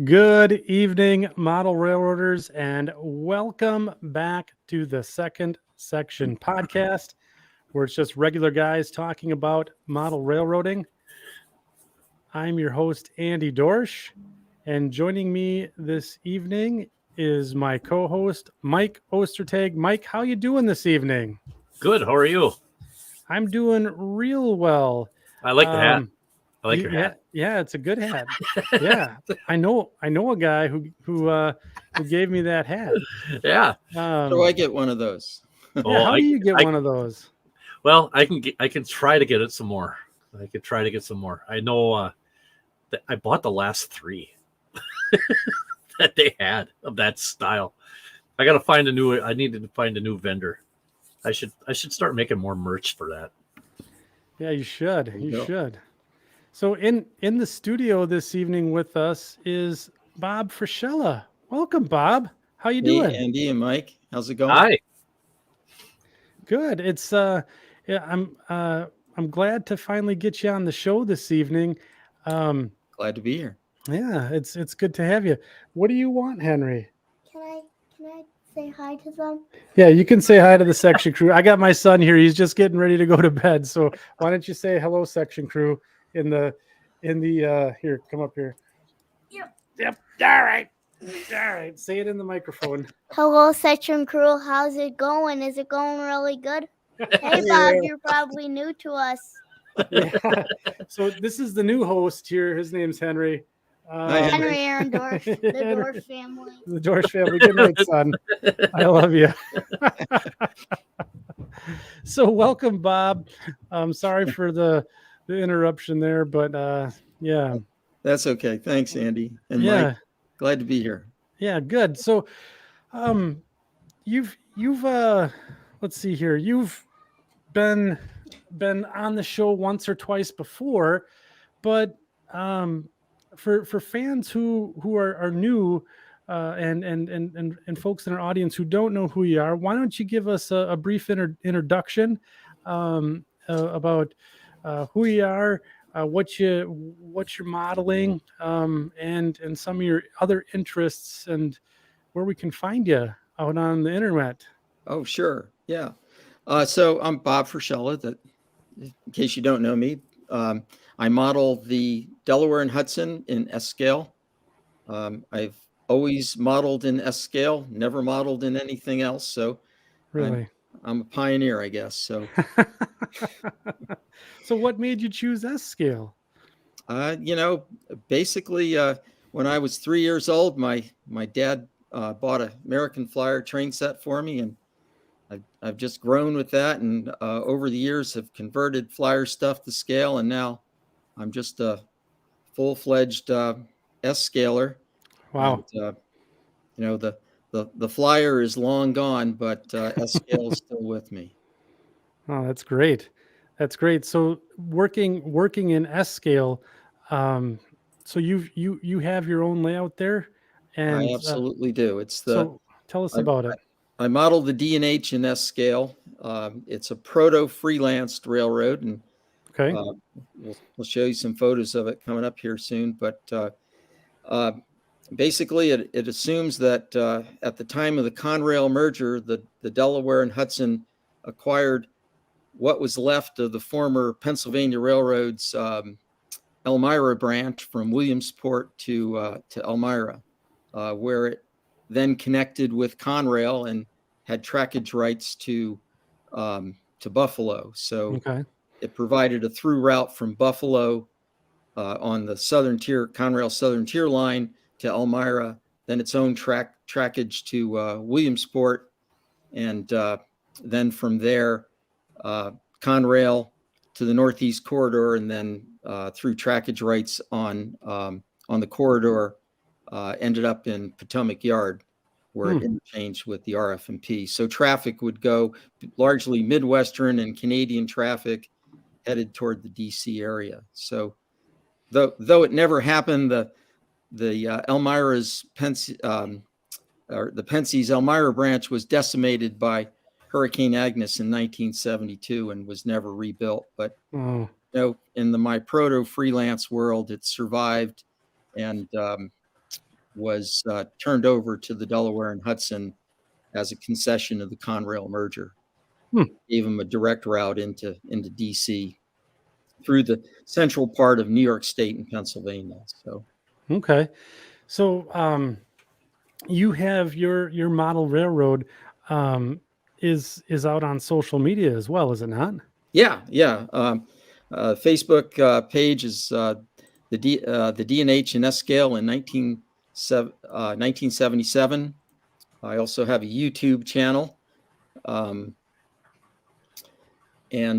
Good evening, model railroaders, and welcome back to the second section podcast, where it's just regular guys talking about model railroading. I'm your host, Andy Dorsch, and joining me this evening is my co-host, Mike Ostertag. Mike, how you doing this evening? Good. How are you? I'm doing real well. I like the hat. I like your hat. Yeah, it's a good hat. Yeah, I know a guy who gave me that hat. Yeah. How do I get one of those? Yeah, how do you get one of those? Well, I can try to get it some more. I could try to get some more. I know that I bought the last 3 that they had of that style. I got to find a new. I needed to find a new vendor. I should start making more merch for that. Yeah, you should. You should. So in the studio this evening with us is Bob Frascella. Welcome, Bob. How you doing? Andy and Mike. How's it going? Hi. Good. It's I'm glad to finally get you on the show this evening. Glad to be here. Yeah, it's good to have you. What do you want, Henry? Can I say hi to them? Yeah, you can say hi to the section crew. I got my son here. He's just getting ready to go to bed. So why don't you say hello, section crew, in the here, come up here. Yep. All right. Say it in the microphone. Hello, section crew. How's it going? Is it going really good? Hey, Bob, you're probably new to us. Yeah. So this is the new host here. His name's Henry. Henry Aaron Dorsch, the Dorsch family. The Dorsch family. Good night, son. I love you. So welcome, Bob. I'm sorry for the interruption there, but yeah. That's okay. Thanks, Andy. And yeah. Mike, glad to be here. Yeah, good. So you've let's see here. You've been on the show once or twice before, but for fans who are new and folks in our audience who don't know who you are, why don't you give us a brief introduction about who you are, what you're modeling, and some of your other interests, and where we can find you out on the internet. Oh, sure. Yeah. So I'm Bob Frascella. That, in case you don't know me, I model the Delaware and Hudson in S scale. I've always modeled in S scale, never modeled in anything else. So really, I'm a pioneer, I guess. So, so what made you choose S scale? Basically, when I was 3 years old, my dad bought an American Flyer train set for me, and I've just grown with that, and over the years have converted Flyer stuff to scale, and now I'm just a full-fledged S scaler. Wow. And, the Flyer is long gone, but S scale is still with me. Oh, that's great. That's great. So working in S scale, so you have your own layout there, and I absolutely do. It's so tell us about it. I modeled the D&H in S scale. It's a proto-freelanced railroad, and okay, we'll show you some photos of it coming up here soon. But basically, it assumes that at the time of the Conrail merger, the Delaware and Hudson acquired what was left of the former Pennsylvania Railroad's Elmira branch from Williamsport to Elmira, where it then connected with Conrail and had trackage rights to Buffalo. So it provided a through route from Buffalo on the southern tier, Conrail southern tier line to Elmira, then its own trackage to Williamsport, and then from there, Conrail to the Northeast Corridor, and then through trackage rights on the corridor, ended up in Potomac Yard, where it interchanged with the RF&P. So traffic would go largely Midwestern and Canadian traffic headed toward the DC area. So though it never happened, the Elmira's or the Pensie's Elmira branch was decimated by Hurricane Agnes in 1972 and was never rebuilt. But in my proto freelance world, it survived, and was turned over to the Delaware and Hudson as a concession of the Conrail merger. Gave them a direct route into DC through the central part of New York State and Pennsylvania. So Okay. So you have your model railroad is out on social media as well, is it not? yeah. Facebook page is the D&H and S scale in 1977. I also have a YouTube channel. And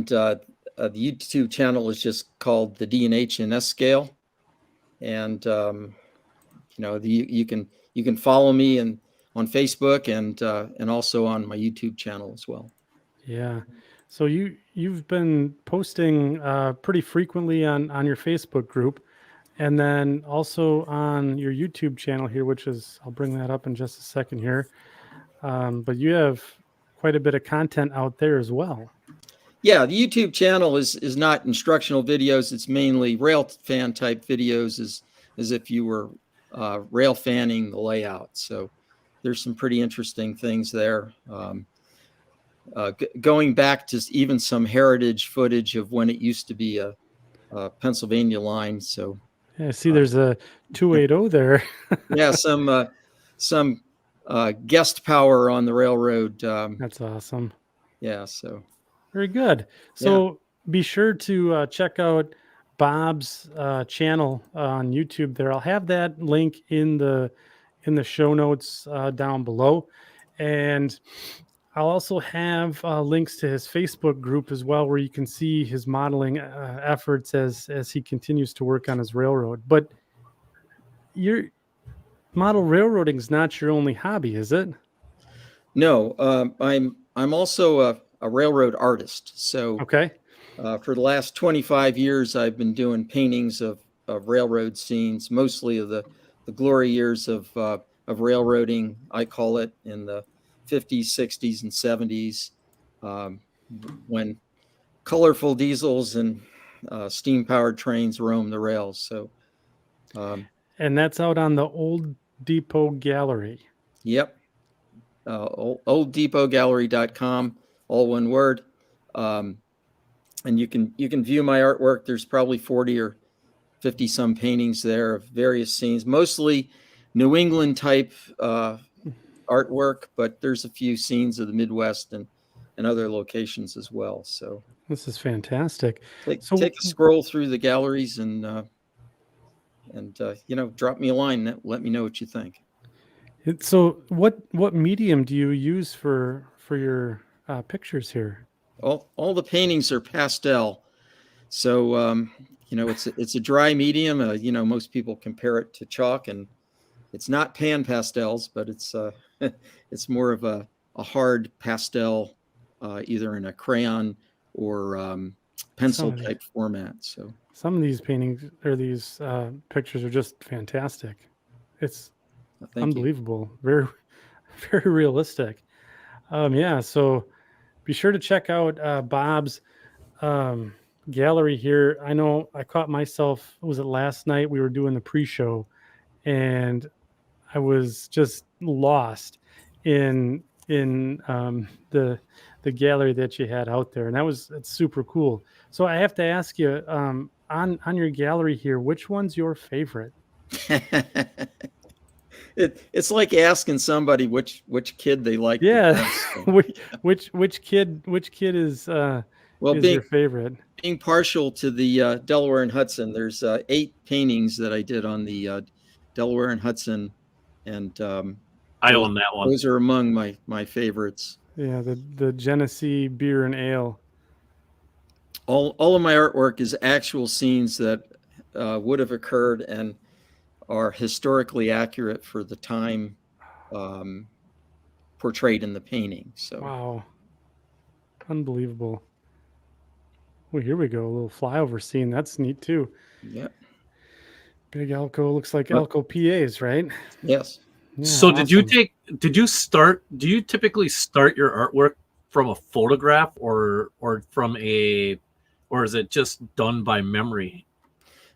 the YouTube channel is just called the D&H and S scale. And, you can follow me on Facebook and also on my YouTube channel as well. Yeah. So you've been posting pretty frequently on your Facebook group, and then also on your YouTube channel here, which is, I'll bring that up in just a second here. But you have quite a bit of content out there as well. Yeah, the YouTube channel is not instructional videos. It's mainly rail fan type videos, as if you were rail fanning the layout. So there's some pretty interesting things there. Going back to even some heritage footage of when it used to be a Pennsylvania line. So yeah, I see there's a 280 there. yeah, some guest power on the railroad. That's awesome. Yeah, so very good. So be sure to check out Bob's channel on YouTube there. I'll have that link in the show notes down below, and I'll also have links to his Facebook group as well, where you can see his modeling efforts as he continues to work on his railroad. But your model railroading is not your only hobby, is it? No, I'm also a railroad artist. So okay. For the last 25 years, I've been doing paintings of railroad scenes, mostly of the glory years of railroading, I call it, in the 50s, 60s, and 70s, when colorful diesels and steam-powered trains roamed the rails. So, and that's out on the Old Depot Gallery. Yep, olddepotgallery.com, all one word. And you can view my artwork. There's probably 40 or 50 some paintings there of various scenes, mostly New England type artwork, but there's a few scenes of the Midwest and other locations as well. So this is fantastic. Take a scroll through the galleries and drop me a line. Let me know what you think. So what medium do you use for your pictures here? All the paintings are pastel. So, it's a dry medium. Most people compare it to chalk, and it's not pan pastels, but it's more of a hard pastel, either in a crayon or pencil type format. So some of these paintings or these pictures are just fantastic. It's unbelievable. Very, very realistic. So be sure to check out Bob's gallery here. I know I caught myself, was it last night? We were doing the pre-show, and I was just lost in the gallery that you had out there, and it's super cool. So I have to ask you, on your gallery here, which one's your favorite? It's like asking somebody which kid they like. Yeah, which kid is your favorite? Being partial to the Delaware and Hudson, there's 8 paintings that I did on the Delaware and Hudson, and I own that one. Those are among my favorites. Yeah, the Genesee beer and ale. All of my artwork is actual scenes that would have occurred and are historically accurate for the time portrayed in the painting. So wow, unbelievable. Well, here we go. A little flyover scene. That's neat too. Yep. Big Elko, looks like Elko PAs, right? Yes. Yeah, so awesome. Do you typically start your artwork from a photograph or is it just done by memory?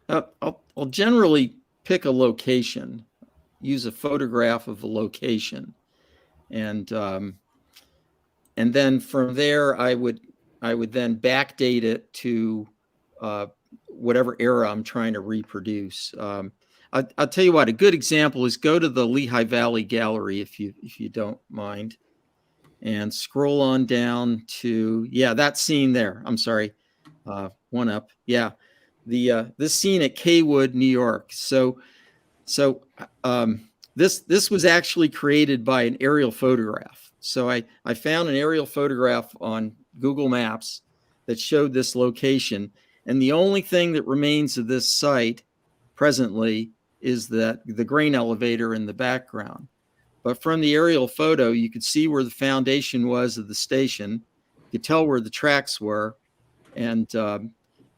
I'll generally pick a location. use a photograph of the location, and then from there I would then backdate it to whatever era I'm trying to reproduce. I'll tell you what, a good example is go to the Lehigh Valley Gallery if you don't mind, and scroll on down to that scene there. I'm sorry, one up. Yeah, this scene at Kaywood, New York. So this was actually created by an aerial photograph. So I found an aerial photograph on Google Maps that showed this location, and the only thing that remains of this site presently is that the grain elevator in the background. But from the aerial photo, you could see where the foundation was of the station. You could tell where the tracks were, and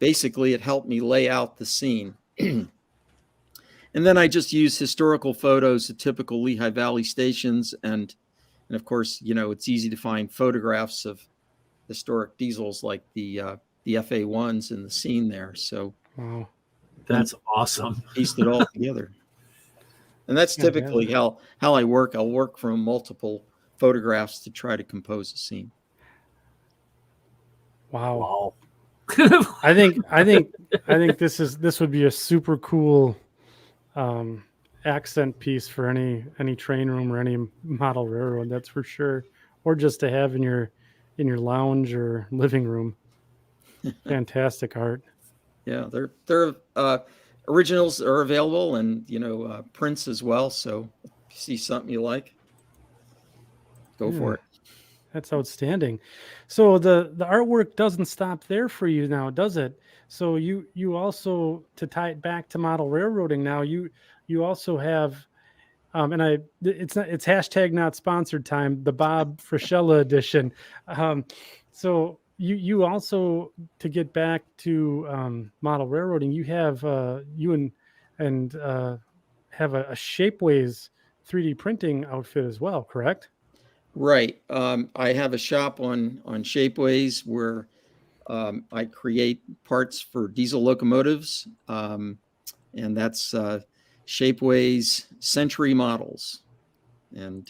basically it helped me lay out the scene. And then I just use historical photos of typical Lehigh Valley stations, and of course, it's easy to find photographs of historic diesels like the FA1s in the scene there. So Wow. That's awesome. Pieced it all together. And that's typically how I work. I'll work from multiple photographs to try to compose a scene. Wow. Wow. I think this would be a super cool accent piece for any train room or any model railroad, that's for sure. Or just to have in your lounge or living room. Fantastic art. Yeah, they're originals are available, and prints as well. So if you see something you like, go for it. That's outstanding. So the artwork doesn't stop there for you now, does it? So you also, to tie it back to model railroading now, you also have it's hashtag not sponsored time, the Bob Frascella edition. So you also, to get back to model railroading, you have have a Shapeways 3D printing outfit as well, correct? Right. I have a shop on Shapeways where I create parts for diesel locomotives, and that's Shapeways Century models, and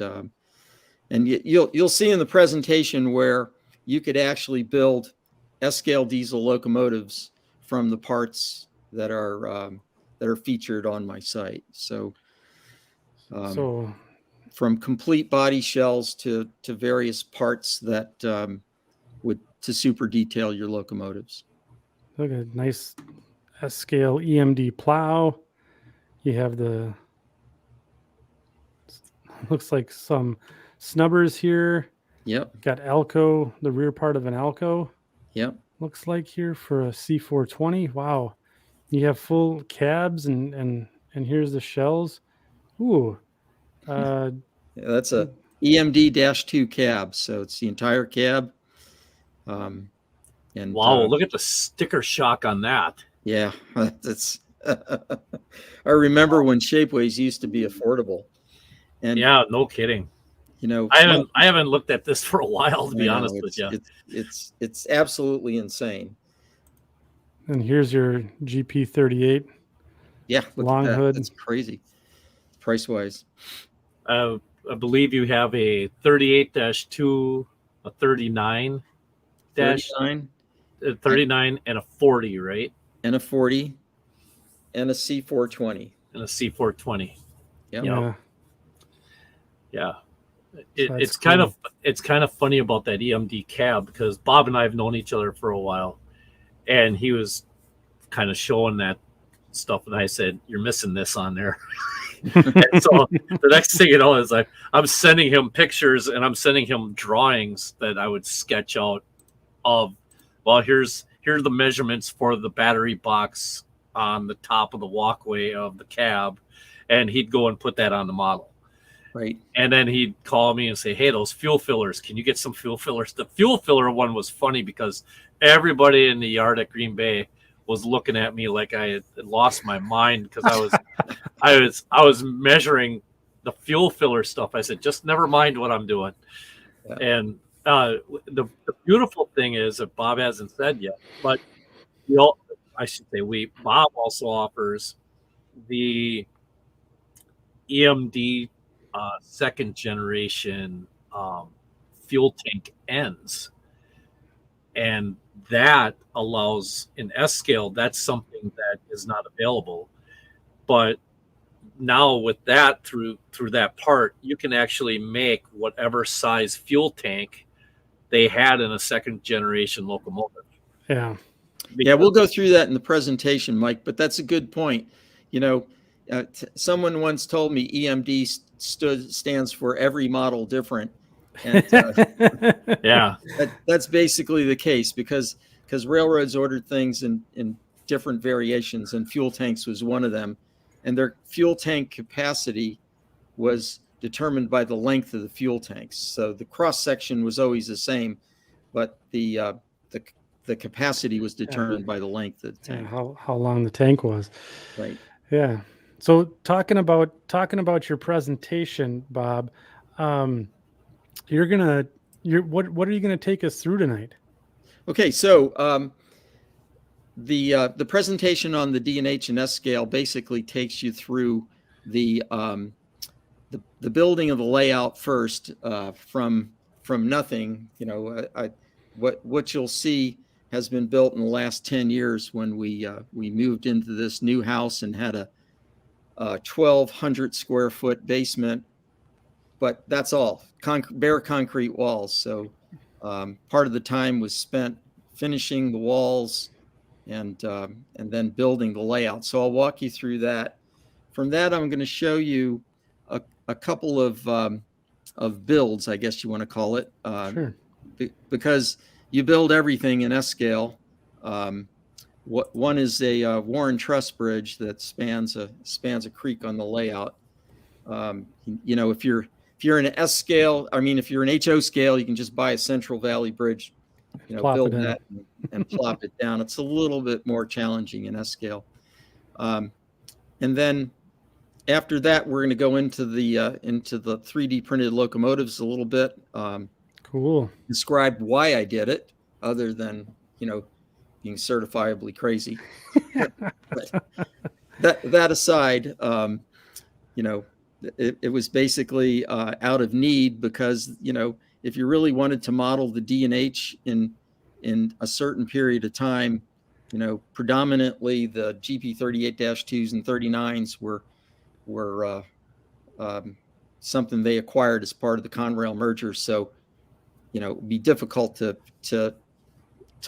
you'll see in the presentation where you could actually build S-scale diesel locomotives from the parts that are featured on my site. So from complete body shells to various parts that would to super detail your locomotives. Look at a nice S-scale EMD plow. You have looks like some snubbers here. Yep. Got Alco, the rear part of an Alco. Yep. Looks like here for a C420. Wow. You have full cabs and here's the shells. Ooh. That's a EMD-2 cab. So it's the entire cab. And wow, look at the sticker shock on that. Yeah, that's I remember when Shapeways used to be affordable. And yeah, no kidding. I haven't looked at this for a while, to be honest with you. It's absolutely insane. And here's your GP38. Yeah, long hood. That's crazy, price wise. I believe you have a 38-2, a 39 39, 39, and a 40, right? And a 40, and a C420, and a C420. Yep. Yeah. It's kind of funny about that EMD cab, because Bob and I have known each other for a while, and he was kind of showing that stuff, and I said, "You're missing this on there." And so the next thing you know is I'm sending him pictures, and I'm sending him drawings that I would sketch out of. Well, here's the measurements for the battery box on the top of the walkway of the cab, and he'd go and put that on the model. Right. And then he'd call me and say, "Hey, those fuel fillers, can you get some fuel fillers?" The fuel filler one was funny because everybody in the yard at Green Bay was looking at me like I had lost my mind, because I was measuring the fuel filler stuff. I said, "Just never mind what I'm doing." Yeah. And the beautiful thing is that Bob hasn't said yet, but I should say Bob also offers the EMD second generation fuel tank ends. And that allows in S scale, that's something that is not available. But now with that, through that part, you can actually make whatever size fuel tank they had in a second generation locomotive. Yeah. Yeah, we'll go through that in the presentation, Mike, but that's a good point. You know, someone once told me EMD stands for every model different. And Yeah. that's basically the case because railroads ordered things in different variations, and fuel tanks was one of them. And their fuel tank capacity was determined by the length of the fuel tanks. So the cross section was always the same, but the capacity was determined by the length of the tank. Yeah, how long the tank was. Right. Yeah. So talking about your presentation, Bob, what are you gonna take us through tonight? Okay, so the presentation on the D&H and S scale basically takes you through the building of the layout first, from nothing. You know, what you'll see has been built in the last 10 years when we moved into this new house and had a 1,200 square foot basement, but that's all bare concrete walls. So part of the time was spent finishing the walls and then building the layout. So I'll walk you through that. From that, I'm going to show you a couple of builds, I guess you want to call it, Sure. Because you build everything in S scale. One is a Warren Truss bridge that spans a creek on the layout. You know, if you're in an S scale, I mean, if you're an HO scale, you can just buy a Central Valley bridge, you know, build that and plop it down. It's a little bit more challenging in S scale. And then after that, we're going to go into the 3D printed locomotives a little bit. Cool. Describe why I did it, other than, you know, being certifiably crazy. that aside, you know, it was basically out of need because, you know, if you really wanted to model the D&H in a certain period of time, you know, predominantly the GP 38-2s and 39s were something they acquired as part of the Conrail merger. So, you know, it'd be difficult to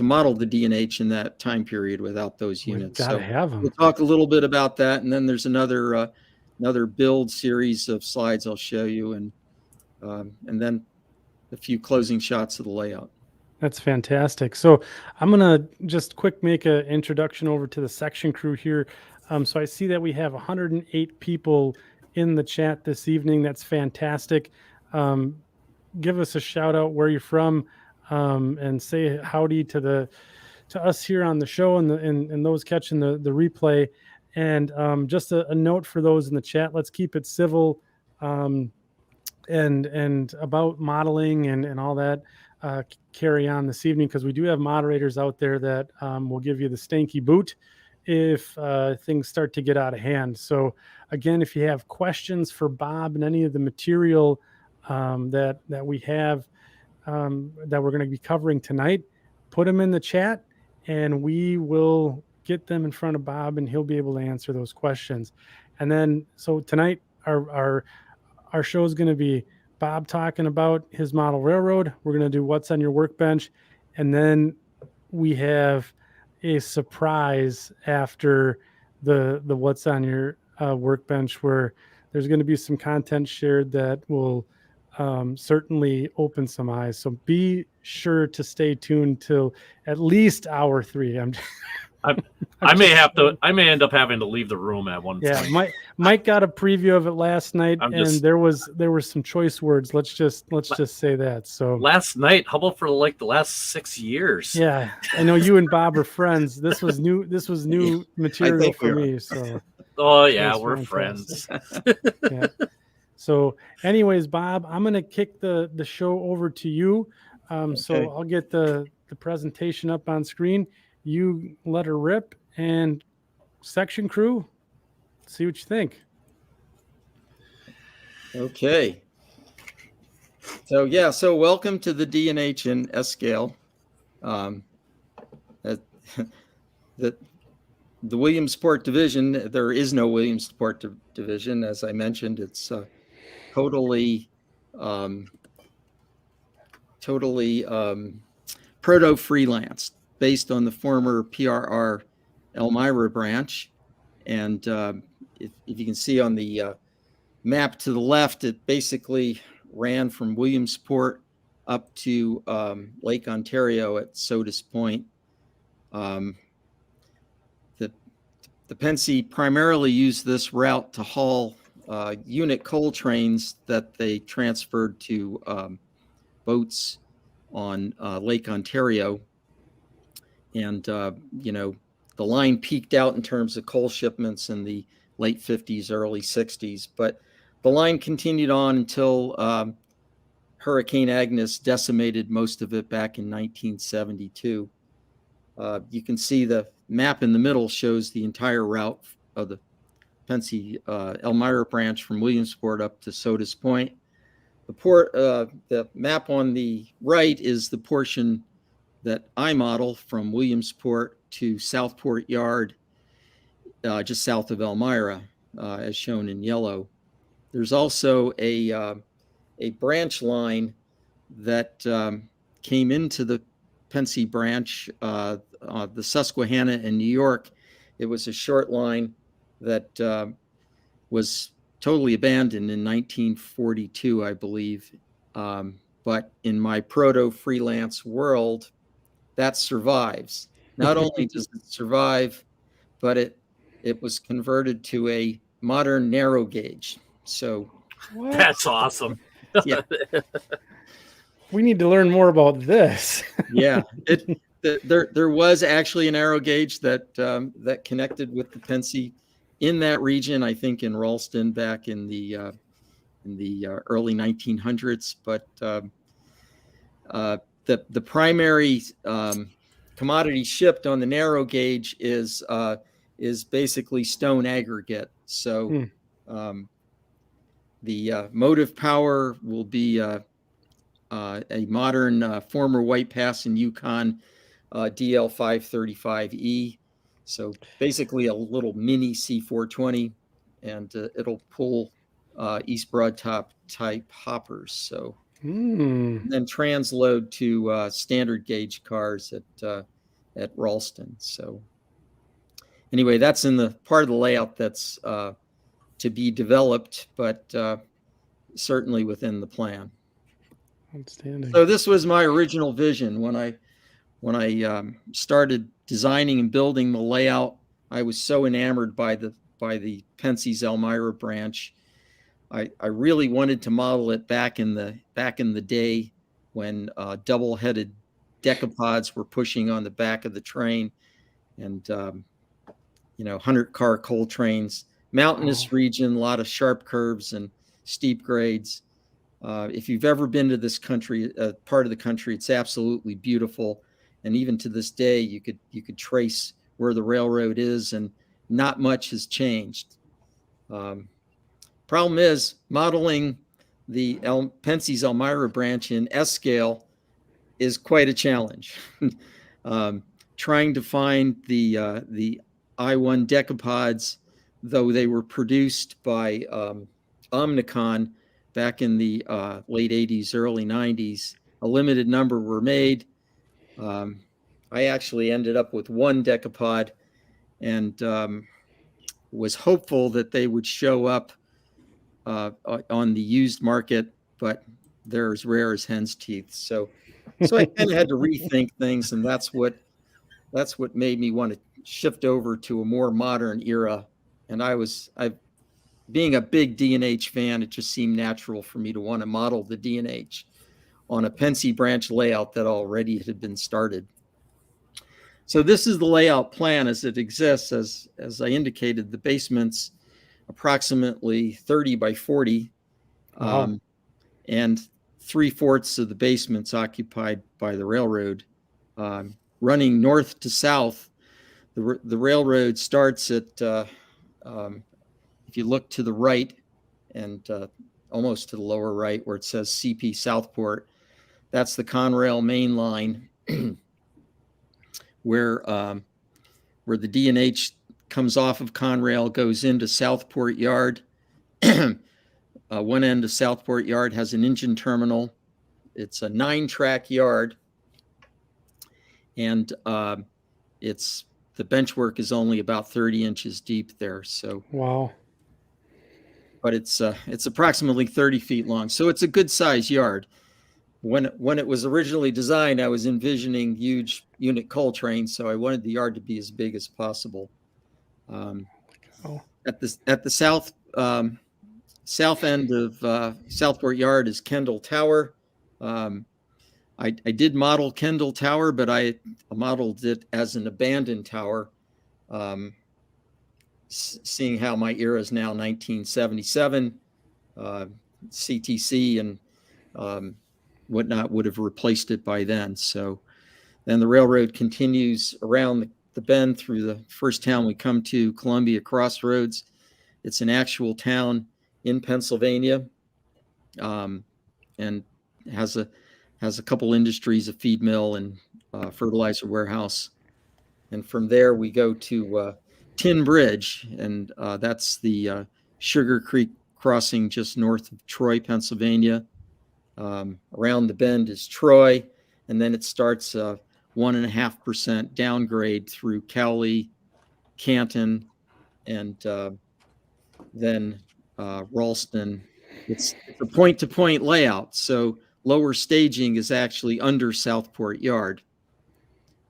model the D&H in that time period without those units. Gotta have them. We'll talk a little bit about that, and then there's another build series of slides I'll show you, and then a few closing shots of the layout. That's fantastic. So I'm gonna just make an introduction over to the section crew here. So I see that we have 108 people in the chat this evening. That's fantastic. Give us a shout out where you're from, and say howdy to us here on the show and those catching the replay. And just a note for those in the chat, let's keep it civil, and about modeling and all that. Carry on this evening, because we do have moderators out there that will give you the stanky boot if things start to get out of hand. So again, if you have questions for Bob and any of the material that we have that we're going to be covering tonight, put them in the chat and we will get them in front of Bob and he'll be able to answer those questions. And then, so tonight our show is going to be Bob talking about his model railroad. We're going to do what's on your workbench. And then we have a surprise after the what's on your workbench, where there's going to be some content shared that will certainly open some eyes. So be sure to stay tuned till at least hour 3. I may end up having to leave the room at one point. Yeah, Mike got a preview of it last night, there were some choice words. Let's just say that. So last night, how about for like the last 6 years? Yeah, I know you and Bob are friends. This was new material for me. So oh yeah, we're friends. Yeah. So anyways, Bob, I'm gonna kick the show over to you. So I'll get the presentation up on screen. You let her rip, and section crew, see what you think. Okay. So yeah, so welcome to the D&H and S scale. The Williamsport division, there is no Williamsport division. As I mentioned, it's totally proto-freelance based on the former PRR Elmira branch. And if you can see on the map to the left, it basically ran from Williamsport up to Lake Ontario at Sodus Point. The Pennsy primarily used this route to haul unit coal trains that they transferred to boats on Lake Ontario. And, the line peaked out in terms of coal shipments in the late 50s, early 60s. But the line continued on until Hurricane Agnes decimated most of it back in 1972. You can see the map in the middle shows the entire route of the Pennsy Elmira branch from Williamsport up to Sodus Point. The map on the right is the portion that I model from Williamsport to Southport Yard, just south of Elmira, as shown in yellow. There's also a branch line that came into the Pennsy branch, the Susquehanna in New York. It was a short line that was totally abandoned in 1942, I believe. But in my proto-freelance world, that survives. Not only does it survive, but it was converted to a modern narrow gauge. So That's awesome. yeah. We need to learn more about this. Yeah, there was actually a narrow gauge that connected with the Pennsy in that region. I think in Ralston back in the early 1900s. But the primary commodity shipped on the narrow gauge is basically stone aggregate. So the motive power will be a modern former White Pass and Yukon DL 535E. So basically a little mini C420, and it'll pull East Broadtop type hoppers. So and then transload to standard gauge cars at Ralston. So anyway, that's in the part of the layout that's to be developed, but certainly within the plan. Outstanding. So this was my original vision when I started designing and building the layout. I was so enamored by the Pensy's Elmira branch. I really wanted to model it back in the day when double-headed decapods were pushing on the back of the train, and 100-car coal trains, mountainous region, a lot of sharp curves and steep grades. If you've ever been to this country, part of the country, it's absolutely beautiful. And even to this day, you could trace where the railroad is, and not much has changed. Problem is, modeling the Pensy's Elmira branch in S scale is quite a challenge. Trying to find the I-1 decapods, though they were produced by Omnicon back in the late 80s, early 90s, a limited number were made. I actually ended up with one decapod, and was hopeful that they would show up on the used market, but they're as rare as hen's teeth. So I kind of had to rethink things, and that's what made me want to shift over to a more modern era. And being a big D&H fan, it just seemed natural for me to want to model the D&H on a Pennsy branch layout that already had been started. So this is the layout plan as it exists. As I indicated, the basement's approximately 30 by 40, and 3/4 of the basement's occupied by the railroad. Running north to south, the railroad starts at, if you look to the right and almost to the lower right where it says CP Southport. That's the Conrail main line where the D&H comes off of Conrail, goes into Southport Yard. One end of Southport Yard has an engine terminal. It's a 9-track yard, and it's the benchwork is only about 30 inches deep there. So Wow. but it's approximately 30 feet long. So it's a good size yard. When it was originally designed, I was envisioning huge unit coal trains, so I wanted the yard to be as big as possible. At the south end of Southport Yard is Kendall Tower. I did model Kendall Tower, but I modeled it as an abandoned tower. Seeing how my era is now 1977, CTC and whatnot would have replaced it by then. So then the railroad continues around the bend through the first town we come to, Columbia Crossroads. It's an actual town in Pennsylvania, and has a couple industries, a feed mill and fertilizer warehouse. And from there we go to Tin Bridge, and that's the Sugar Creek crossing just north of Troy, Pennsylvania. Around the bend is Troy, and then it starts 1.5% downgrade through Cowley, Canton, and then Ralston. It's a point-to-point layout, so lower staging is actually under Southport Yard.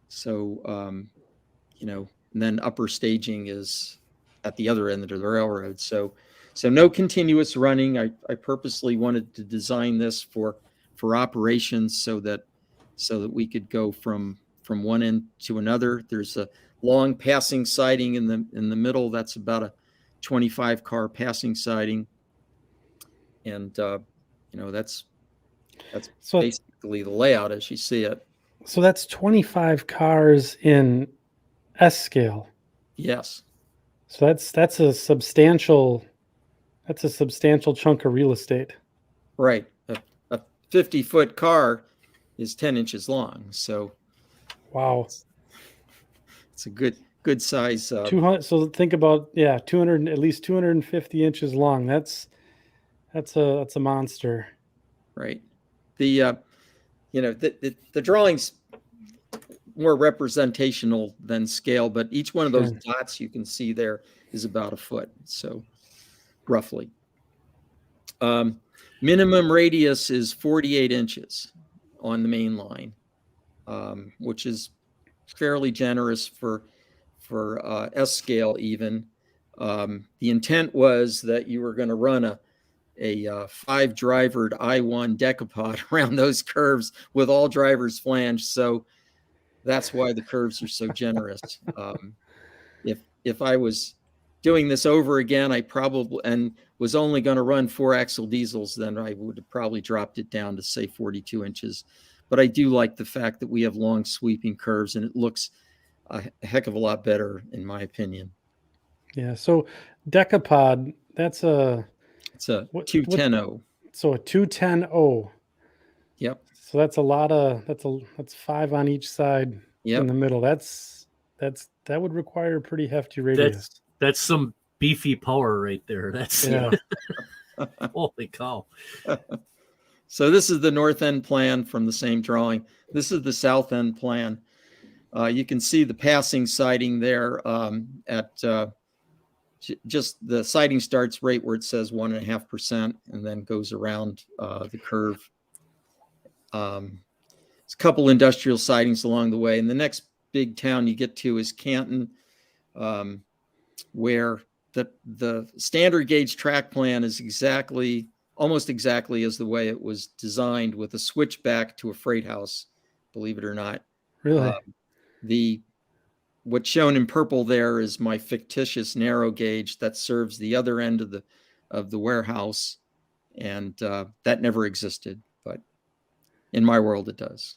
So, and then upper staging is at the other end of the railroad. So no continuous running. I purposely wanted to design this for operations so that we could go from one end to another. There's a long passing siding in the middle. That's about a 25 car passing siding. And that's so basically the layout as you see it. So that's 25 cars in S scale. Yes. So that's a substantial chunk of real estate. Right. A 50-foot car is 10 inches long. So wow. It's a good size. 200. So think about 200, at least 250 inches long. That's a monster. Right. The drawing's more representational than scale, but each one of those dots you can see there is about a foot. So roughly. Minimum radius is 48 inches on the main line, which is fairly generous for S scale even. The intent was that you were going to run a 5-drivered I-1 decapod around those curves with all drivers flanged. So that's why the curves are so generous. If I was doing this over again, I probably and was only going to run 4-axle diesels, then I would have probably dropped it down to say 42 inches. But I do like the fact that we have long sweeping curves, and it looks a heck of a lot better in my opinion. Yeah. So decapod, it's a 210-0. So a 210-0. Yep. So that's a lot of that's 5 on each side in the middle. That would require a pretty hefty radius. That's some beefy power right there. That's holy cow. So this is the north end plan from the same drawing. This is the south end plan. You can see the passing siding there at just the siding starts right where it says 1.5% and then goes around the curve. There's a couple industrial sidings along the way. And the next big town you get to is Canton, where the standard gauge track plan is almost exactly as the way it was designed, with a switchback to a freight house, believe it or not. Really? What's shown in purple there is my fictitious narrow gauge that serves the other end of the warehouse, and that never existed, but in my world it does.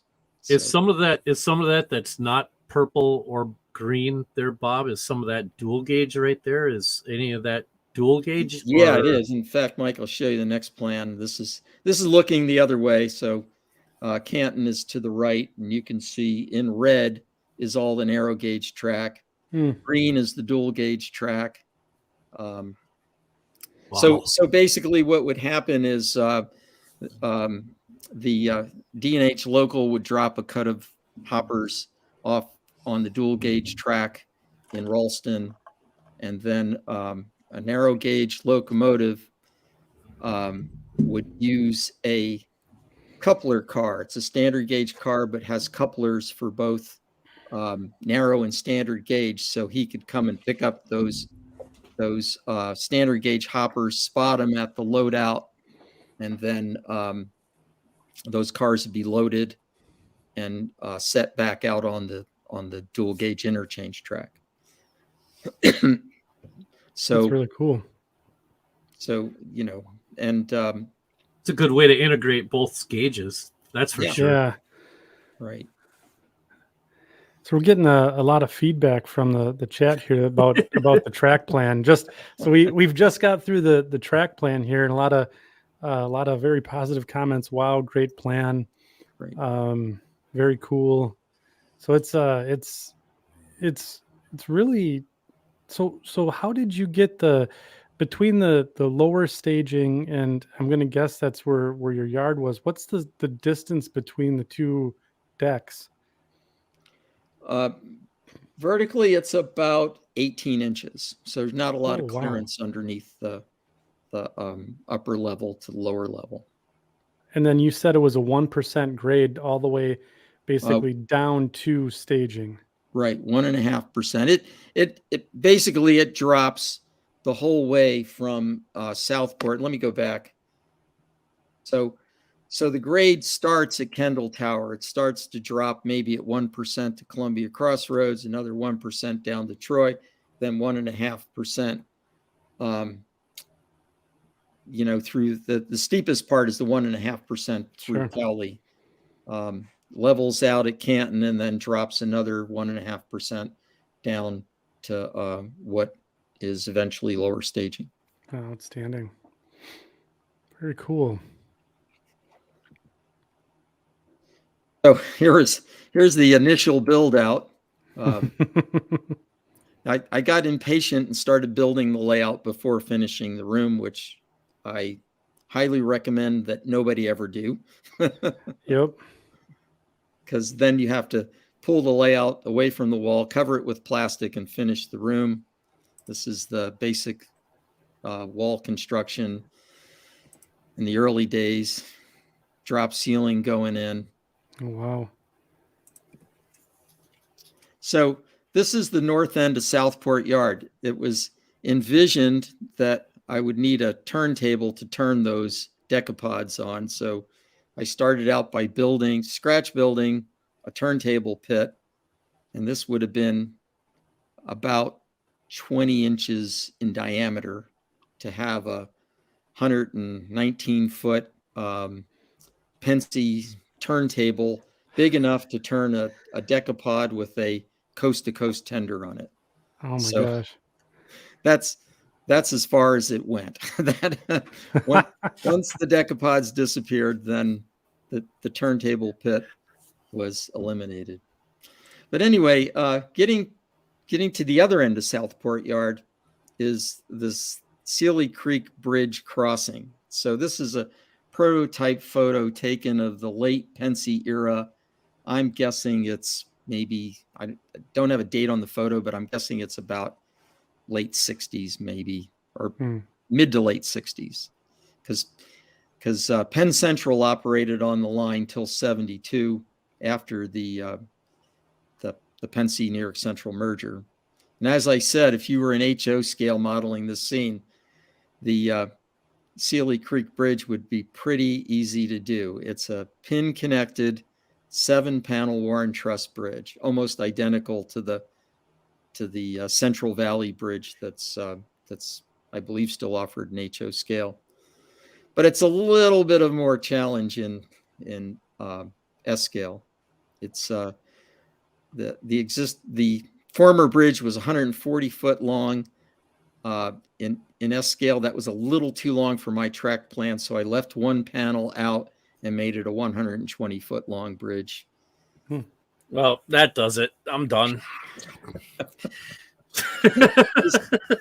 Is some of that that's not purple or green there, Bob? Is some of that dual gauge right there? Is any of that dual gauge? Yeah, it or- is. In fact, Mike, I'll show you the next plan. This is looking the other way. So Canton is to the right, and you can see in red is all the narrow gauge track. Hmm. Green is the dual gauge track. Wow. So basically, what would happen is the D&H local would drop a cut of hoppers off on the dual gauge track in Ralston, and then a narrow gauge locomotive would use a coupler car. It's a standard gauge car, but has couplers for both narrow and standard gauge. So he could come and pick up those standard gauge hoppers, spot them at the loadout, and then those cars would be loaded and set back out on the dual gauge interchange track. So That's really cool. So, and It's a good way to integrate both gauges. That's for Yeah. sure. Yeah. right. So we're getting a lot of feedback from the chat here about the track plan. Just so we've just got through the track plan here, and a lot of very positive comments. Wow, great plan. Right. Very cool. So it's really so how did you get between the lower staging, and I'm going to guess that's where your yard was. What's the distance between the two decks? Vertically, it's about 18 inches. So there's not a lot Oh, of wow. clearance underneath the upper level to the lower level. And then you said it was a 1% grade all the way basically down to staging. Right, 1.5%. It basically drops the whole way from Southport. Let me go back. So the grade starts at Kendall Tower. It starts to drop maybe at 1% to Columbia Crossroads, another 1% down to Troy, then 1.5%. Through the steepest part is the 1.5% through Sure. Cowley. Levels out at Canton and then drops another 1.5% down to what is eventually lower staging. Oh, outstanding. Very cool. So here's the initial build out. I got impatient and started building the layout before finishing the room, which I highly recommend that nobody ever do. Yep. Because then you have to pull the layout away from the wall, cover it with plastic, and finish the room. This is the basic wall construction in the early days. Drop ceiling going in. Oh, wow. So this is the north end of Southport Yard. It was envisioned that I would need a turntable to turn those decapods on. So I started out by scratch building a turntable pit. And this would have been about 20 inches in diameter to have a 119-foot Pensy turntable big enough to turn a decapod with a coast-to-coast tender on it. Oh my So- gosh. That's as far as it went. Once the decapods disappeared, then the turntable pit was eliminated. But anyway, getting to the other end of Southport Yard is this Sealy Creek Bridge crossing. So this is a prototype photo taken of the late Pensy era. I'm guessing it's maybe, I don't have a date on the photo, but I'm guessing it's about late 60s maybe, or mid to late 60s, because Penn Central operated on the line till 72 after the Pensy New York Central merger. And as I said, if you were in HO scale modeling this scene, the Sealy Creek Bridge would be pretty easy to do. It's a pin connected 7-panel Warren Truss bridge, almost identical to the Central Valley Bridge that's I believe still offered in HO scale, but it's a little bit of more challenge in S scale. It's the former bridge was 140 foot long. in S scale. That was a little too long for my track plan, so I left one panel out and made it a 120-foot long bridge. Well, that does it. I'm done.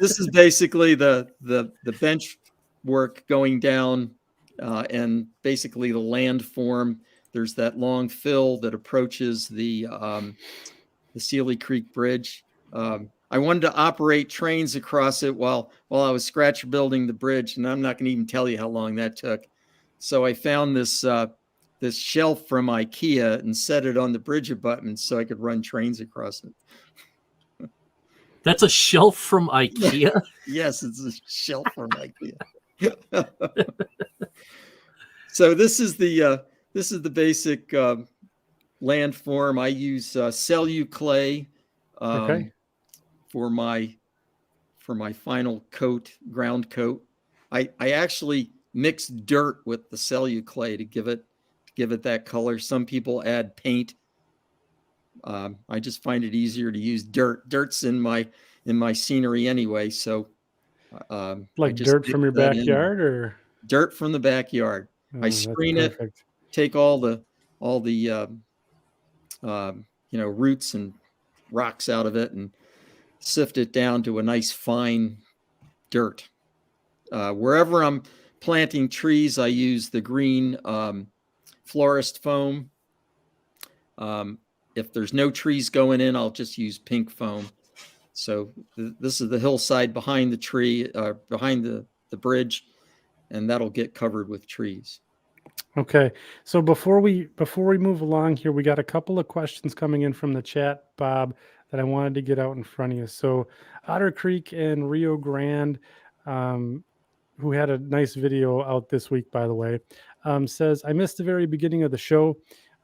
This is basically the bench work going down, and basically the landform. There's that long fill that approaches the Sealy Creek Bridge. I wanted to operate trains across it while I was scratch building the bridge, and I'm not going to even tell you how long that took. So I found this this shelf from IKEA and set it on the bridge abutment so I could run trains across it. That's a shelf from IKEA? Yes, it's a shelf from IKEA. So this is the basic landform. I use Cellu clay for my final coat, ground coat. I actually mix dirt with the Cellu clay to give it that color. Some people add paint. I just find it easier to use dirt. Dirt's in my scenery anyway, so like dirt from your backyard, or dirt from the backyard. I screen it, take all the roots and rocks out of it, and sift it down to a nice fine dirt. Wherever I'm planting trees, I use the green florist foam. If there's no trees going in, I'll just use pink foam. So this is the hillside behind the tree, behind the bridge, and that'll get covered with trees. Okay. So before we move along here, we got a couple of questions coming in from the chat, Bob, that I wanted to get out in front of you. So Otter Creek and Rio Grande, who had a nice video out this week, by the way, says, I missed the very beginning of the show.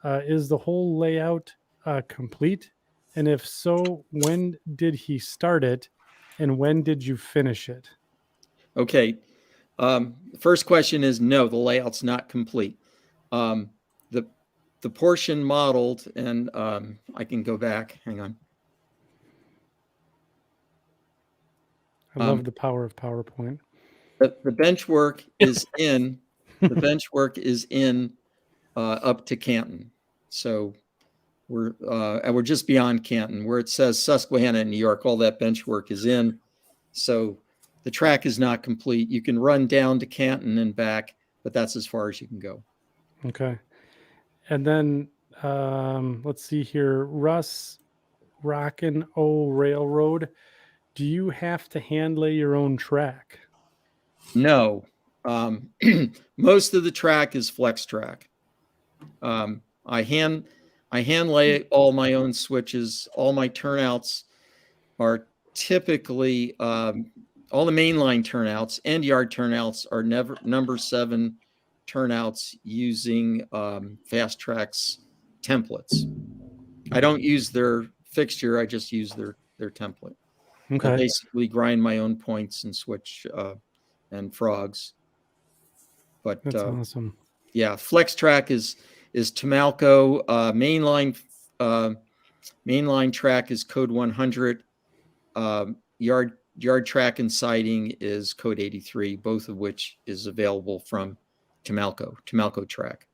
Is the whole layout complete? And if so, when did he start it? And when did you finish it? Okay. First question is no, the layout's not complete. The portion modeled, and I can go back. Hang on. I love the power of PowerPoint. The bench work is in. The bench work is in up to Canton. So we're just beyond Canton, where it says Susquehanna in New York. All that bench work is in. So the track is not complete. You can run down to Canton and back, but that's as far as you can go. Okay. And then let's see here. Russ Rockin' O Railroad. Do you have to hand lay your own track? No. Most of the track is flex track. I hand lay all my own switches. All my turnouts are typically all the mainline turnouts and yard turnouts are number 7 turnouts using Fast Track's templates. I don't use their fixture. I just use their template. Okay. I basically grind my own points and switch and frogs. But that's awesome. Yeah, flex track is Tamalco. Mainline track is code 100. Yard track and siding is code 83, both of which is available from Tamalco track.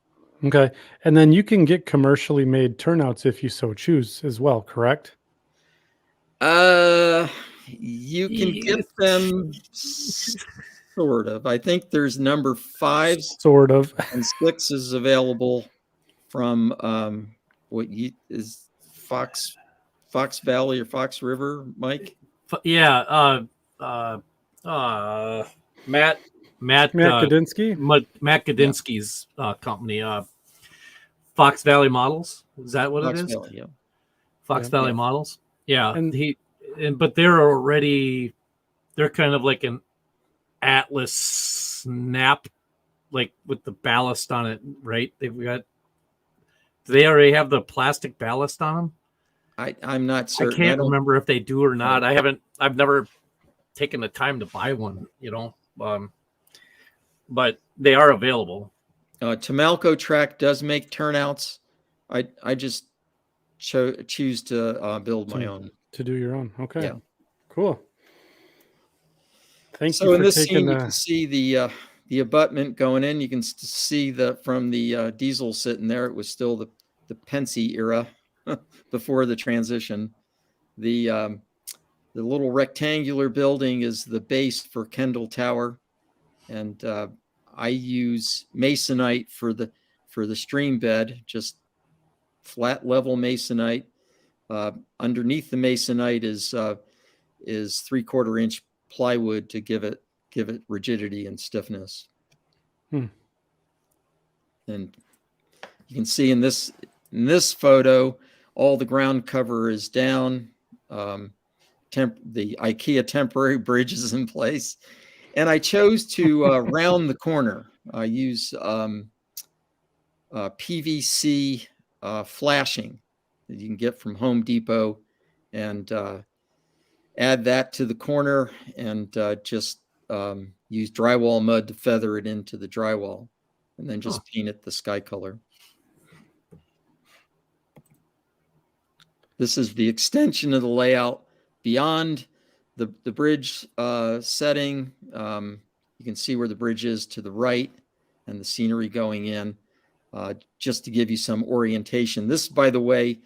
Okay. And then you can get commercially made turnouts if you so choose as well, correct? You can get them sort of. I think there's number 5 sort of, and 6 is available from is Fox Valley or Fox River, Mike? Yeah. Matt Gadinsky? Matt Gadinsky's company, Fox Valley Models. Is that what Fox it is? Valley, yeah. Fox Valley Models. Yeah. And but they're kind of like an Atlas snap, like with the ballast on it, right? Do they already have the plastic ballast on them? I'm not certain. I can't remember if they do or not. I've never taken the time to buy one, but they are available. Tamalco track does make turnouts. I just choose to build my own. To do your own. Okay. Yeah. Cool. Thank So you in for this taking scene, you can see the abutment going in. You can see from the diesel sitting there. It was still the Pensy era before the transition. The little rectangular building is the base for Kendall Tower, and I use masonite for the stream bed, just flat level masonite. Underneath the masonite is 3/4 inch plywood to give it rigidity and stiffness. And you can see in this photo, all the ground cover is down. The IKEA temporary bridge is in place, and I chose to round the corner. I use PVC flashing that you can get from Home Depot, and add that to the corner, and just use drywall mud to feather it into the drywall, and then just paint it the sky color. This is the extension of the layout beyond the bridge setting. You can see where the bridge is to the right and the scenery going in, just to give you some orientation. This, by the way,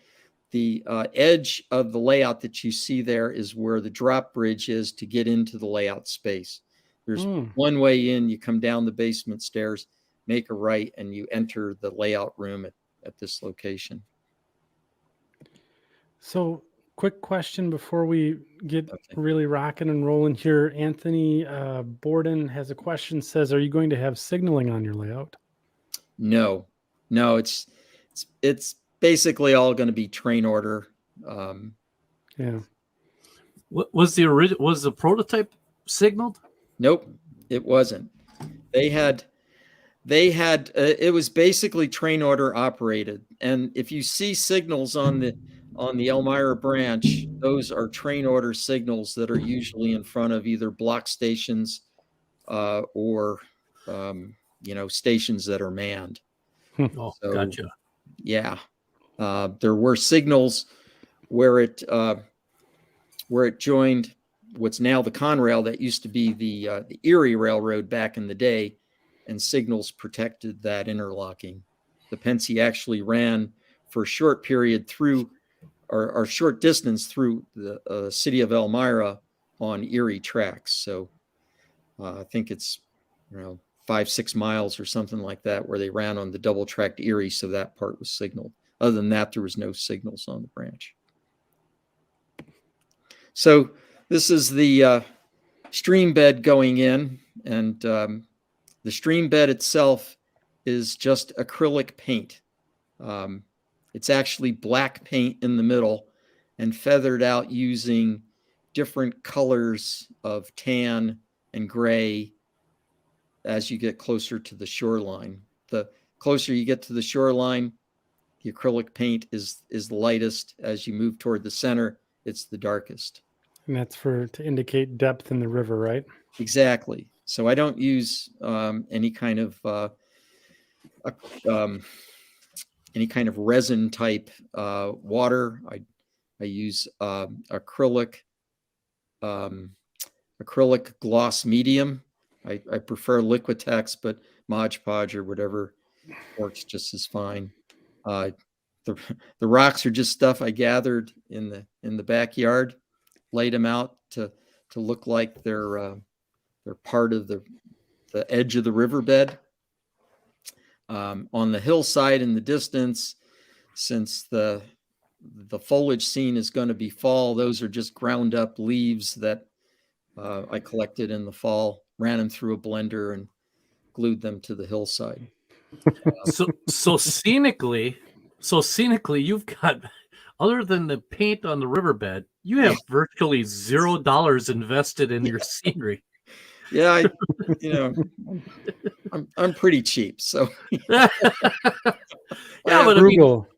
the edge of the layout that you see there is where the drop bridge is to get into the layout space. There's one way in. You come down the basement stairs, make a right, and you enter the layout room at this location. So, quick question before we get really rocking and rolling here. Anthony Borden has a question, says, are you going to have signaling on your layout? No, it's basically all going to be train order. Yeah. What was the prototype signaled? Nope, it wasn't. They had it was basically train order operated. And if you see signals on the Elmira branch, those are train order signals that are usually in front of either block stations or stations that are manned. Oh, so, gotcha. Yeah. There were signals where it joined what's now the Conrail, that used to be the Erie Railroad back in the day, and signals protected that interlocking. The Pensy actually ran for a short period through, or short distance through the city of Elmira on Erie tracks. So I think it's 5-6 miles or something like that, where they ran on the double tracked Erie, so that part was signaled. Other than that, there was no signals on the branch. So this is the stream bed going in, and the stream bed itself is just acrylic paint. It's actually black paint in the middle and feathered out using different colors of tan and gray as you get closer to the shoreline. The closer you get to the shoreline, the acrylic paint is the lightest. As you move toward the center, it's the darkest. And that's to indicate depth in the river, right? Exactly. So I don't use any kind of resin type water. I use acrylic gloss medium. I prefer Liquitex, but Mod Podge or whatever works just as fine. The rocks are just stuff I gathered in the backyard, laid them out to look like they're part of the edge of the riverbed. On the hillside in the distance, since the foliage scene is going to be fall, those are just ground up leaves that I collected in the fall, ran them through a blender, and glued them to the hillside. So scenically, you've got, other than the paint on the riverbed, you have virtually $0 invested in your scenery. Yeah, I'm pretty cheap, so. But frugal.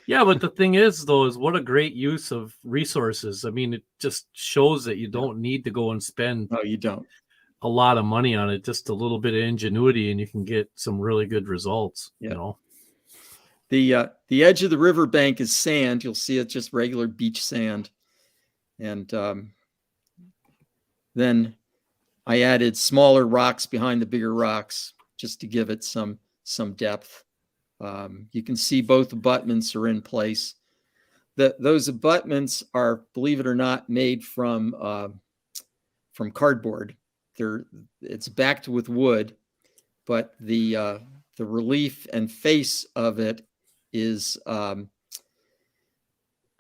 But the thing is, though, is what a great use of resources. I mean, it just shows that you don't need to go and spend. No, you don't. A lot of money on it, just a little bit of ingenuity, and you can get some really good results. Yeah. The edge of the riverbank is sand. You'll see it's just regular beach sand, and then I added smaller rocks behind the bigger rocks just to give it some depth. You can see both abutments are in place. Those abutments are, believe it or not, made from cardboard. It's backed with wood, but the relief and face of it is like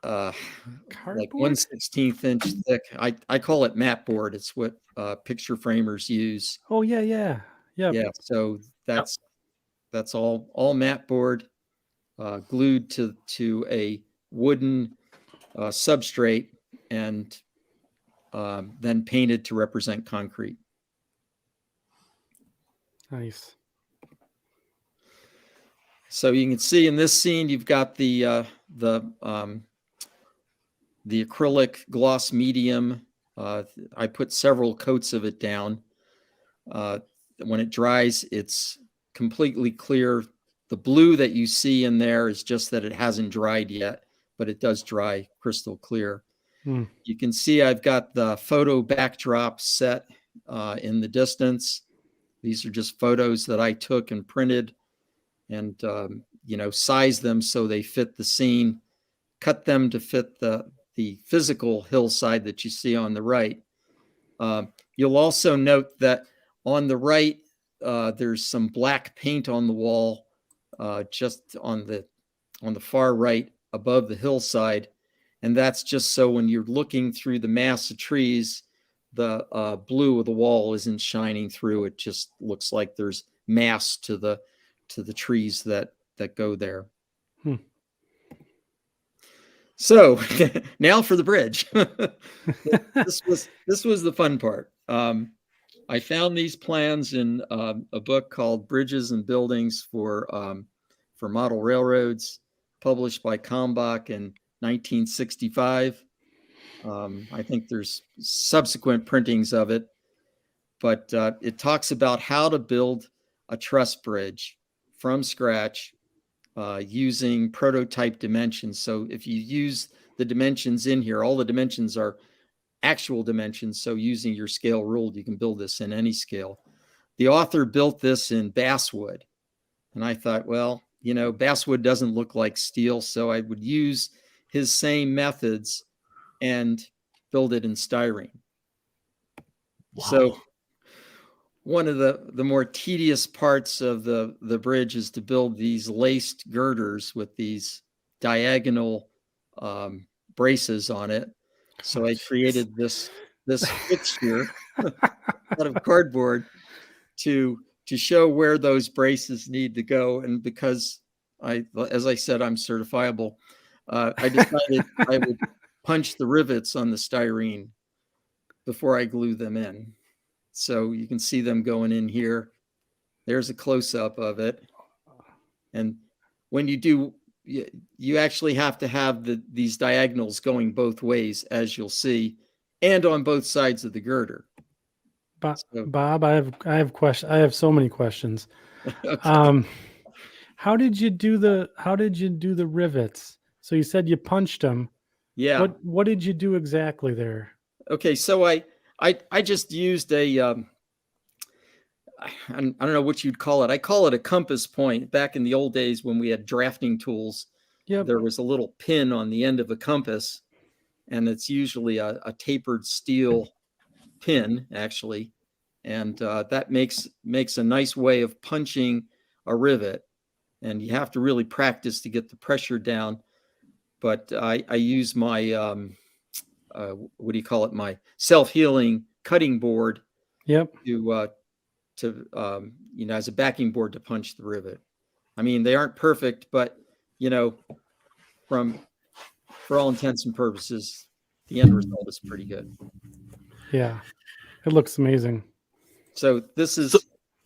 Cardboard? 1/16 inch thick. I call it mat board. It's what picture framers use. Oh yeah. Yeah, so that's all mat board, glued to a wooden substrate, and then painted to represent concrete. Nice. So you can see in this scene, you've got the acrylic gloss medium. I put several coats of it down. When it dries, it's completely clear. The blue that you see in there is just that it hasn't dried yet, but it does dry crystal clear. You can see I've got the photo backdrop set in the distance. These are just photos that I took and printed, and sized them so they fit the scene, cut them to fit the physical hillside that you see on the right. You'll also note that on the right, there's some black paint on the wall, just on the far right above the hillside. And that's just so when you're looking through the mass of trees, the blue of the wall isn't shining through. It just looks like there's mass to the trees that go there. So now for the bridge. This was the fun part. I found these plans in a book called Bridges and Buildings for Model Railroads, published by Kalmbach in 1965. I think there's subsequent printings of it, but it talks about how to build a truss bridge from scratch using prototype dimensions. So if you use the dimensions in here, all the dimensions are actual dimensions. So using your scale rule, you can build this in any scale. The author built this in basswood. And I thought, well, basswood doesn't look like steel, so I would use his same methods and build it in styrene. Wow. So one of the more tedious parts of the bridge is to build these laced girders with these diagonal braces on it. So I created this fixture out of cardboard to show where those braces need to go. And because as I said, I'm certifiable, I decided I would punch the rivets on the styrene before I glue them in. So you can see them going in here. There's a close-up of it. And when you do, you actually have to have these diagonals going both ways, as you'll see, and on both sides of the girder. Bob, I have questions. I have so many questions. Okay. How did you do the rivets? So you said you punched them. Yeah. What did you do exactly there? Okay, so I just used I don't know what you'd call it. I call it a compass point. Back in the old days when we had drafting tools, there was a little pin on the end of a compass, and it's usually a tapered steel pin, actually. And that makes a nice way of punching a rivet. And you have to really practice to get the pressure down. But I use my, my self-healing cutting board to as a backing board to punch the rivet. I mean, they aren't perfect, but for all intents and purposes, the end result is pretty good. Yeah, it looks amazing. So this is.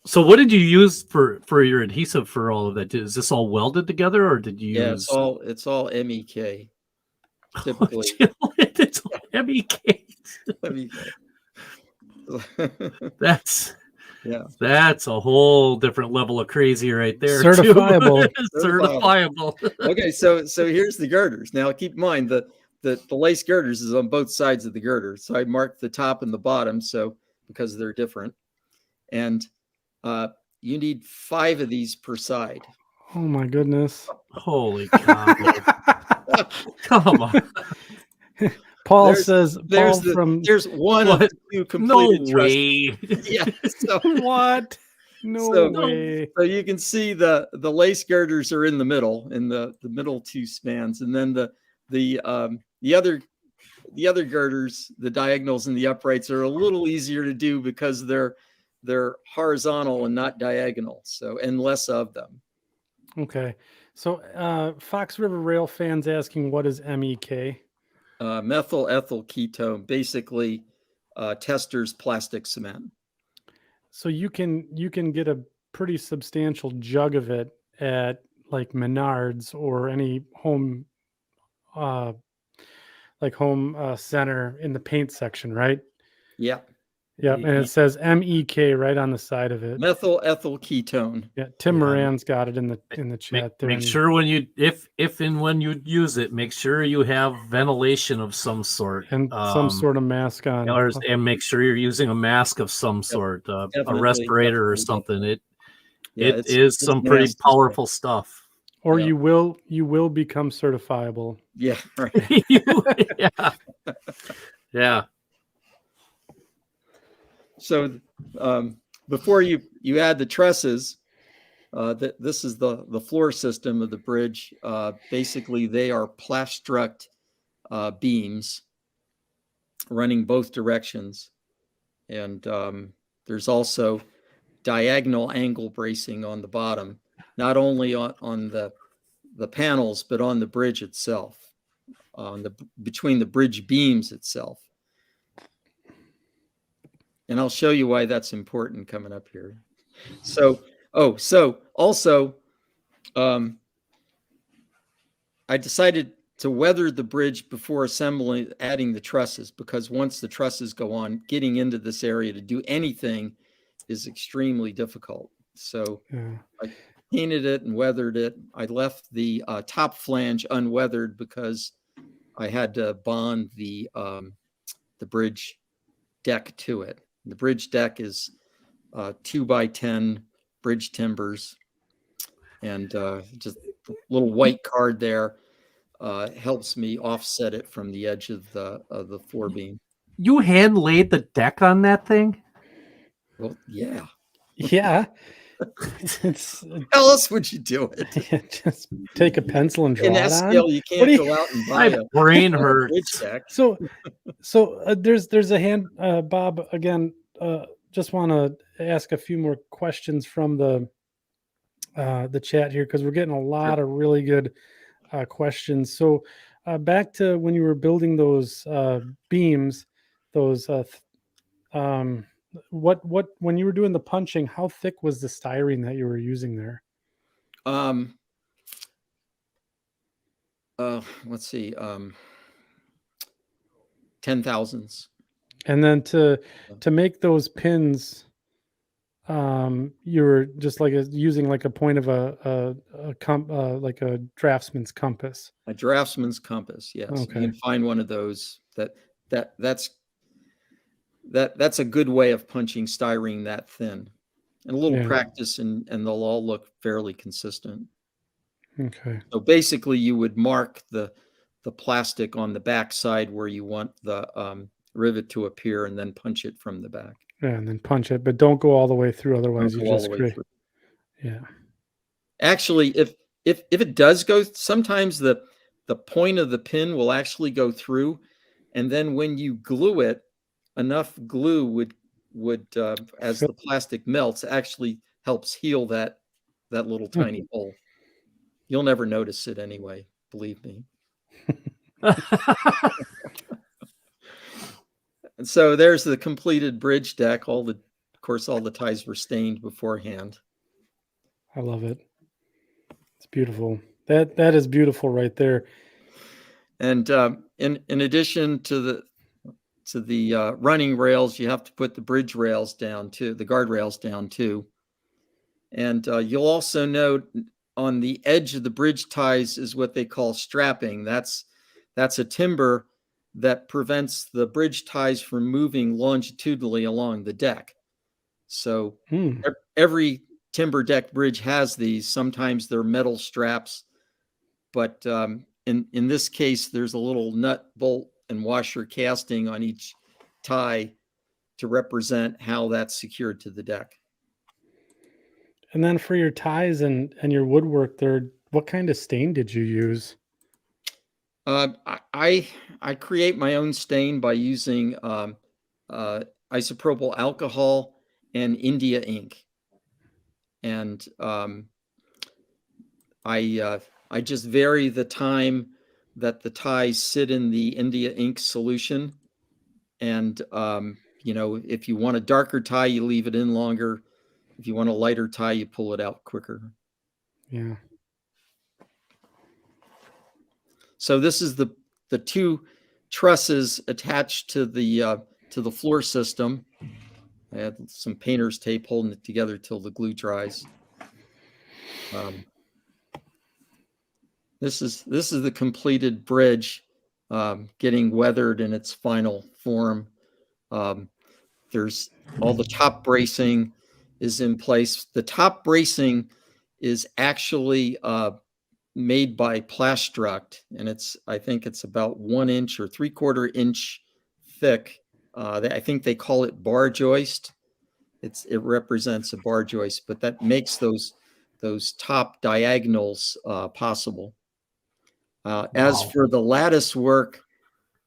So what did you use for your adhesive for all of that? Is this all welded together, or did you use? It's all MEK. Typically, it's all MEK. That's a whole different level of crazy right there. Certifiable. Certifiable. Okay, so here's the girders. Now keep in mind the lace girders is on both sides of the girder. So I marked the top and the bottom. So because they're different. And you need 5 of these per side. Oh my goodness. Holy cow. Come on. Paul There's- says There's Paul from there's one of What? the 2 No completed trusses. way. Yeah. So, what? No So- way. so you can see the lace girders are in the middle, in the middle 2 spans, and then the other girders, the diagonals and the uprights, are a little easier to do because they're horizontal and not diagonal. So, and less of them. Okay. So Fox River Rail fans asking, what is MEK? Methyl ethyl ketone, basically Tester's plastic cement. So you can get a pretty substantial jug of it at like Menards or any home center in the paint section, right? Yeah. Yeah, and it says MEK right on the side of it. Methyl ethyl ketone. Yeah, Tim Yeah. Moran's got it in the chat there. Make sure when you if and when you use it, make sure you have ventilation of some sort. And some sort of mask on. And make sure you're using a mask of some sort, a Definitely, respirator or definitely. something. It Yeah, is some pretty nasty powerful stuff. Or Yeah. you will become certifiable. Yeah, right. Yeah. Yeah. So before you add the trusses, this is the floor system of the bridge. Basically, they are plastruct beams running both directions, and there's also diagonal angle bracing on the bottom, not only on the panels but on the bridge itself, between the bridge beams itself. And I'll show you why that's important coming up here. So also, I decided to weather the bridge before adding the trusses, because once the trusses go on, getting into this area to do anything is extremely difficult. So Yeah. I painted it and weathered it. I left the top flange unweathered because I had to bond the bridge deck to it. The bridge deck is 2x10 bridge timbers, and just a little white card there helps me offset it from the edge of the floor beam. You hand laid the deck on that thing? Well, yeah. Yeah. It's How else would you do it? just take a pencil and draw In it that on. scale, you What can't do you- go out and buy My a brain bridge hurts. deck. So there's a hand, Bob, again. Just want to ask a few more questions from the chat here, because we're getting a lot of really good questions. So back to when you were building those beams, those what when you were doing the punching, how thick was the styrene that you were using there? Let's see, 10,000s. And then to make those pins, you were just using like a point of like a draftsman's compass. A draftsman's compass, yes. Okay. You can find one of those. That's a good way of punching styrene that thin. And a little Yeah. practice and they'll all look fairly consistent. Okay. So basically you would mark the plastic on the back side where you want the rivet to appear, and then punch it from the back. Yeah, and then punch it, but don't go all the way through, otherwise Don't you go all just the way create. through. Yeah. Actually, if it does go, sometimes the point of the pin will actually go through, and then when you glue it, enough glue would as the plastic melts, actually helps heal that little tiny hole. You'll never notice it anyway, believe me. And so there's the completed bridge deck. Of course, all the ties were stained beforehand. I love it. It's beautiful. That is beautiful right there. And in addition to the running rails, you have to put the bridge rails down too, the guardrails down too. And you'll also note on the edge of the bridge ties is what they call strapping. That's a timber that prevents the bridge ties from moving longitudinally along the deck. So every timber deck bridge has these. Sometimes they're metal straps, but in this case, there's a little nut, bolt, and washer casting on each tie to represent how that's secured to the deck. And then for your ties and your woodwork there, what kind of stain did you use? I create my own stain by using isopropyl alcohol and India ink, and I just vary the time that the ties sit in the India ink solution, and if you want a darker tie, you leave it in longer. If you want a lighter tie, you pull it out quicker. Yeah. So this is the two trusses attached to the floor system. I had some painter's tape holding it together till the glue dries. This is the completed bridge, getting weathered in its final form. There's all the top bracing is in place. The top bracing is actually made by Plastruct, and I think it's about 1 inch or 3/4 inch thick. I think they call it bar joist. It represents a bar joist, but that makes those top diagonals possible. As for the lattice work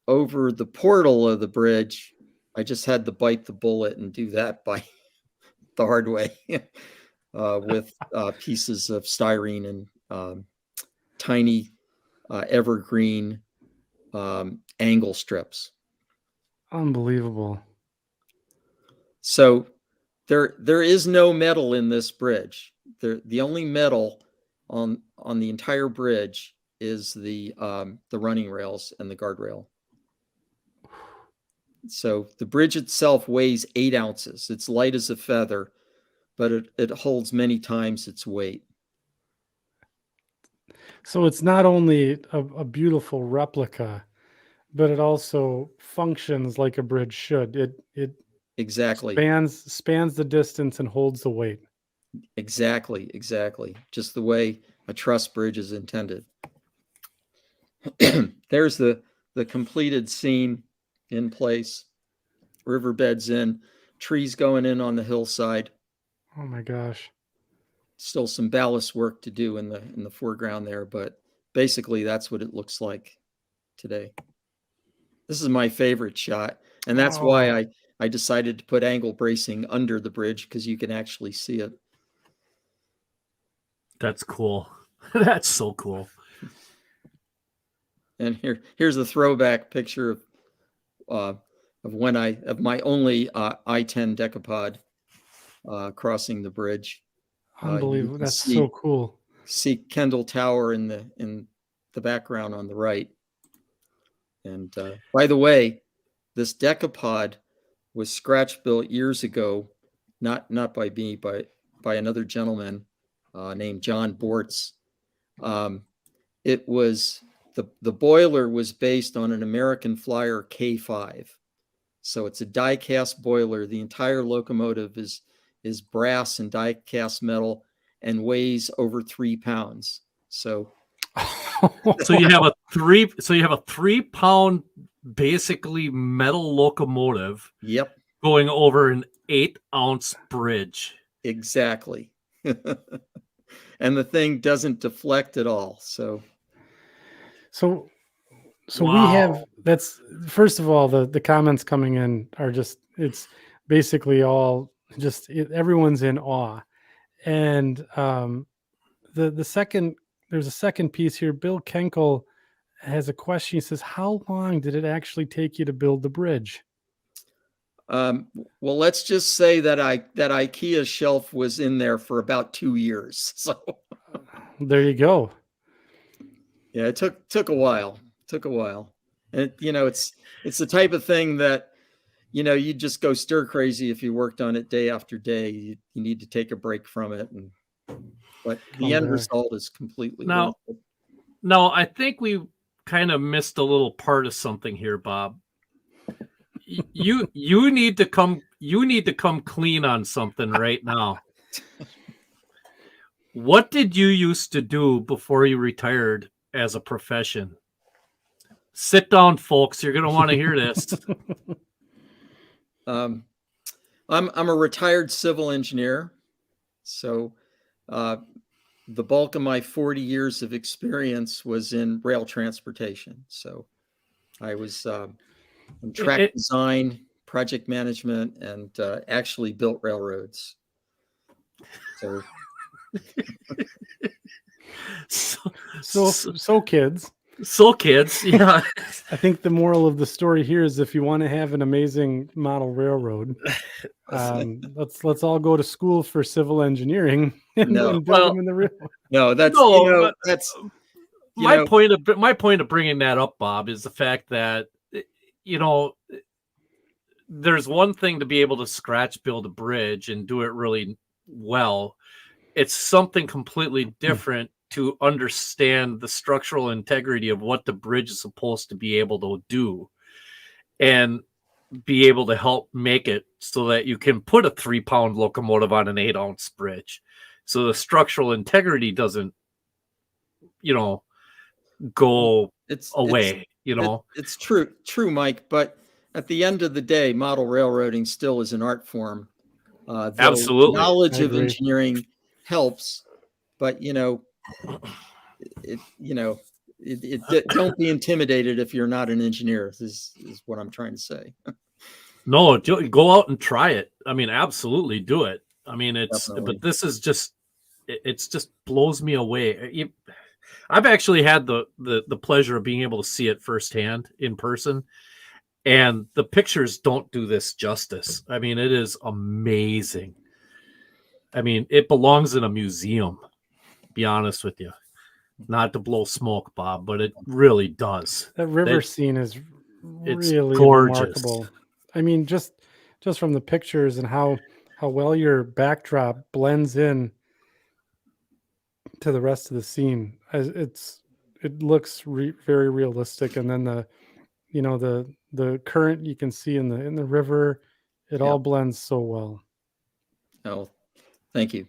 over the portal of the bridge, I just had to bite the bullet and do that by the hard way with pieces of styrene and tiny evergreen angle strips. Unbelievable. So there is no metal in this bridge. The only metal on the entire bridge is the running rails and the guardrail. So the bridge itself weighs 8 ounces. It's light as a feather, but it holds many times its weight. So it's not only a beautiful replica, but it also functions like a bridge should. It Exactly. spans the distance and holds the weight. Exactly. Just the way a truss bridge is intended. There's the completed scene in place. Riverbeds in, trees going in on the hillside. Oh my gosh. Still some ballast work to do in the foreground there, but basically that's what it looks like today. This is my favorite shot, and that's why I decided to put angle bracing under the bridge, because you can actually see it. That's cool. That's so cool. And here's a throwback picture of my only I-10 decapod crossing the bridge. Unbelievable. That's so cool. See Kendall Tower in the background on the right. And by the way, this decapod was scratch built years ago, not by me, but by another gentleman named John Bortz. It was the boiler was based on an American Flyer K5. So it's a die cast boiler. The entire locomotive is brass and die cast metal and weighs over 3 pounds. So you have a 3-pound basically metal locomotive. Yep. Going over an 8-ounce bridge. Exactly. And the thing doesn't deflect at all. So wow. We have, that's, first of all, the comments coming in are just, it's basically all just, everyone's in awe. And the second, there's a second piece here. Bill Kenkel has a question. He says, how long did it actually take you to build the bridge? Well, let's just say that that IKEA shelf was in there for about 2 years. So there you go. Yeah, it took a while. And it's the type of thing that you just go stir crazy if you worked on it day after day. You need to take a break from it, but the end result is completely now. I think we kind of missed a little part of something here, Bob. You need to come clean on something right now. What did you used to do before you retired as a profession? Sit down, folks. You're going to want to hear this. I'm a retired civil engineer, so the bulk of my 40 years of experience was in rail transportation. So I was in track design, project management, and actually built railroads. So kids. So kids, yeah. I think the moral of the story here is if you want to have an amazing model railroad, let's all go to school for civil engineering and build them in the real. No, that's my point of bringing that up, Bob, is the fact that there's one thing to be able to scratch build a bridge and do it really well. It's something completely different to understand the structural integrity of what the bridge is supposed to be able to do and be able to help make it so that you can put a 3-pound locomotive on an 8-ounce bridge. So the structural integrity doesn't, go away, It's true, Mike. But at the end of the day, model railroading still is an art form. Absolutely. Knowledge of engineering helps, but don't be intimidated if you're not an engineer. This is what I'm trying to say. No, go out and try it. I mean, absolutely do it. I mean, but this is just, it's just blows me away. I've actually had the pleasure of being able to see it firsthand in person, and the pictures don't do this justice. I mean, it is amazing. I mean, it belongs in a museum, to be honest with you. Not to blow smoke, Bob, but it really does. That river scene is really gorgeous. Remarkable. I mean, just from the pictures and how well your backdrop blends in to the rest of the scene. It looks very realistic, and then the current you can see in the river, it all blends so well. Oh, thank you.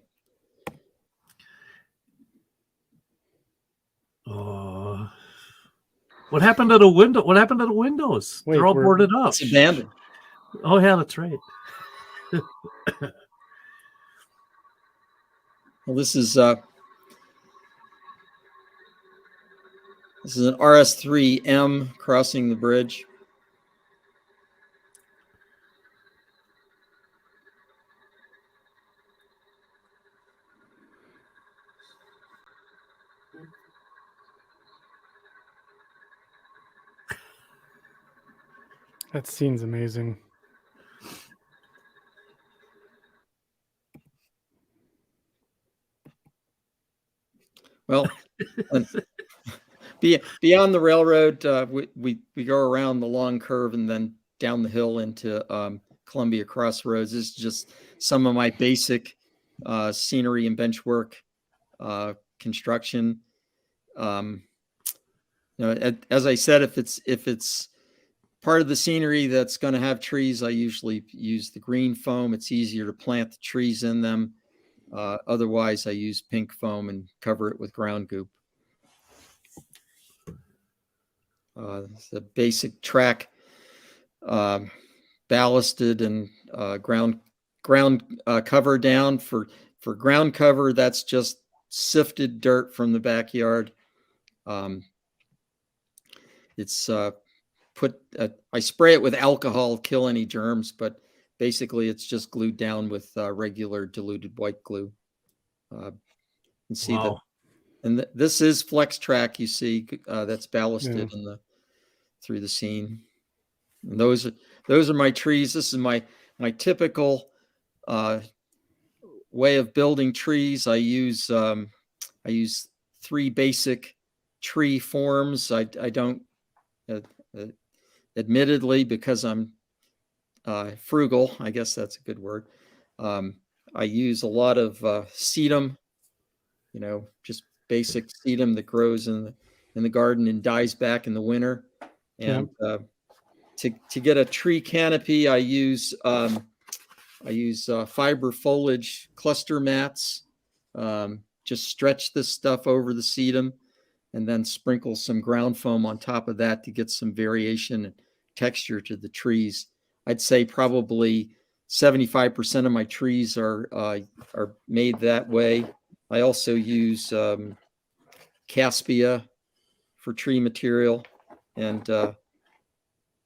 What happened to the window? What happened to the windows? They're all boarded up. It's abandoned. Oh yeah, that's right. Well, this is an RS3M crossing the bridge. That scene's amazing. Well, beyond the railroad, we go around the long curve and then down the hill into Columbia Crossroads. This is just some of my basic scenery and bench work construction. As I said, if it's part of the scenery that's going to have trees, I usually use the green foam. It's easier to plant the trees in them. Otherwise, I use pink foam and cover it with ground goop. The basic track, ballasted and ground cover down. For ground cover, that's just sifted dirt from the backyard. It's I spray it with alcohol, kill any germs, but basically it's just glued down with regular diluted white glue. You can see that, and this is flex track. You see that's ballasted through the scene. And those are my trees. This is my typical way of building trees. I use 3 basic tree forms. I don't. Admittedly, because I'm frugal, I guess that's a good word. I use a lot of sedum, just basic sedum that grows in in the garden and dies back in the winter. And to get a tree canopy, I use fiber foliage cluster mats. Just stretch this stuff over the sedum and then sprinkle some ground foam on top of that to get some variation and texture to the trees. I'd say probably 75% of my trees are made that way. I also use Caspia for tree material and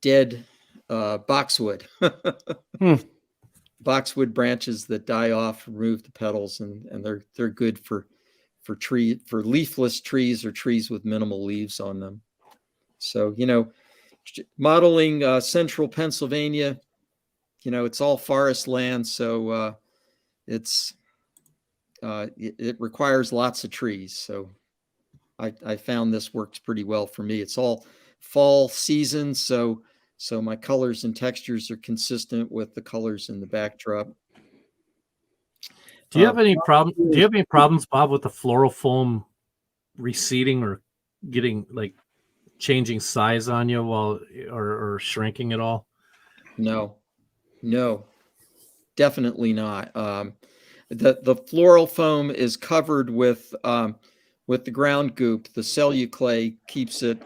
dead boxwood. Boxwood branches that die off, remove the petals, and they're good for leafless trees or trees with minimal leaves on them. So, modeling central Pennsylvania, it's all forest land, so it requires lots of trees. So I found this works pretty well for me. It's all fall season, so my colors and textures are consistent with the colors in the backdrop. Do you have any problem? Do you have any problems, Bob, with the floral foam receding or getting changing size on you or shrinking at all? No, definitely not. The floral foam is covered with the ground goop. The celluclay keeps it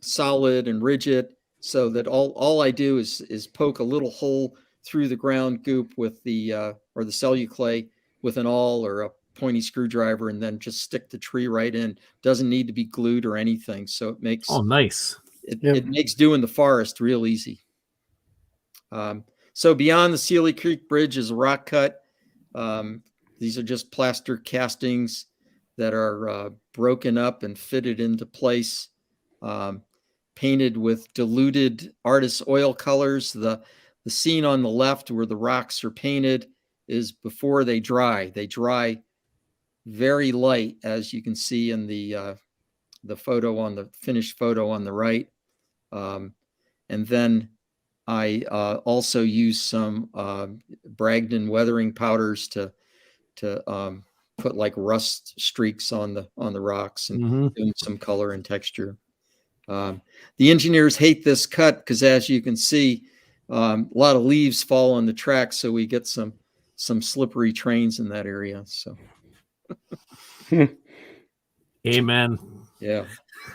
solid and rigid, so that all I do is poke a little hole through the ground goop with the or the celluclay with an awl or a pointy screwdriver, and then just stick the tree right in. Doesn't need to be glued or anything. So it makes nice. It makes doing the forest real easy. So beyond the Sealy Creek Bridge is a rock cut. These are just plaster castings that are broken up and fitted into place, painted with diluted artist oil colors. The scene on the left where the rocks are painted is before they dry. They dry very light, as you can see in the photo on the finished photo on the right. And then I also use some Bragdon weathering powders to put rust streaks on the rocks and give them some color and texture. The engineers hate this cut because, as you can see, a lot of leaves fall on the track, so we get some slippery trains in that area. So, amen. Yeah.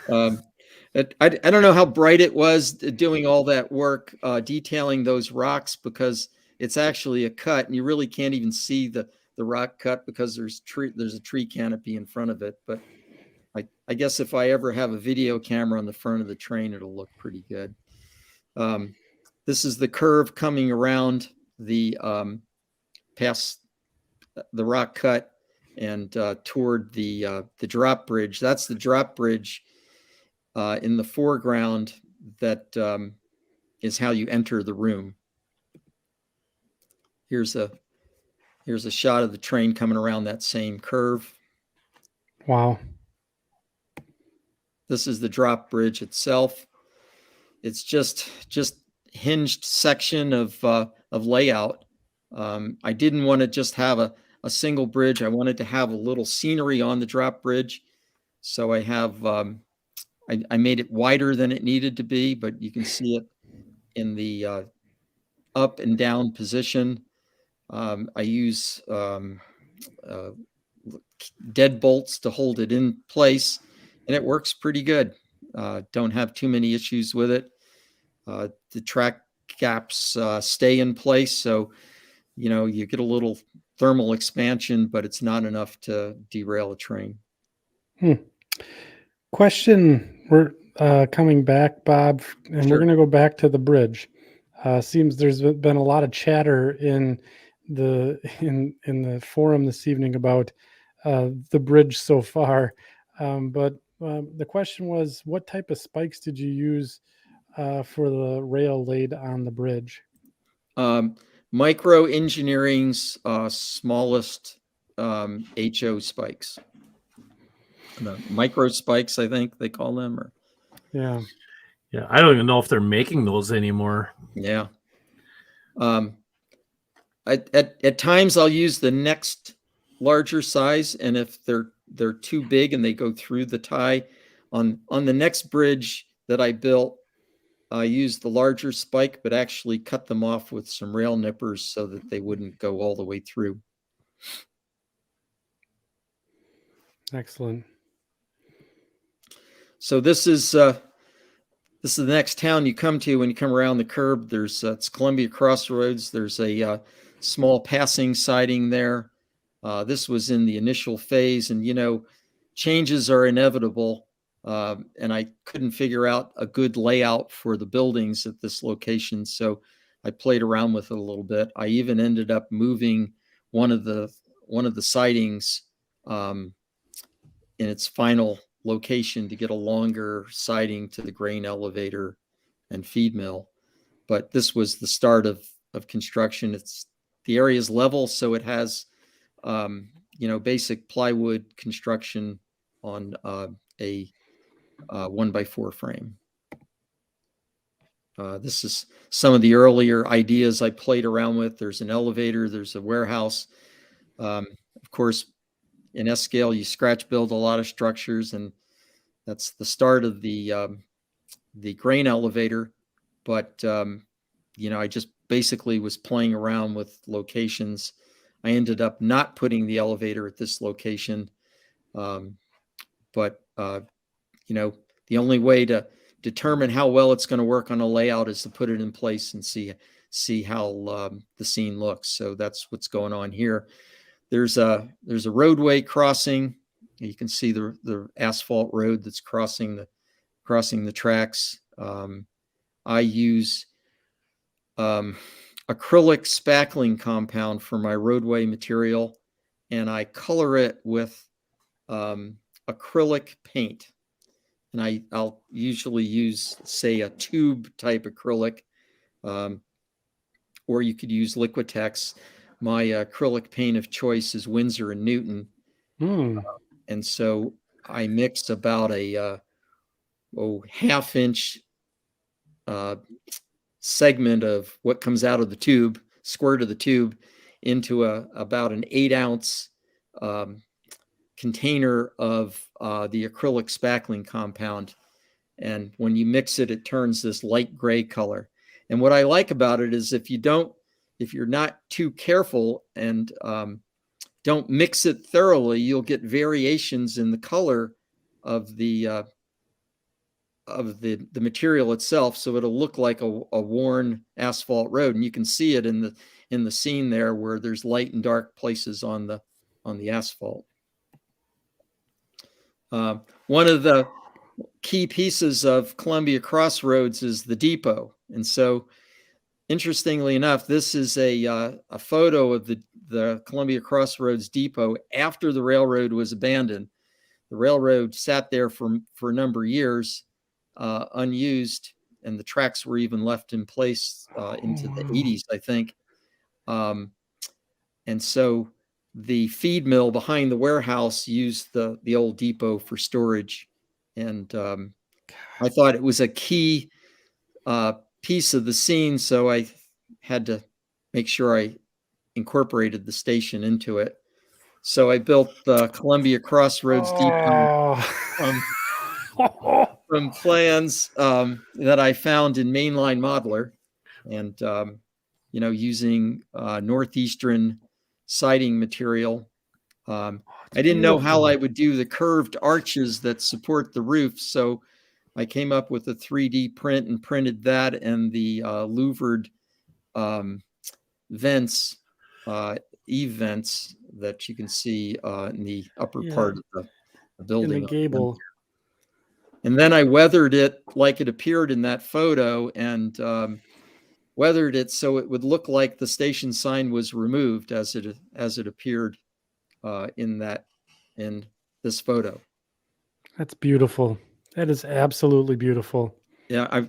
I don't know how bright it was doing all that work, detailing those rocks, because it's actually a cut and you really can't even see the rock cut because there's a tree canopy in front of it. But I guess if I ever have a video camera on the front of the train, it'll look pretty good. This is the curve coming around the past the rock cut and toward the drop bridge. That's the drop bridge in the foreground. That is how you enter the room. Here's a shot of the train coming around that same curve. Wow. This is the drop bridge itself. It's just hinged section of layout. I didn't want to just have a single bridge. I wanted to have a little scenery on the drop bridge. So I have I made it wider than it needed to be, but you can see it in the up and down position. I use deadbolts to hold it in place, and it works pretty good. Don't have too many issues with it. The track gaps stay in place, so you get a little thermal expansion, but it's not enough to derail a train. Question. We're coming back, Bob, and Sure. We're going to go back to the bridge. Seems there's been a lot of chatter in the forum this evening about the bridge so far. But the question was, what type of spikes did you use for the rail laid on the bridge? Micro Engineering's smallest HO spikes. The micro spikes, I think they call them. Or Yeah. I don't even know if they're making those anymore. Yeah. At times I'll use the next larger size, and if they're they're too big and they go through the tie. On the next bridge that I built, I used the larger spike, but actually cut them off with some rail nippers so that they wouldn't go all the way through. Excellent. So this is the next town you come to when you come around the curb. There's it's Columbia Crossroads. There's a small passing siding there. This was in the initial phase, and changes are inevitable. And I couldn't figure out a good layout for the buildings at this location, so I played around with it a little bit. I even ended up moving one of the sidings in its final location to get a longer siding to the grain elevator and feed mill. But this was the start of construction. The area is level, so it has basic plywood construction on a 1x4 frame. This is some of the earlier ideas I played around with. There's an elevator, there's a warehouse. Of course, in S-scale, you scratch build a lot of structures, and that's the start of the grain elevator. But I just basically was playing around with locations. I ended up not putting the elevator at this location, but the only way to determine how well it's going to work on a layout is to put it in place and see how the scene looks. So that's what's going on here. There's a roadway crossing. You can see the asphalt road that's crossing the tracks. I use acrylic spackling compound for my roadway material, and I color it with acrylic paint. And I'll usually use, say, a tube type acrylic, or you could use Liquitex. My acrylic paint of choice is Winsor & Newton. And so I mix about a half-inch segment of what comes out of the tube, squirt of the tube, into about an 8-ounce container of the acrylic spackling compound. And when you mix it, it turns this light gray color. And what I like about it is if you're not too careful and don't mix it thoroughly, you'll get variations in the color of the material itself. So it'll look like a worn asphalt road, and you can see it in the scene there where there's light and dark places on the asphalt. One of the key pieces of Columbia Crossroads is the depot. And so, interestingly enough, this is a photo of the Columbia Crossroads depot after the railroad was abandoned. The railroad sat there for a number of years, unused, and the tracks were even left in place into the 80s, I think. And so the feed mill behind the warehouse used the old depot for storage. And I thought it was a key piece of the scene, so I had to make sure I incorporated the station into it. So I built the Columbia Crossroads depot from plans that I found in Mainline Modeler, and using northeastern siding material. I didn't know how I would do the curved arches that support the roof, so I came up with a 3D print and printed that, and the louvered vents, eave vents that you can see in the upper part of the building. In the gable. And then I weathered it like it appeared in that photo, and weathered it so it would look like the station sign was removed as it appeared in this photo. That's beautiful. That is absolutely beautiful. Yeah,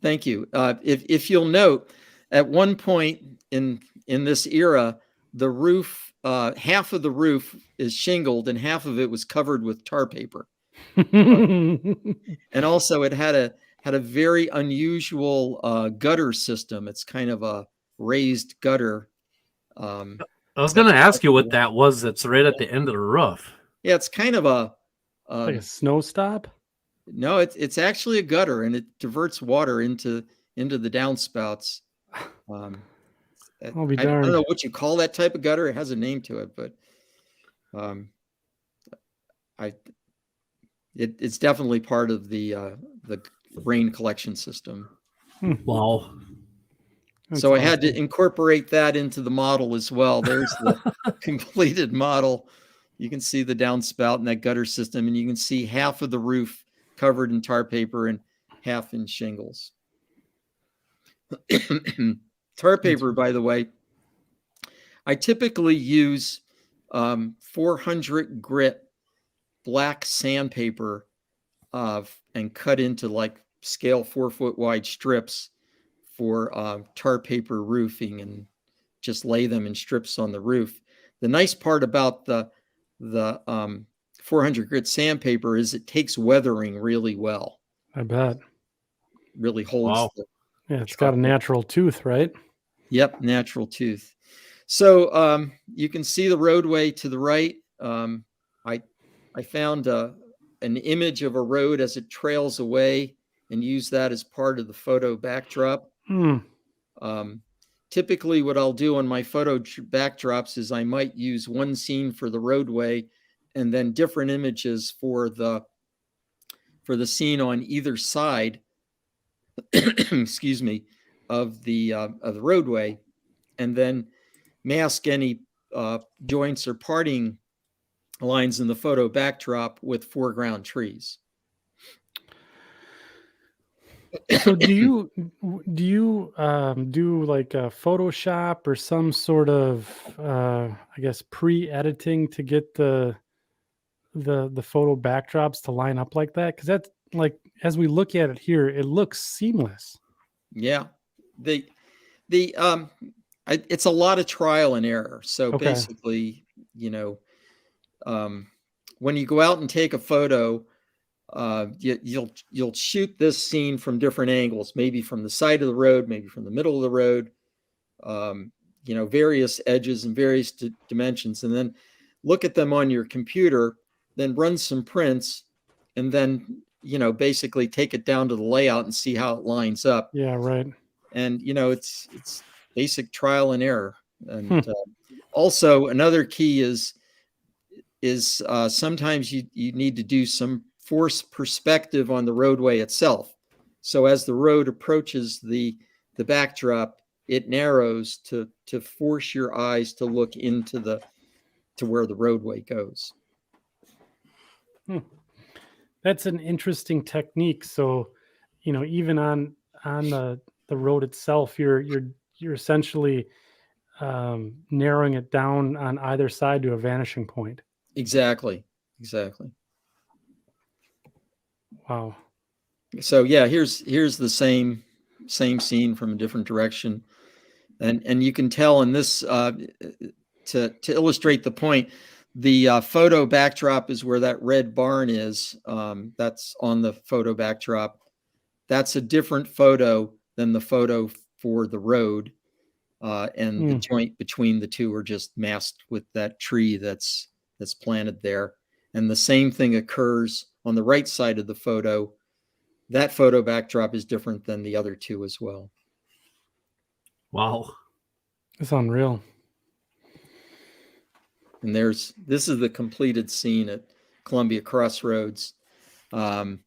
thank you. If you'll note, at one point in this era, the roof, half of the roof is shingled and half of it was covered with tar paper. And also it had a very unusual gutter system. It's kind of a raised gutter. I was going to ask you what that was. That's right at the end of the roof. Yeah, it's kind of a Like a snow stop. no, it's actually a gutter, and it diverts water into the downspouts. I'll be I don't darned. know what you call that type of gutter. It has a name to it, but it's definitely part of the rain collection system. Wow. That's So I had awesome. to incorporate that into the model as well. There's the completed model. You can see the downspout and that gutter system, and you can see half of the roof covered in tar paper and half in shingles. Tar paper, by the way, I typically use 400 grit black sandpaper and cut into like scale 4-foot wide strips for tar paper roofing, and just lay them in strips on the roof. The nice part about the 400 grit sandpaper is it takes weathering really well. I bet. Really holds. Wow. Yeah, it's got a natural tooth, right? Yep, natural tooth. So you can see the roadway to the right. I found an image of a road as it trails away and use that as part of the photo backdrop. Typically what I'll do on my photo backdrops is I might use one scene for the roadway and then different images for the scene on either side excuse me, of the roadway, and then mask any joints or parting lines in the photo backdrop with foreground trees. So do you do like a Photoshop or some sort of I guess pre-editing to get the photo backdrops to line up like that? Because that's like, as we look at it here, it looks seamless. Yeah, it's a lot of trial and error. So Okay. basically, when you go out and take a photo, you'll shoot this scene from different angles, maybe from the side of the road, maybe from the middle of the road, various edges and various dimensions, and then look at them on your computer, then run some prints, and then basically take it down to the layout and see how it lines up. Yeah, right. And it's basic trial and error. And also another key is sometimes you need to do some force perspective on the roadway itself. So as the road approaches the backdrop, it narrows to force your eyes to look to where the roadway goes. That's an interesting technique. So, even on the road itself, you're essentially narrowing it down on either side to a vanishing point. Exactly. Wow. So yeah, here's the same scene from a different direction, and you can tell in this to illustrate the point, the photo backdrop is where that red barn is. That's on the photo backdrop. That's a different photo than the photo for the road, and the joint between the two are just masked with that tree that's planted there. And the same thing occurs on the right side of the photo. That photo backdrop is different than the other two as well. Wow. It's unreal. And this is the completed scene at Columbia Crossroads. The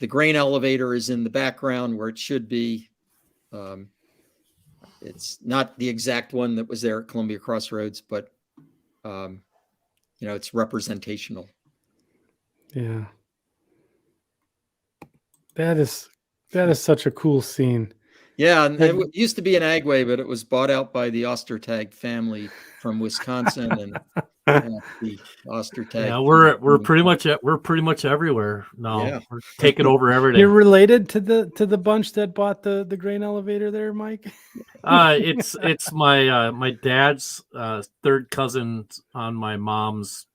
grain elevator is in the background where it should be. It's not the exact one that was there at Columbia Crossroads, but it's representational. Yeah. That is such a cool scene. Yeah, and it used to be an Agway, but it was bought out by the Ostertag family from Wisconsin, and the Ostertag. Yeah, we're pretty much everywhere now. Yeah. We're taking over everything. You're related to the bunch that bought the grain elevator there, Mike? It's my dad's third cousin on my mom's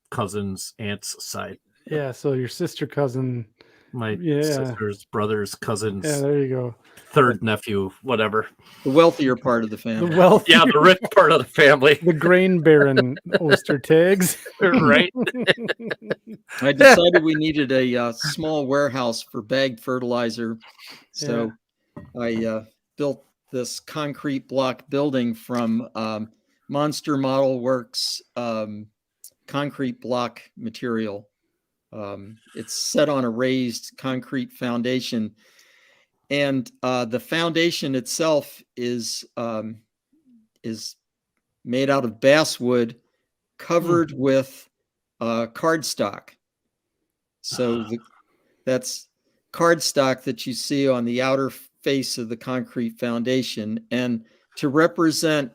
cousin's aunt's side. Yeah, so your sister cousin My Yeah. sister's brother's cousin's Yeah, there you go. third nephew, whatever. The wealthier part of the The family. wealth. Yeah, the rich part of the family. The grain baron oyster tags. Right. I decided we needed a small warehouse for bagged fertilizer. So I built this concrete block building from Monster Model Works concrete block material. It's set on a raised concrete foundation. And the foundation itself is made out of basswood covered with cardstock. So that's cardstock that you see on the outer face of the concrete foundation. And to represent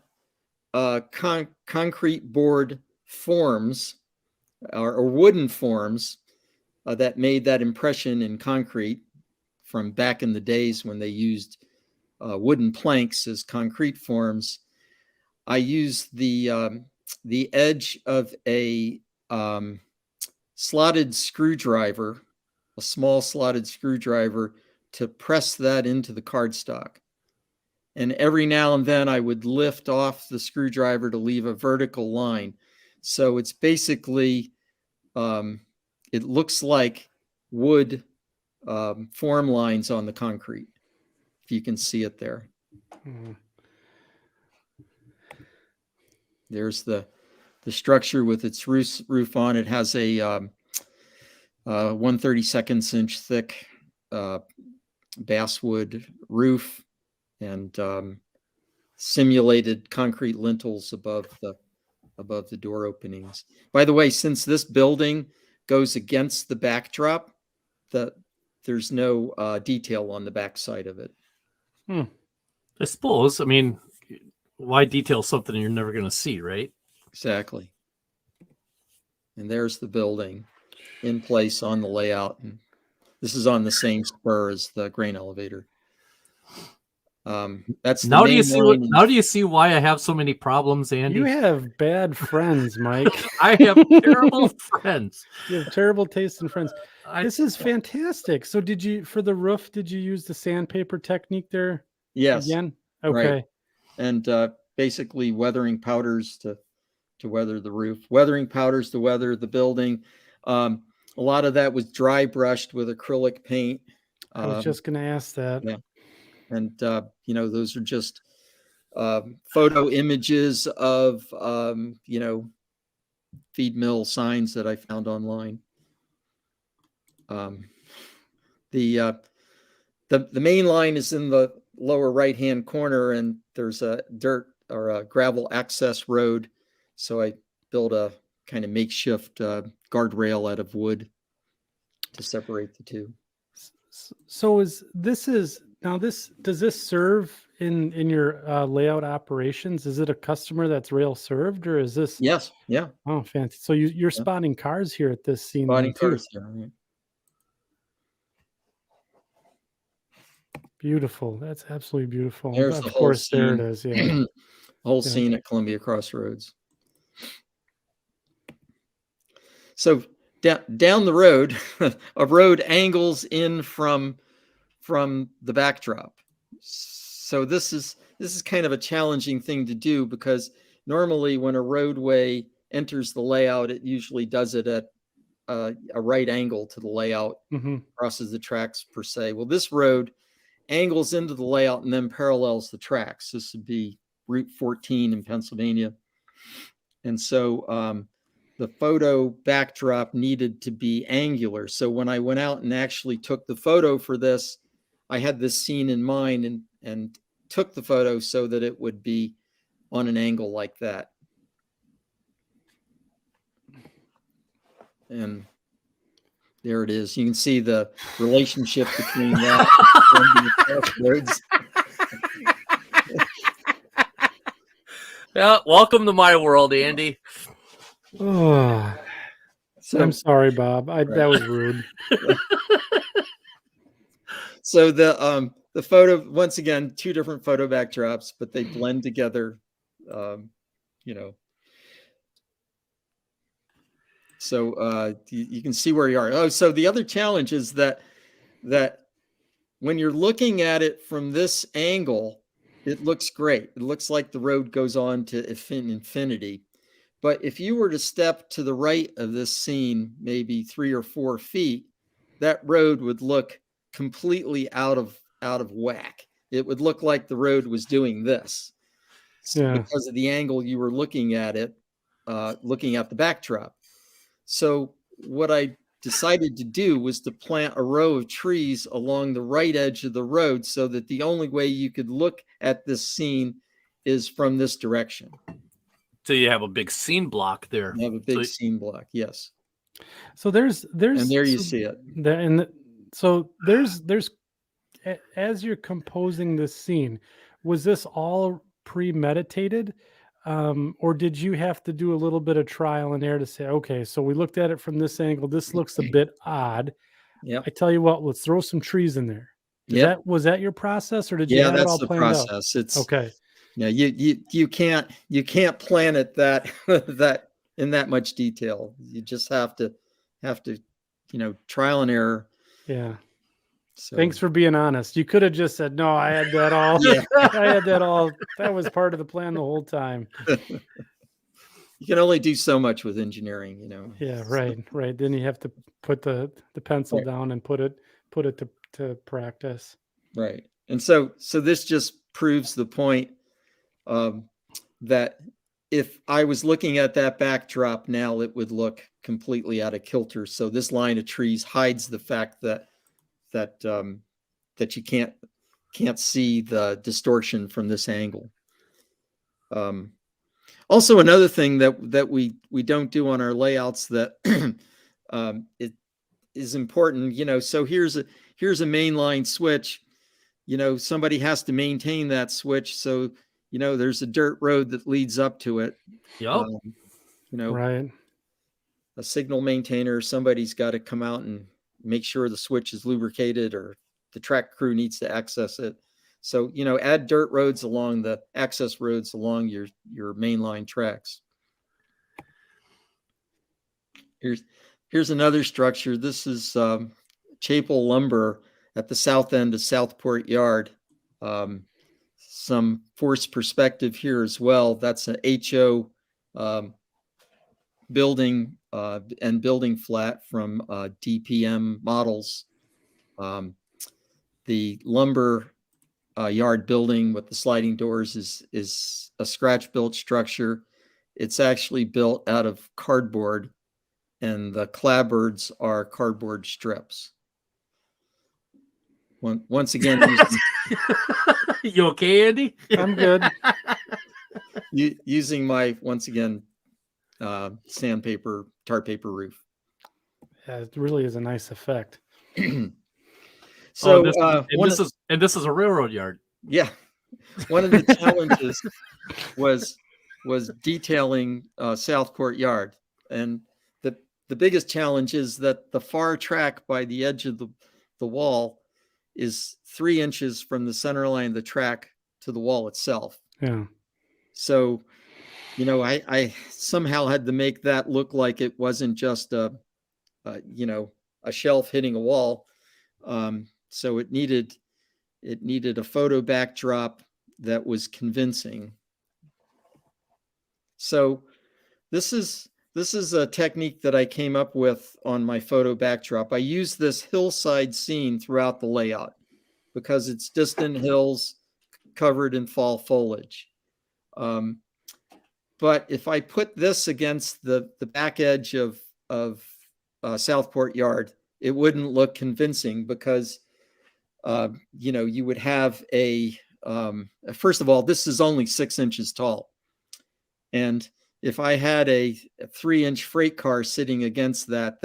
concrete board forms or wooden forms that made that impression in concrete from back in the days when they used wooden planks as concrete forms, I used the edge of a slotted screwdriver, a small slotted screwdriver, to press that into the cardstock. And every now and then I would lift off the screwdriver to leave a vertical line. So it's basically, it looks like wood form lines on the concrete, if you can see it there. There's the structure with its roof on. It has a 1/32 inch thick basswood roof and simulated concrete lintels above the door openings. By the way, since this building goes against the backdrop, there's no detail on the back side of it. I suppose. I mean, why detail something you're never going to see, right? Exactly. And there's the building in place on the layout. And this is on the same spur as the grain elevator. That's the Now do you main see line. now do you see why I have so many problems, Andy? You have bad friends, Mike. I have terrible friends. You have terrible taste in friends. This is fantastic. So for the roof, did you use the sandpaper technique there? Yes. Again? Okay. Right. And basically weathering powders to weather the roof, weathering powders to weather the building. A lot of that was dry brushed with acrylic paint. I was just going to ask that. Yeah. And, those are just photo images of, feed mill signs that I found online. The main line is in the lower right-hand corner, and there's a dirt or a gravel access road. So I built a kind of makeshift guardrail out of wood to separate the two. So does this serve in your layout operations? Is it a customer that's rail served, or is this? Yes. Yeah. Oh, fancy. So you're spotting cars here at this scene. Spotting cars here. Right. Beautiful. That's absolutely beautiful. There's of the whole course, there it scene. is. Yeah. Whole scene at Columbia Crossroads. So down the road, a road angles in from the backdrop. So this is kind of a challenging thing to do, because normally when a roadway enters the layout, it usually does it at a right angle to the layout, crosses the tracks per se. Well, this road angles into the layout and then parallels the tracks. This would be Route 14 in Pennsylvania. And so the photo backdrop needed to be angular. So when I went out and actually took the photo for this, I had this scene in mind and took the photo so that it would be on an angle like that. And there it is. You can see the relationship between that and the Crossroads. Yeah, welcome to my world, Andy. Oh, So I'm sorry, Bob. That was rude. So the photo, once again, two different photo backdrops, but they blend together, So you can see where you are. Oh, so the other challenge is that that when you're looking at it from this angle, it looks great. It looks like the road goes on to infinity. But if you were to step to the right of this scene, maybe 3 or 4 feet, that road would look completely out of whack. It would look like the road was doing this because of the angle you were looking at it, looking at the backdrop. So what I decided to do was to plant a row of trees along the right edge of the road so that the only way you could look at this scene is from this direction. So you have a big scene block there. You have a big scene block, yes. So there's and there you see it. So there's as you're composing this scene, was this all premeditated? Or did you have to do a little bit of trial and error to say, okay, so we looked at it from this angle. This looks a bit odd. Yeah. I tell you what, let's throw some trees in there. Was that your process, or did you have it all planned out? Process. It's okay. Yeah, you can't plan it that in that much detail. You just have to trial and error. Yeah. So, thanks for being honest. You could have just said, no, I had that all. I had that all. That was part of the plan the whole time. You can only do so much with engineering, Yeah, right. Then you have to put the pencil down and put it to practice. Right. And so this just proves the point that if I was looking at that backdrop now, it would look completely out of kilter. So this line of trees hides the fact that you can't see the distortion from this angle. Also, another thing that we don't do on our layouts that it is important. So here's a mainline switch. Somebody has to maintain that switch. So there's a dirt road that leads up to it. Yep. Right. A signal maintainer, somebody's got to come out and make sure the switch is lubricated, or the track crew needs to access it. So, add dirt roads along the access roads along your mainline tracks. Here's another structure. This is Chapel Lumber at the south end of Southport Yard. Some forced perspective here as well. That's an HO building and building flat from DPM models. The lumber yard building with the sliding doors is a scratch built structure. It's actually built out of cardboard, and the clapboards are cardboard strips. Once again, you okay, Andy? I'm good. Using my, once again, sandpaper, tar paper roof. Yeah, it really is a nice effect. So this is a railroad yard. Yeah, one of the challenges was detailing Southport Yard, and the biggest challenge is that the far track by the edge of the wall is 3 inches from the center line of the track to the wall itself. Yeah. So, I somehow had to make that look like it wasn't just a shelf hitting a wall. So it needed a photo backdrop that was convincing. So this is a technique that I came up with on my photo backdrop. I use this hillside scene throughout the layout because it's distant hills covered in fall foliage. But if I put this against the back edge of Southport Yard, it wouldn't look convincing because, you would have first of all, this is only 6 inches tall. And if I had a 3-inch freight car sitting against that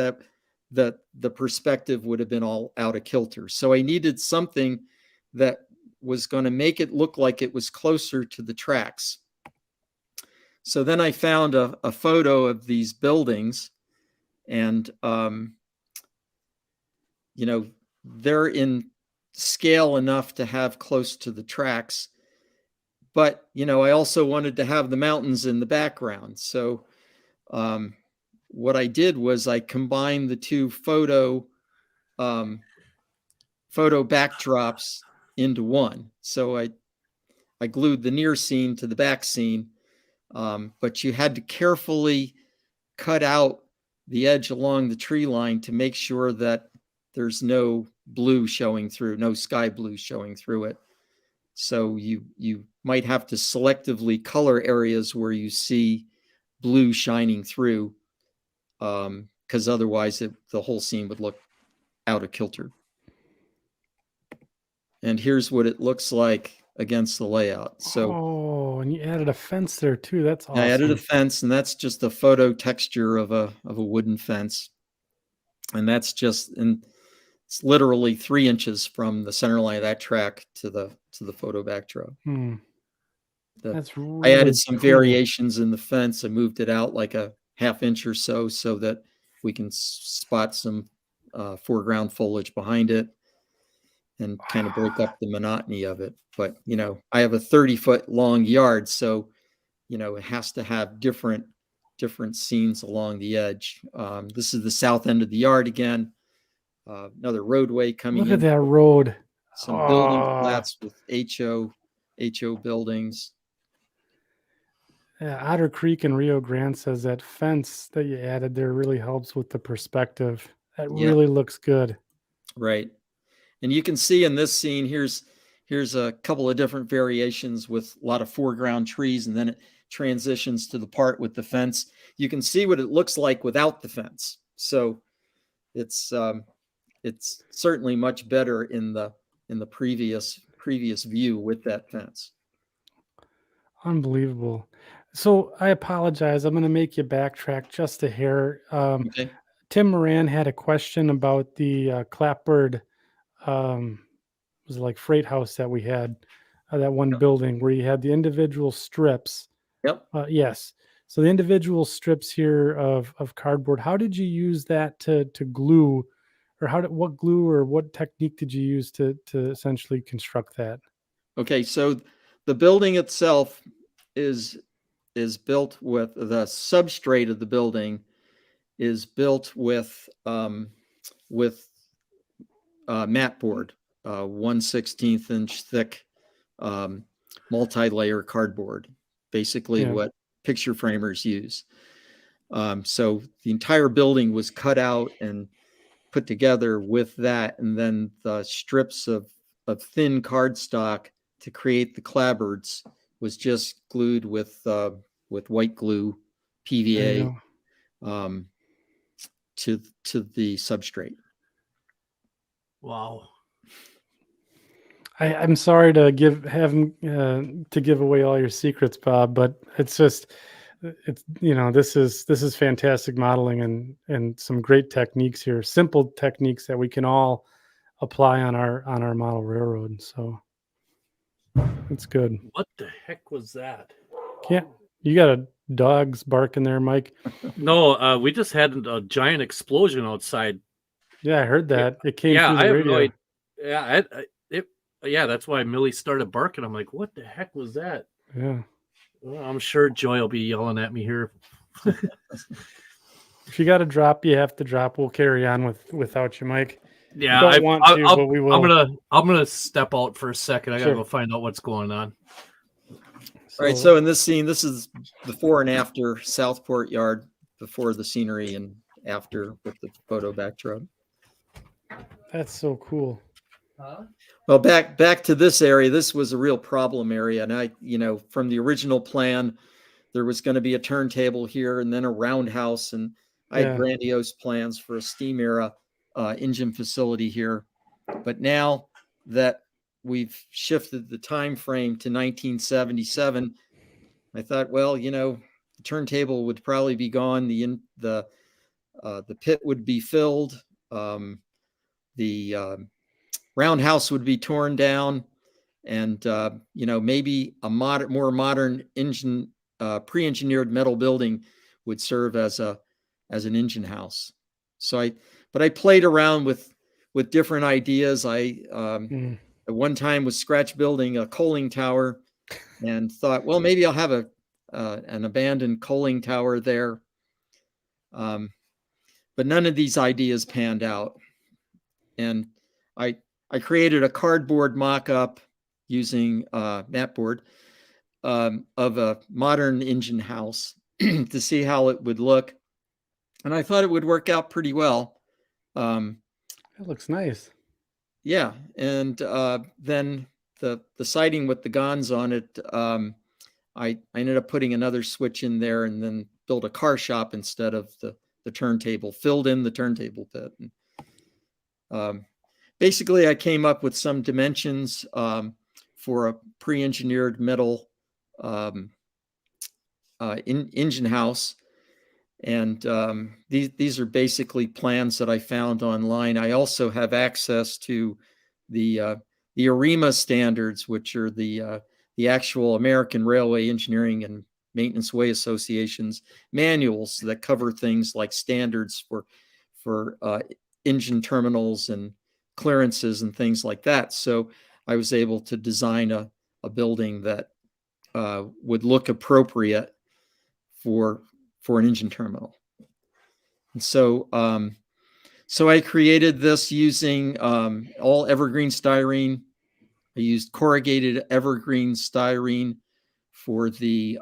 the perspective would have been all out of kilter. So I needed something that was going to make it look like it was closer to the tracks. So then I found a photo of these buildings, and they're in scale enough to have close to the tracks. But, I also wanted to have the mountains in the background. So what I did was I combined the two photo photo backdrops into one. So I glued the near scene to the back scene, but you had to carefully cut out the edge along the tree line to make sure that there's no blue showing through, no sky blue showing through it. So you might have to selectively color areas where you see blue shining through, because otherwise the whole scene would look out of kilter. And here's what it looks like against the layout. So and you added a fence there too. That's awesome. I added a fence, and that's just a photo texture of a wooden fence. And that's just, and it's literally 3 inches from the center line of that track to the photo backdrop. That's I really added some cool. variations in the fence. I moved it out like a ½ inch or so that we can spot some foreground foliage behind it and kind of break up the monotony of it. But, I have a 30-foot long yard, so, it has to have different scenes along the edge. This is the south end of the yard again. Another roadway coming in. Look at that road. Some building flats with HO buildings. Yeah, Otter Creek and Rio Grande says that fence that you added there really helps with the perspective. That really looks good. Right. And you can see in this scene, here's a couple of different variations with a lot of foreground trees, and then it transitions to the part with the fence. You can see what it looks like without the fence. So it's certainly much better in the previous view with that fence. Unbelievable. So I apologize. I'm going to make you backtrack just a hair. Okay. Tim Moran had a question about the clapboard. It was like freight house that we had, that one building where you had the individual strips. Yep. Yes. So the individual strips here of cardboard, how did you use that to glue, or what glue or what technique did you use to essentially construct that? Okay. So the building itself is built with the substrate of the building is built with mat board, 1/16 inch thick, multi-layer cardboard, basically what picture framers use. So the entire building was cut out and put together with that, and then the strips of thin cardstock to create the clapboards was just glued with white glue, PVA, to the substrate. Wow. I'm sorry to give away all your secrets, Bob, but this is fantastic modeling and some great techniques here, simple techniques that we can all apply on our model railroad. So it's good. What the heck was that? You got a dog's barking there, Mike? No, we just had a giant explosion outside. Yeah, I heard that. It came through the radio. That's why Millie started barking. I'm like, what the heck was that? Yeah. Well, I'm sure Joy will be yelling at me here. If you got to drop, you have to drop. We'll carry on without you, Mike. Yeah, I don't want to, but we will. I'm gonna step out for a second. I gotta go find out what's going on. All right. So in this scene, this is before and after Southport Yard, before the scenery and after with the photo backdrop. That's so cool. Well, back to this area. This was a real problem area, and from the original plan, there was going to be a turntable here and then a roundhouse, and I had grandiose plans for a steam era engine facility here. But now that we've shifted the time frame to 1977, I thought, well, the turntable would probably be gone. The pit would be filled. The roundhouse would be torn down, and maybe a more modern engine, pre-engineered metal building would serve as an engine house. But I played around with different ideas. I at one time was scratch building a coaling tower, and thought, well, maybe I'll have an abandoned coaling tower there. But none of these ideas panned out, and I created a cardboard mock-up using matboard of a modern engine house to see how it would look. And I thought it would work out pretty well. It looks nice. Yeah. And then the siding with the GONS on it, I ended up putting another switch in there and then built a car shop instead of the turntable, filled in the turntable pit. And, basically, I came up with some dimensions for a pre-engineered metal engine house. And these are basically plans that I found online. I also have access to the ARIMA standards, which are the actual American Railway Engineering and Maintenance Way Association's manuals that cover things like standards for engine terminals and clearances and things like that. So I was able to design a building that would look appropriate for an engine terminal. And so I created this using all evergreen styrene. I used corrugated evergreen styrene for the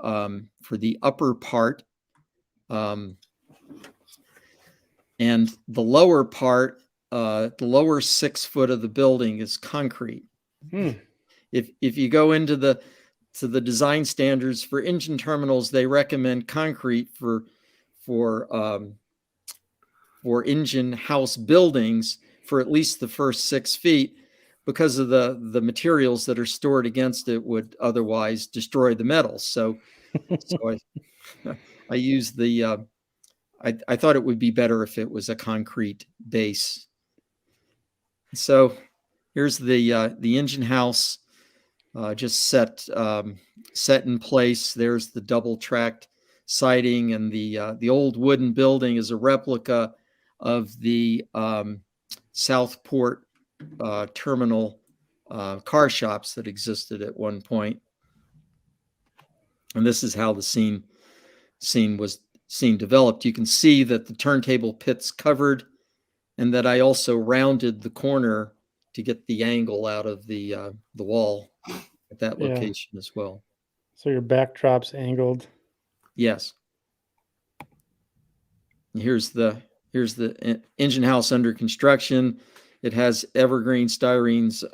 upper part, and the lower part, the lower 6 foot of the building is concrete. If you go into the design standards for engine terminals, they recommend concrete for engine house buildings for at least the first 6 feet, because of the materials that are stored against it would otherwise destroy the metal. So I used the I thought it would be better if it was a concrete base. So here's the engine house just set in place. There's the double tracked siding, and the old wooden building is a replica of the Southport terminal car shops that existed at one point. And this is how the scene developed. You can see that the turntable pit's covered, and that I also rounded the corner to get the angle out of the wall at that location as well. So your backdrop's angled. Yes. And here's the engine house under construction. It has evergreen styrene's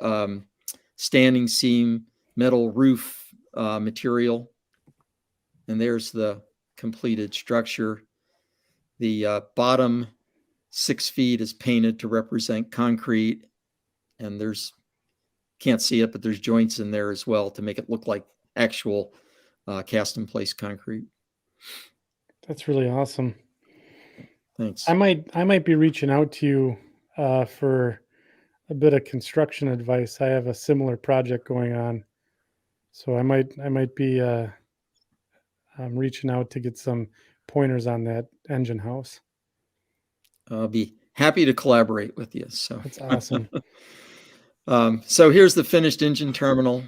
standing seam metal roof material. And there's the completed structure. The bottom 6 feet is painted to represent concrete. And can't see it, but there's joints in there as well to make it look like actual cast in place concrete. That's really awesome. Thanks. I might be reaching out to you for a bit of construction advice. I have a similar project going on, so I might be reaching out to get some pointers on that engine house. I'll be happy to collaborate with you. So that's awesome. So here's the finished engine terminal.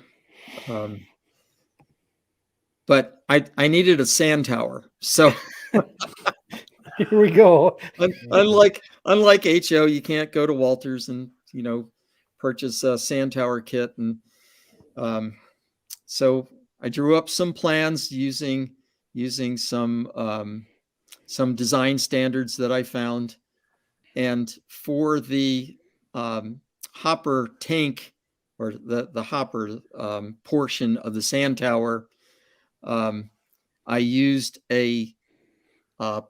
But I needed a sand tower. So here we go. Unlike HO, you can't go to Walters and purchase a sand tower kit. And so I drew up some plans using some design standards that I found. And for the hopper tank, or the hopper portion of the sand tower, I used a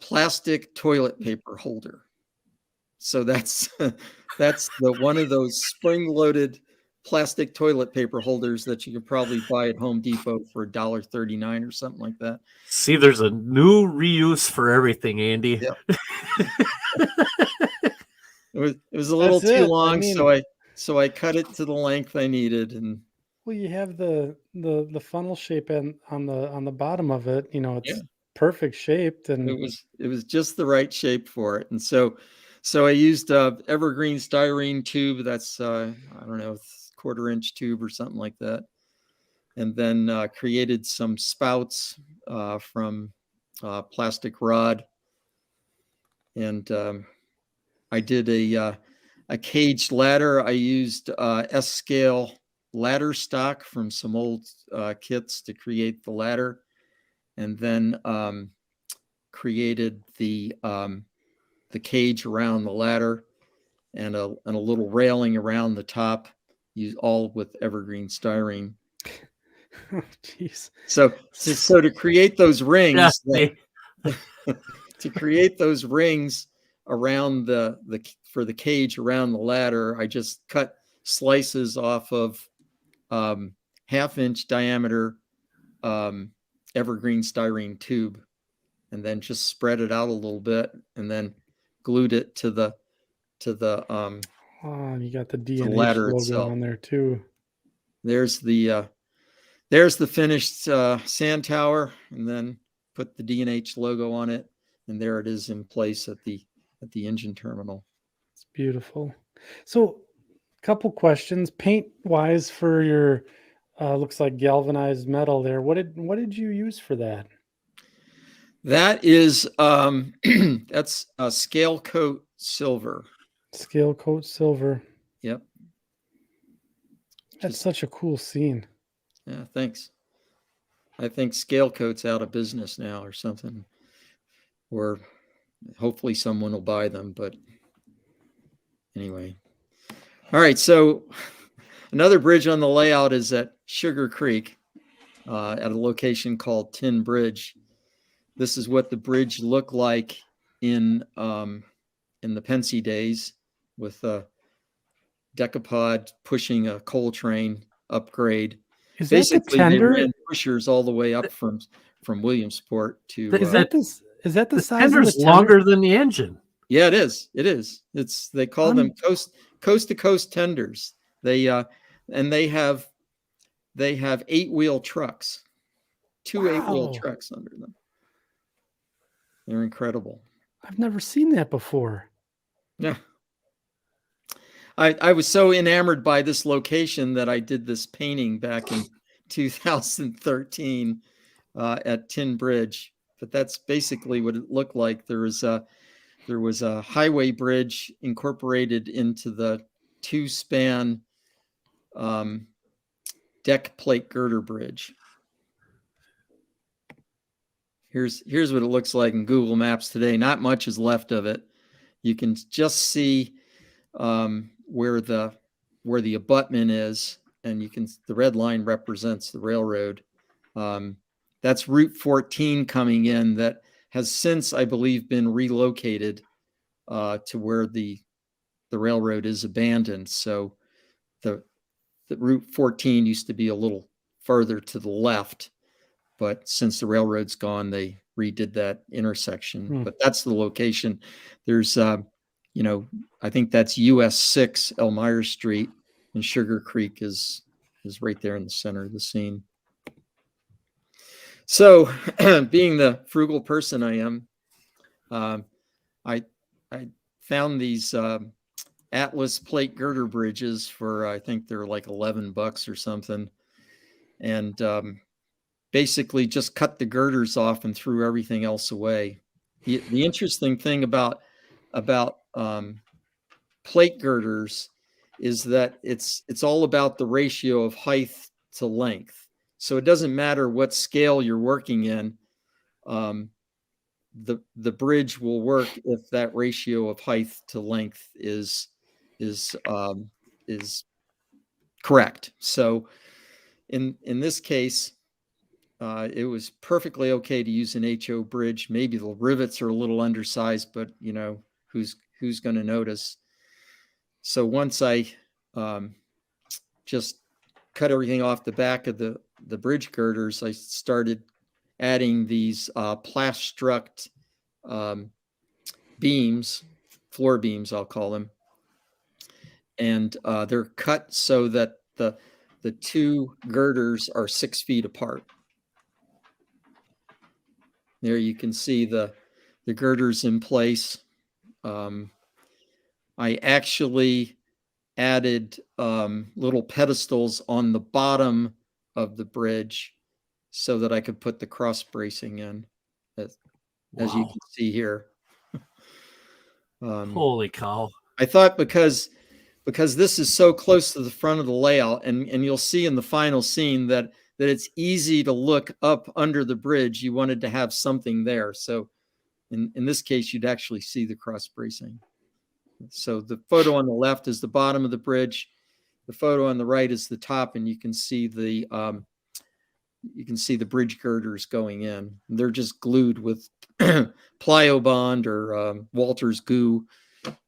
plastic toilet paper holder. So that's one of those spring-loaded plastic toilet paper holders that you can probably buy at Home Depot for $1.39 or something like that. See, there's a new reuse for everything, Andy. Yep. It was a little too long, so I cut it to the length I needed. And well, you have the funnel shape on the bottom of it. It's perfect shaped, and it was just the right shape for it. And so I used evergreen styrene tube. That's I don't know, 1/4-inch tube or something like that. And then created some spouts from plastic rod. And I did a caged ladder. I used S-scale ladder stock from some old kits to create the ladder, and then created the cage around the ladder and a little railing around the top, all with evergreen styrene. Oh, jeez. So to create those rings, Yeah, to create those rings around for the cage around the ladder, I just cut slices off of 1/2-inch diameter evergreen styrene tube, and then just spread it out a little bit, and then glued it to the Oh, and you got the D&H ladder logo itself. on there too. There's the finished sand tower, and then put the D&H logo on it, and there it is in place at the engine terminal. It's beautiful. So, couple questions, paint wise, for your looks like galvanized metal there. What did you use for that? That is that's a scale coat silver. Scale coat silver. Yep. That's such a cool scene. Yeah, thanks. I think scale coat's out of business now or something, or hopefully someone will buy them. But anyway, all right. So another bridge on the layout is at Sugar Creek, at a location called Tin Bridge. This is what the bridge looked like in the Pensy days, with a decapod pushing a coal train upgrade. Is Basically, that the tender? they ran pushers all the way up from Williamsport to. Is that the size of the tender's tender? longer than the engine. Yeah, it is. It is. They call them coast to coast tenders. They and they have 8-wheel trucks, two 8-wheel Wow. trucks under them. They're incredible. I've never seen that before. Yeah. I was so enamored by this location that I did this painting back in 2013 at Tin Bridge. But that's basically what it looked like. There was a highway bridge incorporated into the 2-span deck plate girder bridge. Here's what it looks like in Google Maps today. Not much is left of it. You can just see where the abutment is, and the red line represents the railroad. That's Route 14 coming in, that has since, I believe, been relocated to where the railroad is abandoned. So the Route 14 used to be a little further to the left, but since the railroad's gone, they redid that intersection. But that's the location. There's I think that's US 6 Elmira Street, and Sugar Creek is right there in the center of the scene. So, being the frugal person I am, I found these Atlas plate girder bridges for, I think they're like $11 or something, and basically just cut the girders off and threw everything else away. The interesting thing about plate girders is that it's all about the ratio of height to length. So it doesn't matter what scale you're working in. The bridge will work if that ratio of height to length is correct. So in this case, it was perfectly okay to use an HO bridge. Maybe the rivets are a little undersized, but who's going to notice? So once I just cut everything off the back of the bridge girders, I started adding these plastruct beams, floor beams, I'll call them. And they're cut so that the two girders are 6 feet apart. There you can see the girders in place. I actually added little pedestals on the bottom of the bridge so that I could put the cross bracing in, as you can see here. Holy cow. I thought because because this is so close to the front of the layout, and you'll see in the final scene that it's easy to look up under the bridge. You wanted to have something there. So in this case, you'd actually see the cross bracing. So the photo on the left is the bottom of the bridge. The photo on the right is the top, and you can see the bridge girders going in. They're just glued with Plyobond or Walter's glue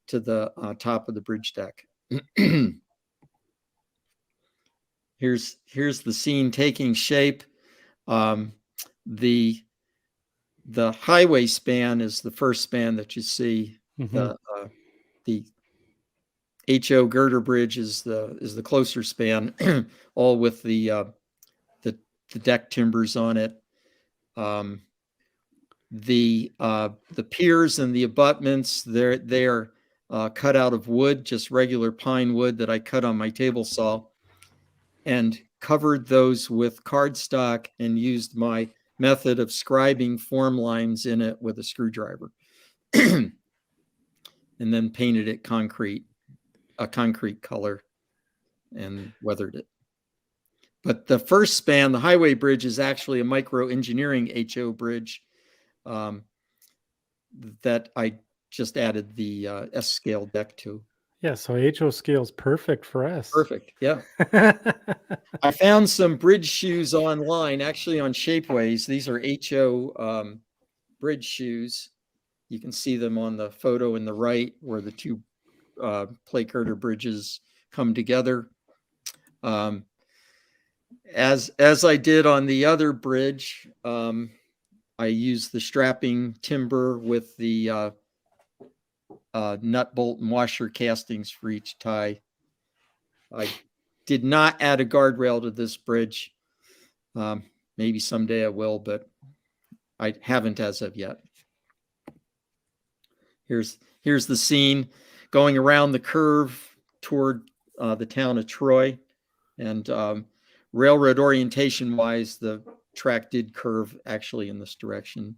to the top of the bridge deck. Here's the scene taking shape. The highway span is the first span that you see. The HO girder bridge is the closer span, all with the deck timbers on it. The piers and the abutments, they are cut out of wood, just regular pine wood that I cut on my table saw, and covered those with cardstock and used my method of scribing form lines in it with a screwdriver. And then painted it a concrete color, and weathered it. But the first span, the highway bridge, is actually a micro engineering HO bridge that I just added the S scale deck to. Yeah, so HO scale's perfect for us. Perfect, yeah. I found some bridge shoes online, actually on Shapeways. These are HO bridge shoes. You can see them on the photo in the right, where the two plate girder bridges come together. As I did on the other bridge, I used the strapping timber with the nut, bolt, and washer castings for each tie. I did not add a guardrail to this bridge. Maybe someday I will, but I haven't as of yet. Here's the scene going around the curve toward the town of Troy. And railroad orientation wise, the track did curve actually in this direction.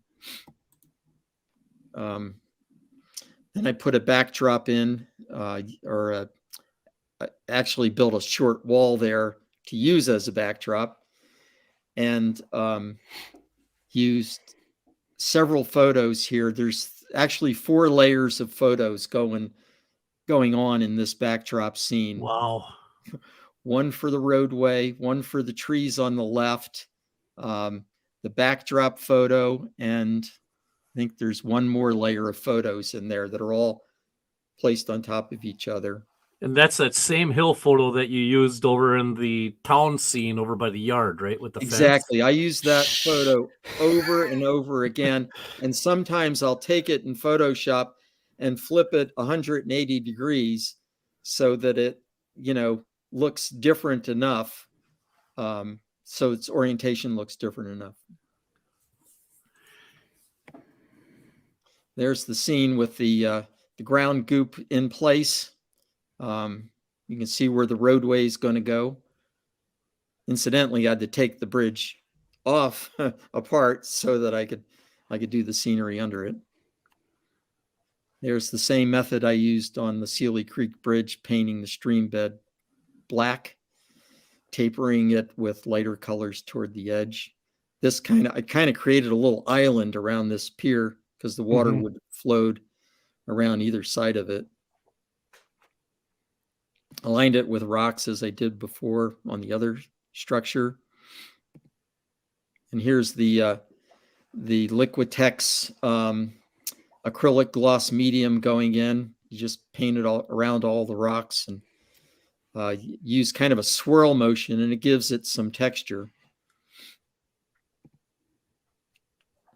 Then I put a backdrop in, actually built a short wall there to use as a backdrop, and used several photos here. There's actually 4 layers of photos going on in this backdrop scene. Wow. One for the roadway, one for the trees on the left, the backdrop photo, and I think there's one more layer of photos in there that are all placed on top of each other. And that's that same hill photo that you used over in the town scene over by the yard, right? With the Exactly. fence. I use that photo over and over again. And sometimes I'll take it in Photoshop and flip it 180 degrees so that it, looks different enough. So its orientation looks different enough. There's the scene with the ground goop in place. You can see where the roadway is going to go. Incidentally, I had to take the bridge off apart so that I could do the scenery under it. There's the same method I used on the Sealy Creek Bridge, painting the stream bed black, tapering it with lighter colors toward the edge. I kind of created a little island around this pier because the water would flow around either side of it. Aligned it with rocks as I did before on the other structure. And here's the Liquitex acrylic gloss medium going in. You just paint it all around all the rocks and use kind of a swirl motion, and it gives it some texture.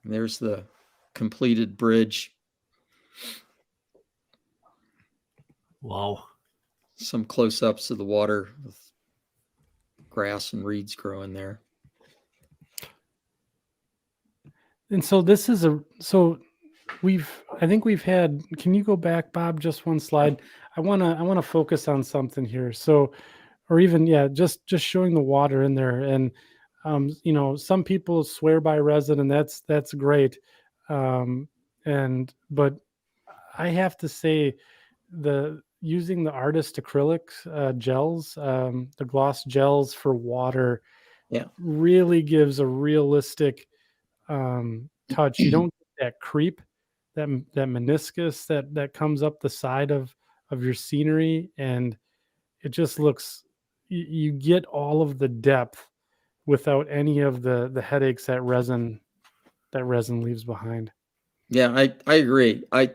And there's the completed bridge. Wow. Some close-ups of the water with grass and reeds growing there. And so this is I think we've had, can you go back, Bob, just one slide? I want to focus on something here. So, or even, just showing the water in there. And, some people swear by resin, and that's great. But I have to say the using the artist acrylics gels, the gloss gels for water, really gives a realistic touch. You don't get that creep, that meniscus that comes up the side of your scenery, and it just looks. You get all of the depth without any of the headaches that resin leaves behind. Yeah, I agree. I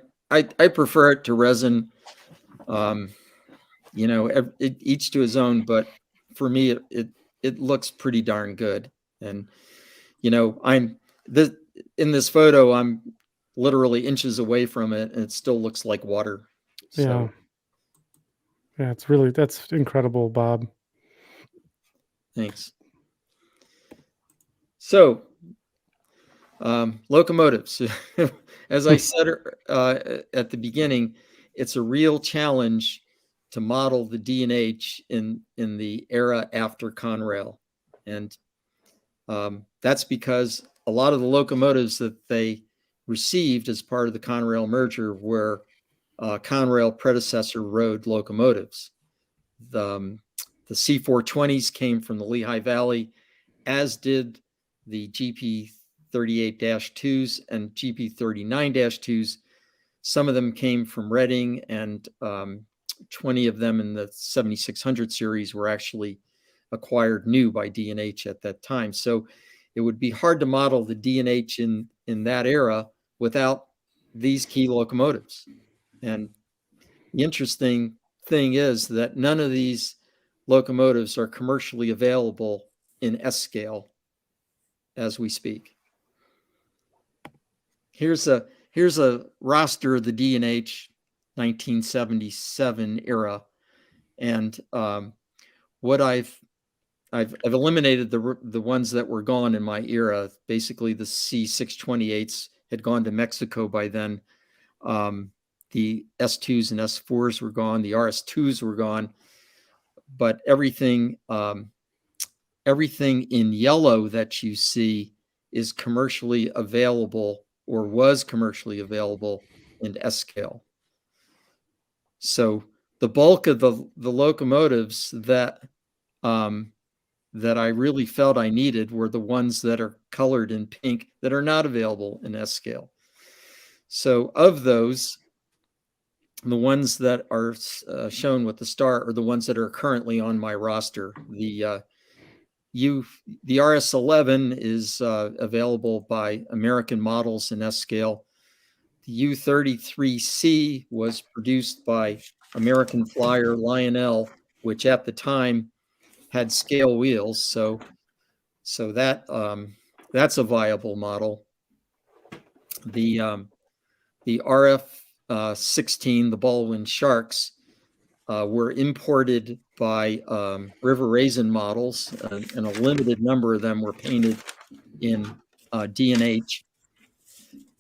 prefer it to resin. You know, each to his own, but for me, it looks pretty darn good. And you know, in this photo, I'm literally inches away from it, and it still looks like water. So. Yeah, that's incredible, Bob. Thanks. So, locomotives. As I said at the beginning, it's a real challenge to model the D&H in the era after Conrail. And that's because a lot of the locomotives that they received as part of the Conrail merger were Conrail predecessor road locomotives. The C420s came from the Lehigh Valley, as did the GP38-2s and GP39-2s. Some of them came from Reading, and 20 of them in the 7600 series were actually acquired new by D&H at that time. So it would be hard to model the D&H in that era without these key locomotives. And the interesting thing is that none of these locomotives are commercially available in S scale as we speak. Here's a roster of the D&H 1977 era, and what I've eliminated the ones that were gone in my era. Basically, the C628s had gone to Mexico by then. The S2s and S4s were gone. The RS2s were gone. But everything in yellow that you see is commercially available, or was commercially available in S scale. So the bulk of the locomotives that I really felt I needed were the ones that are colored in pink that are not available in S scale. So of those, the ones that are shown with the star are the ones that are currently on my roster. The RS11 is available by American Models in S scale. The U33C was produced by American Flyer Lionel, which at the time had scale wheels. So that's a viable model. The RF16, the Baldwin Sharks, were imported by River Raisin Models, and a limited number of them were painted in D&H,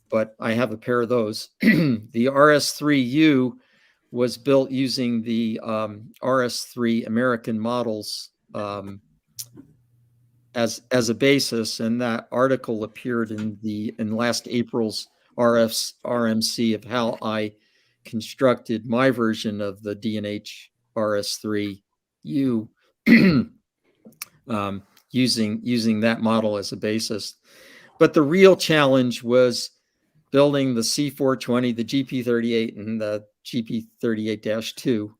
but I have a pair of those. The RS3U was built using the RS3 American Models as a basis, and that article appeared in last April's RMC of how I constructed my version of the D&H RS3U using that model as a basis. But the real challenge was building the C420, the GP38, and the GP38-2.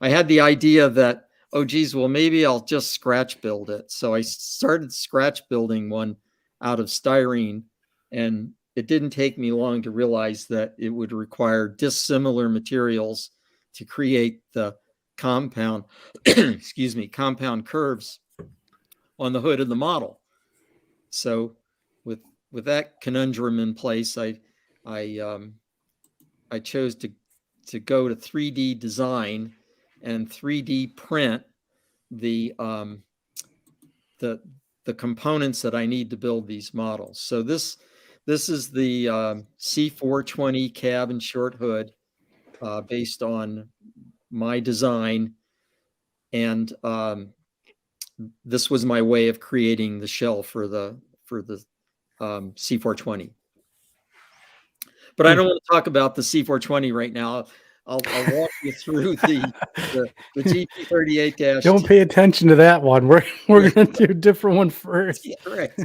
I had the idea that, oh geez, well maybe I'll just scratch build it. So I started scratch building one out of styrene, and it didn't take me long to realize that it would require dissimilar materials to create the compound, compound curves on the hood of the model. So with that conundrum in place, I chose to go to 3D design and 3D print the components that I need to build these models. So this is the C420 cab and short hood based on my design, and this was my way of creating the shell for the C420. But I don't want to talk about the C420 right now. I'll walk you through the GP38-2. Don't pay attention to that one. We're going to do a different one first. Yeah, correct.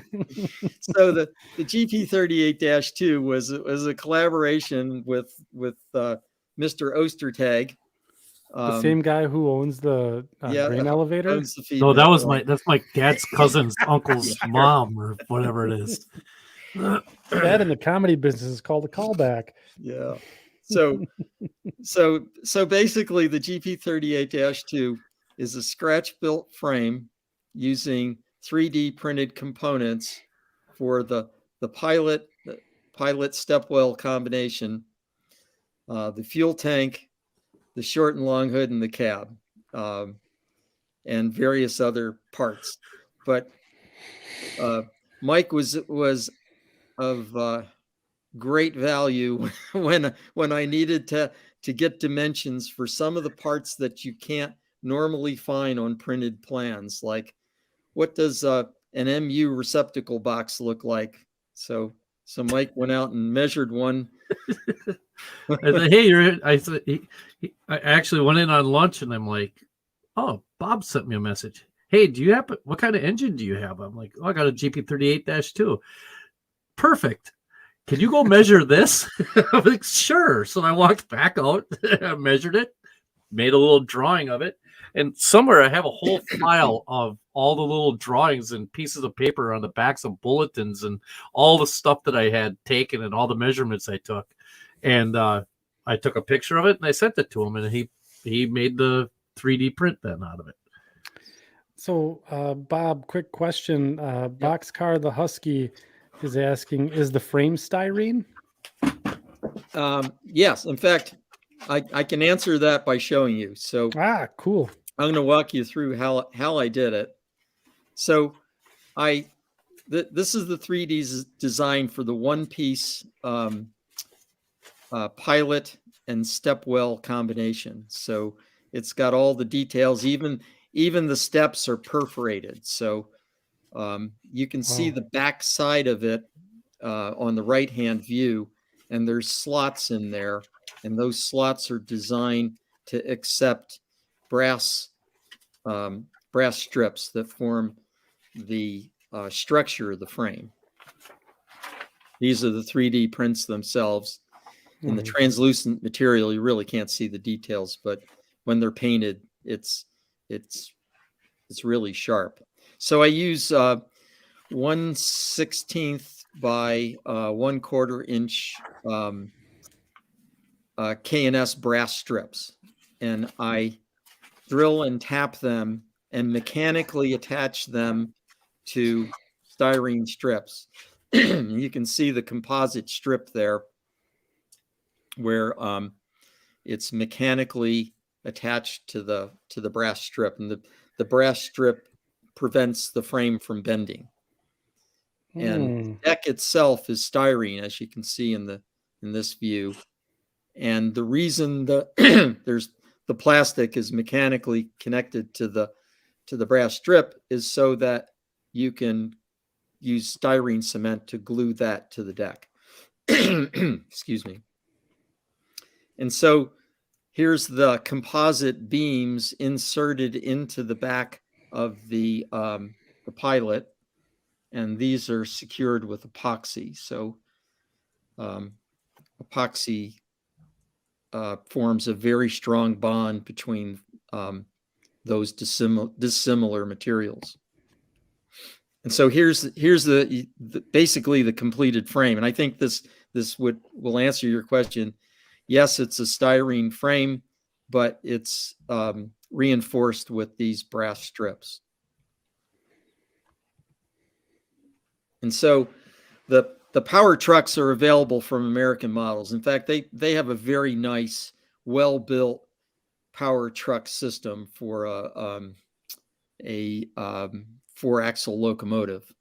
So the GP38-2 was a collaboration with Mr. Ostertag. The same guy who owns the grain elevator. owns the feed No, mill, that's my dad's cousin's uncle's Yeah, mom or whatever it is. That in the comedy business is called a callback. Yeah. So basically the GP38-2 is a scratch built frame using 3D printed components for the pilot stepwell combination, the fuel tank, the short and long hood, and the cab, and various other parts. But Mike was of great value when I needed to get dimensions for some of the parts that you can't normally find on printed plans, like what does an MU receptacle box look like? So Mike went out and measured one. I said, hey, I actually went in on lunch and I'm like, oh, Bob sent me a message. Hey, what kind of engine do you have? I'm like, oh, I got a GP38-2. Perfect. Can you go measure this? I'm like, sure. So I walked back out, I measured it, made a little drawing of it. And somewhere I have a whole file of all the little drawings and pieces of paper on the backs of bulletins and all the stuff that I had taken and all the measurements I took. And I took a picture of it and I sent it to him, and he made the 3D print then out of it. So, Bob, quick question. Boxcar the Husky is asking, is the frame styrene? Yes. In fact, I can answer that by showing you. So cool. I'm going to walk you through how I did it. So this is the 3D design for the one-piece pilot and stepwell combination. So it's got all the details. Even the steps are perforated. So you can see the back side of it on the right-hand view, and there's slots in there, and those slots are designed to accept brass strips that form the structure of the frame. These are the 3D prints themselves. In the translucent material, you really can't see the details, but when they're painted, it's really sharp. So I use 1/16 by 1/4 inch K&S brass strips, and I drill and tap them and mechanically attach them to styrene strips. You can see the composite strip there, where it's mechanically attached to the brass strip, and the brass strip prevents the frame from bending. And the deck itself is styrene, as you can see in this view. And the reason the plastic is mechanically connected to the brass strip is so that you can use styrene cement to glue that to the deck. Excuse me. And so here's the composite beams inserted into the back of the pilot, and these are secured with epoxy. So epoxy forms a very strong bond between those dissimilar materials. And so here's the basically the completed frame. And I think this will answer your question. Yes, it's a styrene frame, but it's reinforced with these brass strips. And so the power trucks are available from American Models. In fact, they have a very nice, well-built power truck system for a 4-axle locomotive.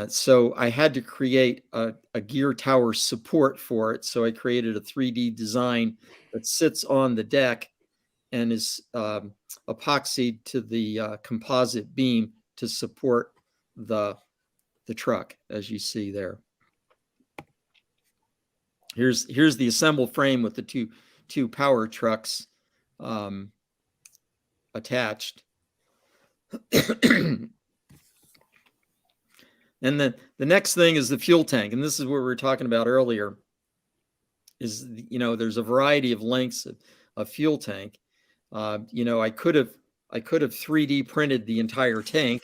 So I had to create a gear tower support for it. So I created a 3D design that sits on the deck and is epoxied to the composite beam to support the truck, as you see there. Here's the assembled frame with the two power trucks attached. And then the next thing is the fuel tank. And this is what we were talking about earlier is, there's a variety of lengths of fuel tank. I could have 3D printed the entire tank,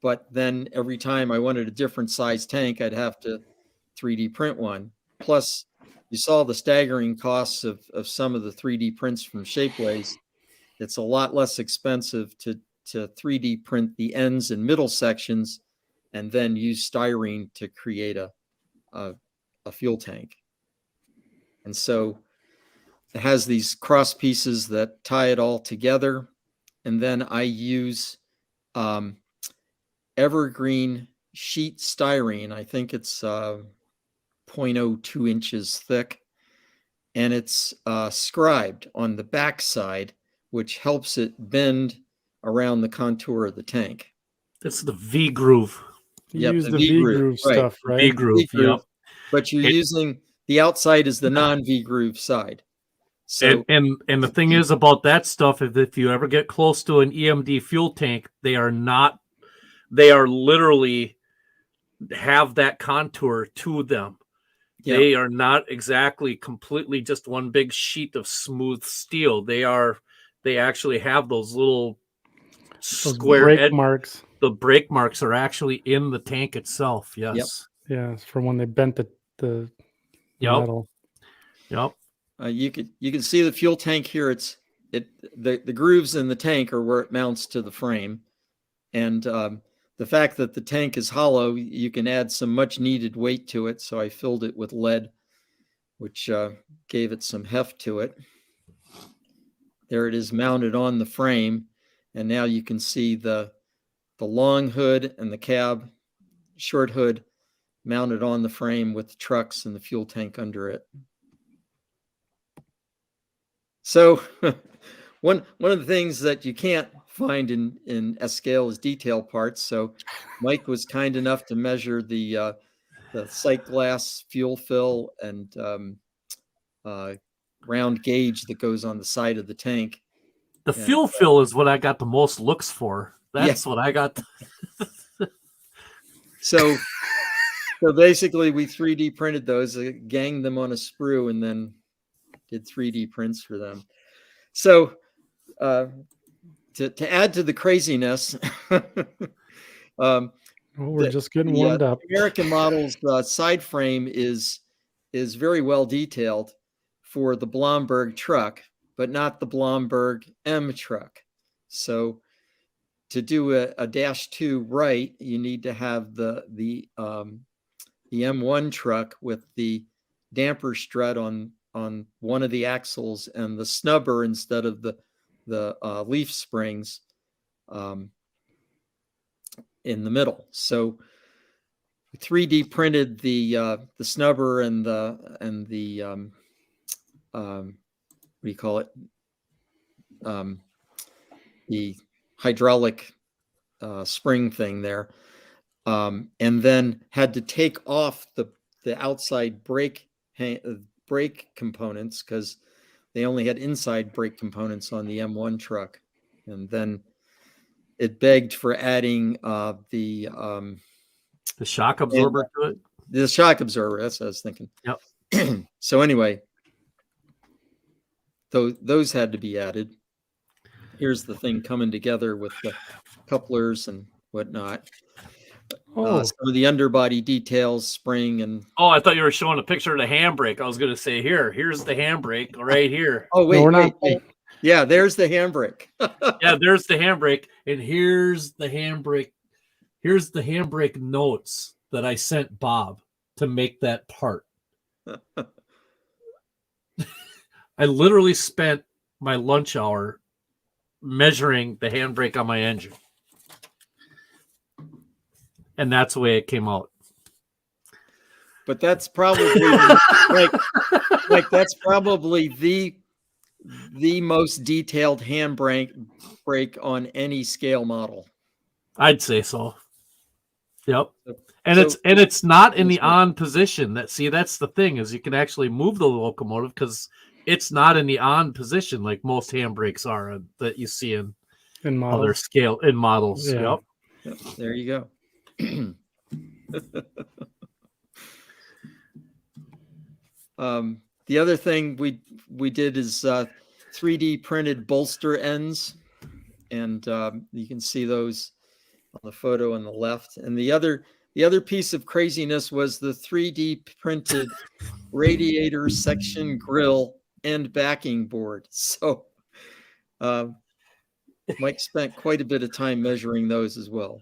but then every time I wanted a different size tank, I'd have to 3D print one. Plus, you saw the staggering costs of some of the 3D prints from Shapeways. It's a lot less expensive to 3D print the ends and middle sections and then use styrene to create a fuel tank. And so it has these cross pieces that tie it all together. And then I use evergreen sheet styrene. I think it's 0.02 inches thick. And it's scribed on the back side, which helps it bend around the contour of the tank. It's the V groove. You use the V groove stuff, right? V groove, yep. But you're using the outside is the non-V groove side. So and the thing is about that stuff is if you ever get close to an EMD fuel tank, they are literally have that contour to them. Yep. They are not exactly completely just one big sheet of smooth steel. They actually have those little square brake marks. The brake marks are actually in the tank itself. Yes. Yep. Yeah, it's from when they bent the metal. Yep. You can see the fuel tank here. The grooves in the tank are where it mounts to the frame, and the fact that the tank is hollow, you can add some much needed weight to it. So I filled it with lead, which gave it some heft to it. There it is mounted on the frame, and now you can see the long hood and the cab short hood mounted on the frame with the trucks and the fuel tank under it. So one of the things that you can't find in S-scale is detail parts. So Mike was kind enough to measure the sight glass fuel fill and round gauge that goes on the side of the tank. The fuel fill is what I got the most looks for. That's what I got. So basically we 3D printed those, ganged them on a sprue, and then did 3D prints for them. So to add to the craziness, we're just getting warmed up. The American model's side frame is very well detailed for the Blomberg truck, but not the Blomberg M truck. So to do a -2 right, you need to have the M1 truck with the damper strut on one of the axles and the snubber instead of the leaf springs in the middle. So 3D printed the snubber and the what do you call it? The hydraulic spring thing there, and then had to take off the outside brake components because they only had inside brake components on the M1 truck, and then it begged for adding the shock absorber to it. The shock absorber. That's what I was thinking. Yep. So anyway, those had to be added. Here's the thing coming together with the couplers and whatnot. Some of the underbody details, spring and... Oh, I thought you were showing a picture of the handbrake. I was going to say, here's the handbrake right here. Oh, wait. Yeah, there's the handbrake. Yeah, there's the handbrake. And here's the handbrake. Here's the handbrake notes that I sent Bob to make that part. I literally spent my lunch hour measuring the handbrake on my engine. And that's the way it came out. But that's probably that's probably the most detailed handbrake on any scale model. I'd say so. Yep. And it's not in the on position. That's the thing is you can actually move the locomotive because it's not in the on position like most handbrakes are that you see in In other models. scale in models. Yeah. Yep. Yep, there you go. The other thing we did is 3D printed bolster ends, and you can see those on the photo on the left. And the other piece of craziness was the 3D printed radiator section grill and backing board. So Mike spent quite a bit of time measuring those as well.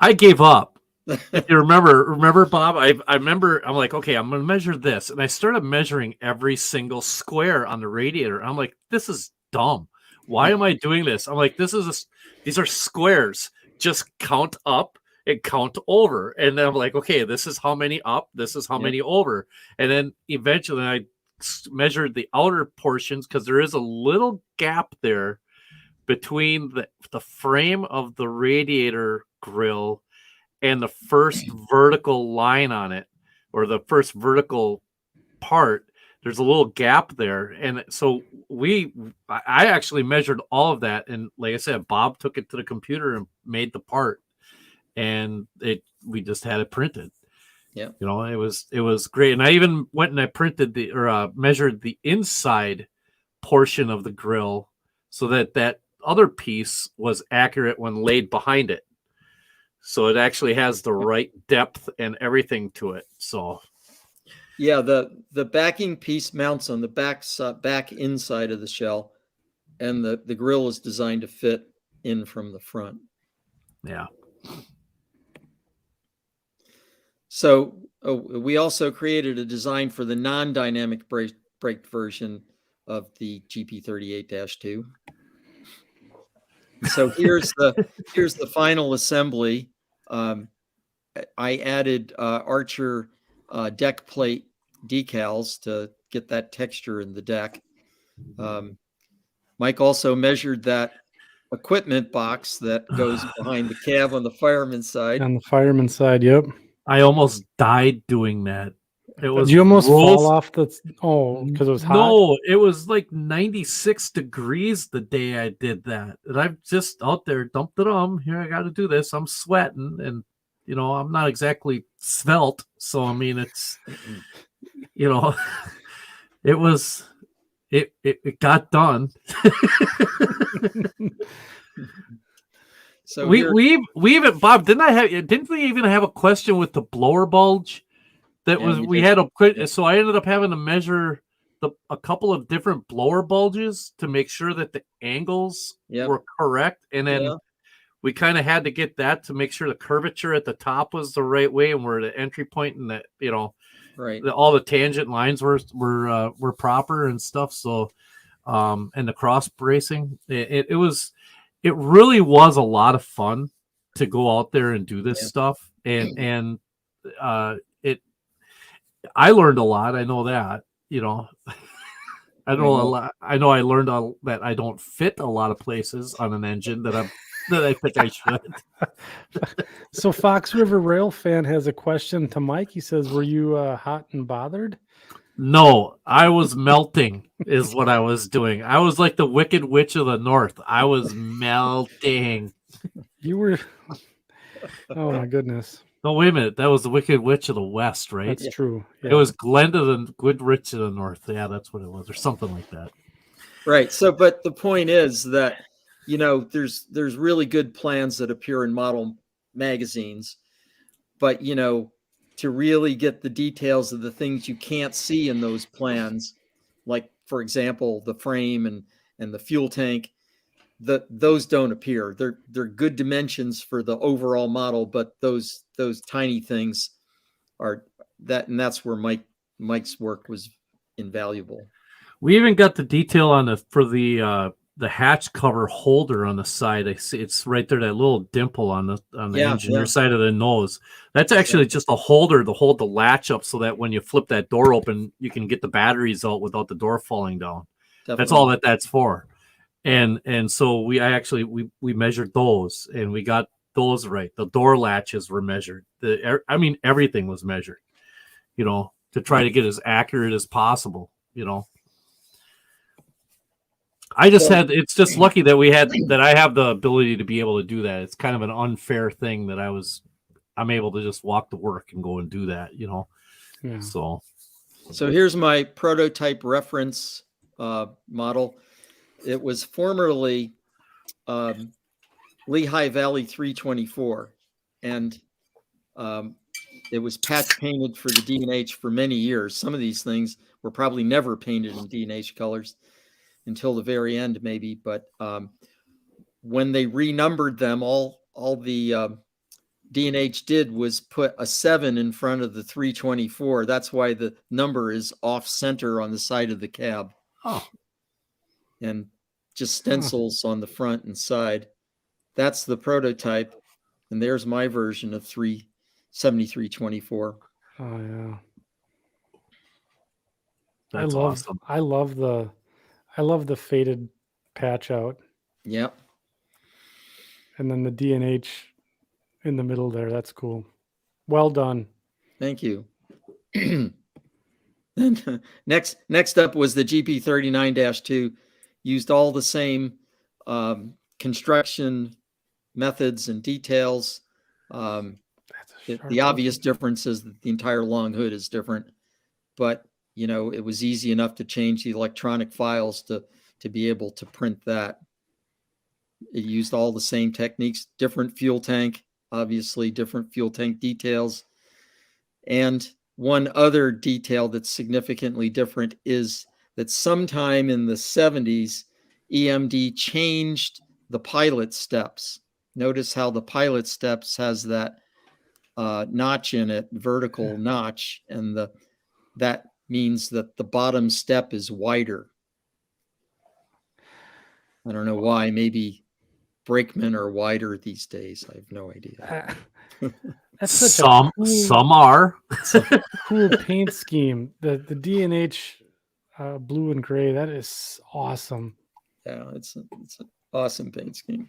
I gave up. If you remember, Bob, I remember, I'm like, okay, I'm going to measure this. And I started measuring every single square on the radiator. I'm like, this is dumb. Why am I doing this? I'm like, these are squares. Just count up and count over. And then I'm like, okay, this is how many up. This is how many over. And then eventually I measured the outer portions because there is a little gap there between the frame of the radiator grill and the first vertical line on it, or the first vertical part. There's a little gap there. And so I actually measured all of that. And like I said, Bob took it to the computer and made the part, and we just had it printed. Yeah. You know, it was great. And I even went and I printed measured the inside portion of the grill so that other piece was accurate when laid behind it. So it actually has the right depth and everything to it. So yeah, the backing piece mounts on the back inside of the shell, and the grill is designed to fit in from the front. yeah. So we also created a design for the non-dynamic brake version of the GP38-2. So here's the final assembly. I added Archer deck plate decals to get that texture in the deck. Mike also measured that equipment box that goes behind the cab on the fireman's side. On the fireman's side, yep. I almost died doing that. It was Did you almost fall off because it was hot? No, it was like 96 degrees the day I did that. And I'm just out there, dumped it on. Here, I got to do this. I'm sweating, and I'm not exactly svelte. So I mean, it's it got done. So we even, Bob, didn't we even have a question with the blower bulge? So I ended up having to measure a couple of different blower bulges to make sure that the angles were correct. And then we kind of had to get that to make sure the curvature at the top was the right way, and where the entry point and that, right. All the tangent lines were proper and stuff. So, and the cross bracing, it really was a lot of fun to go out there and do this stuff. And I learned a lot. I know that, I know a lot. I know I learned that I don't fit a lot of places on an engine that I think I should. So Fox River Rail fan has a question to Mike. He says, were you hot and bothered? No, I was melting is what I was doing. I was like the Wicked Witch of the North. I was melting. You were, oh my goodness. No, wait a minute. That was the Wicked Witch of the West, right? That's true. Yeah. It was Glenda the Good Witch of the North. Yeah, that's what it was, or something like that. Right. So, but the point is that, there's really good plans that appear in model magazines, but, to really get the details of the things you can't see in those plans, like, for example, the frame and the fuel tank, those don't appear. They're good dimensions for the overall model, but those tiny things are that, and that's where Mike's work was invaluable. We even got the detail for the hatch cover holder on the side. I see it's right there, that little dimple on the engineer side of the nose. That's actually just a holder to hold the latch up so that when you flip that door open, you can get the batteries out without the door falling down. Definitely. That's all that's for. And so we measured those, and we got those right. The door latches were measured. Everything was measured, to try to get as accurate as possible, I just had. It's just lucky that I have the ability to be able to do that. It's kind of an unfair thing that I'm able to just walk to work and go and do that. Yeah. So here's my prototype reference model. It was formerly Lehigh Valley 324, and it was patch painted for the D&H for many years. Some of these things were probably never painted in D&H colors until the very end, maybe. But when they renumbered them, all the D&H did was put a 7 in front of the 324. That's why the number is off center on the side of the cab. Oh. And just stencils on the front and side. That's the prototype. And there's my version of 37324. Oh yeah. That's awesome. I love the faded patch out. Yep. And then the D&H in the middle there. That's cool. Well done. Thank you. And next up was the GP39-2. Used all the same construction methods and details. The obvious difference is that the entire long hood is different, but it was easy enough to change the electronic files to be able to print that. It used all the same techniques, different fuel tank, obviously different fuel tank details. And one other detail that's significantly different is that sometime in the 70s, EMD changed the pilot steps. Notice how the pilot steps has that notch in it, vertical notch, and that means that the bottom step is wider. I don't know why. Maybe brakemen are wider these days. I have no idea. That's such some are. Cool paint scheme. The D&H blue and gray. That is awesome. Yeah, it's an awesome paint scheme.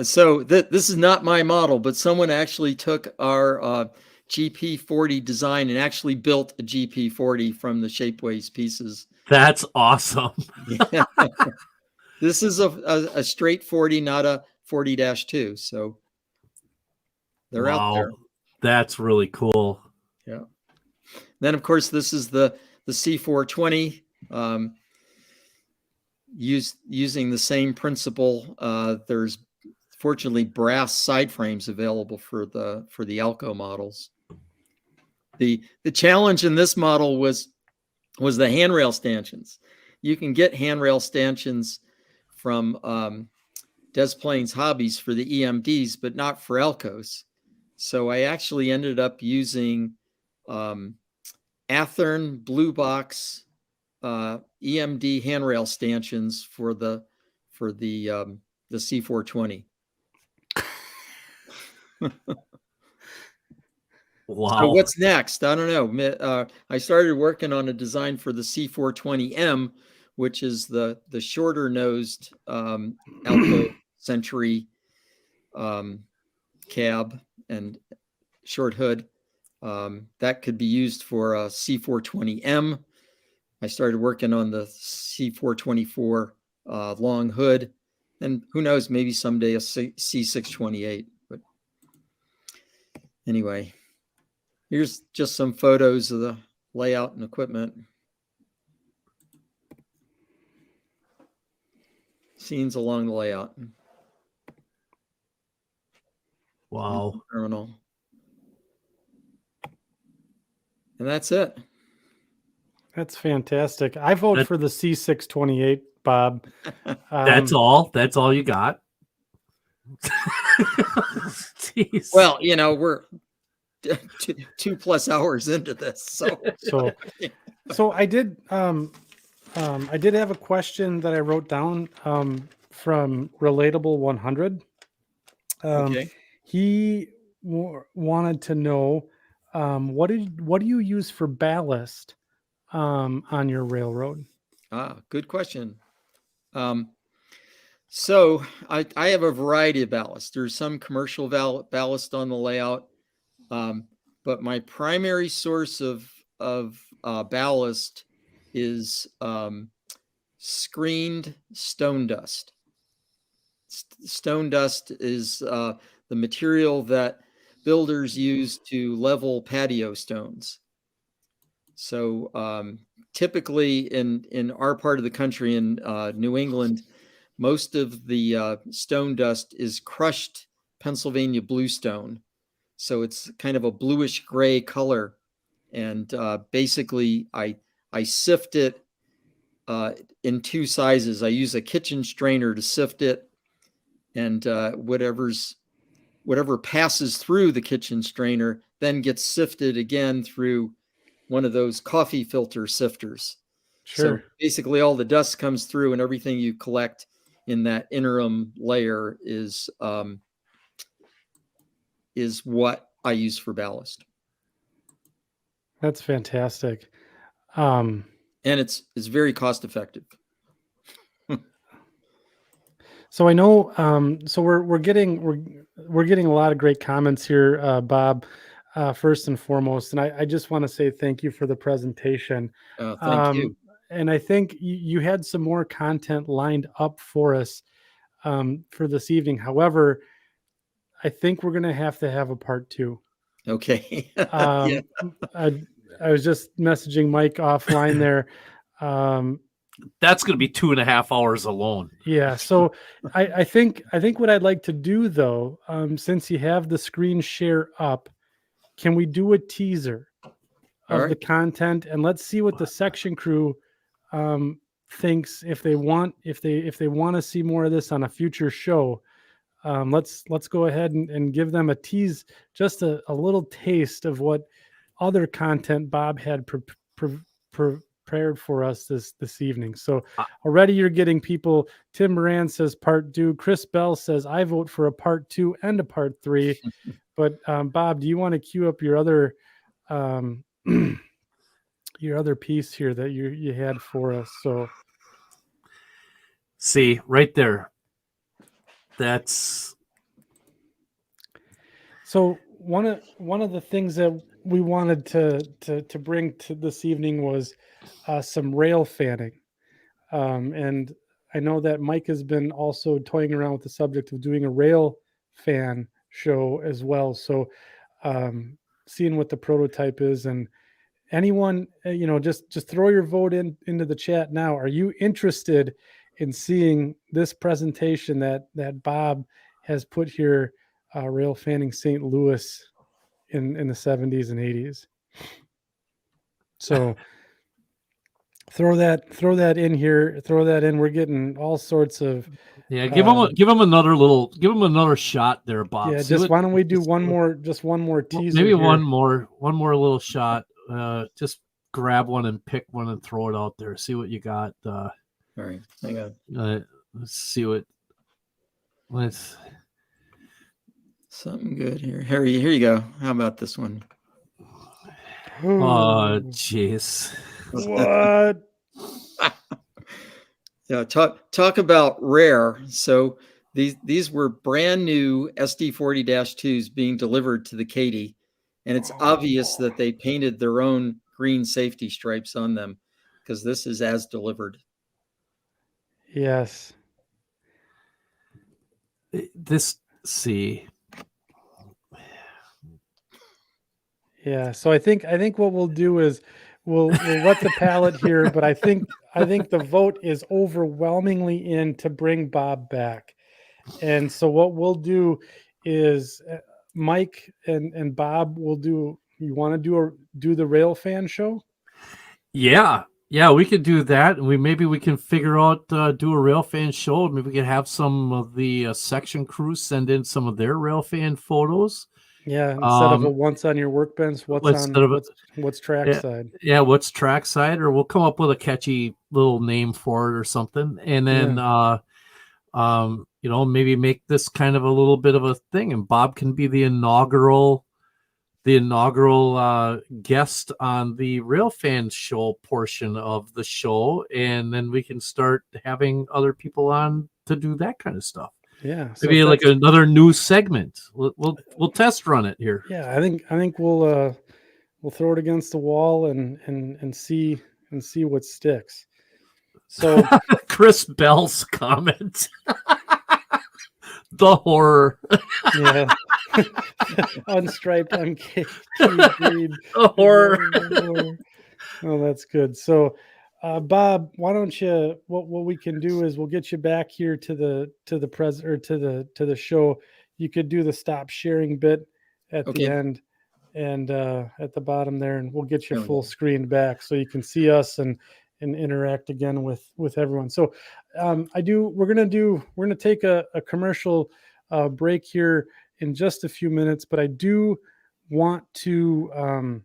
So this is not my model, but someone actually took our GP40 design and actually built a GP40 from the Shapeways pieces. That's awesome. Yeah. This is a straight 40, not a 40-2. So they're out there. That's really cool. Yeah. Then, of course, this is the C420. Using the same principle. There's fortunately brass side frames available for the Alco models. The challenge in this model was the handrail stanchions. You can get handrail stanchions from Des Plaines Hobbies for the EMDs, but not for Alcos. So I actually ended up using Athearn Blue Box EMD handrail stanchions for the C420. Wow. So what's next? I don't know. I started working on a design for the C420M, which is the shorter nosed Alco Century cab and short hood. That could be used for a C420M. I started working on the C424 long hood, and who knows, maybe someday a C628. But anyway, here's just some photos of the layout and equipment. Scenes along the layout. Wow. Terminal. And that's it. That's fantastic. I vote for the C628, Bob. That's all. That's all you got. Jeez. Well, we're 2+ hours into this, so I did have a question that I wrote down from Relatable 100. Okay. He wanted to know what do you use for ballast on your railroad? Good question. So I have a variety of ballast. There's some commercial ballast on the layout, but my primary source of ballast is screened stone dust. Stone dust is the material that builders use to level patio stones. So typically in our part of the country, in New England, most of the stone dust is crushed Pennsylvania bluestone. So it's kind of a bluish gray color. And basically I sift it in two sizes. I use a kitchen strainer to sift it, and whatever passes through the kitchen strainer then gets sifted again through one of those coffee filter sifters. Sure. So basically all the dust comes through, and everything you collect in that interim layer is what I use for ballast. That's fantastic. And it's very cost effective. So I know, so we're getting a lot of great comments here, Bob, first and foremost. And I just want to say thank you for the presentation. Thank you. And I think you had some more content lined up for us for this evening. However, I think we're going to have a part 2. Okay. Yeah. I was just messaging Mike offline there. That's going to be 2.5 hours alone. Yeah. So I think what I'd like to do though, since you have the screen share up, can we do a teaser of the content, and let's see what the section crew thinks, if they want to see more of this on a future show. Let's go ahead and give them a tease, just a little taste of what other content Bob had prepared for us this evening. So already you're getting people. Tim Moran says part 2. Chris Bell says I vote for a part 2 and a part 3. But Bob, do you want to cue up your other piece here that you had for us? So see right there. That's so one of the things that we wanted to bring to this evening was some rail fanning, and I know that Mike has been also toying around with the subject of doing a rail fan show as well. So seeing what the prototype is, and anyone, just throw your vote into the chat now. Are you interested in seeing this presentation that Bob has put here, rail fanning St. Louis in the 70s and 80s? So throw that in here. Throw that in. We're getting all sorts of. Yeah, give him another shot there, Bob. Yeah, why don't we do one more teaser? Maybe here. one more little shot. Just grab one and pick one and throw it out there. See what you got. All right, hang on. Let's see what. Let's something good here. Harry, here you go. How about this one? Oh, jeez. What? Yeah, talk about rare. So these were brand new SD40-2s being delivered to the Katy, and it's obvious that they painted their own green safety stripes on them, because this is as delivered. Yes. See. Yeah. So I think what we'll do is we'll wet the palate here, but I think the vote is overwhelmingly in to bring Bob back. And so what we'll do is Mike and Bob will do. You want to do the rail fan show? Yeah, we could do that. And maybe we can figure out do a rail fan show. Maybe we can have some of the section crews send in some of their rail fan photos. Yeah, instead of a once on your workbench, what's trackside? Yeah, what's trackside, or we'll come up with a catchy little name for it or something, and then maybe make this kind of a little bit of a thing, and Bob can be the inaugural guest on the rail fan show portion of the show, and then we can start having other people on to do that kind of stuff. Yeah, maybe like another new segment. We'll test run it here. Yeah, I think we'll throw it against the wall and see and see what sticks. So Chris Bell's comment. The horror. yeah. Unstriped, uncaged breed. The horror. Oh, that's good. So Bob, why don't you what we can do is we'll get you back here to the show. You could do the stop sharing bit at the end and at the bottom there, and we'll get you full screen back so you can see us and interact again with everyone. So we're gonna take a commercial break here in just a few minutes, but I do want to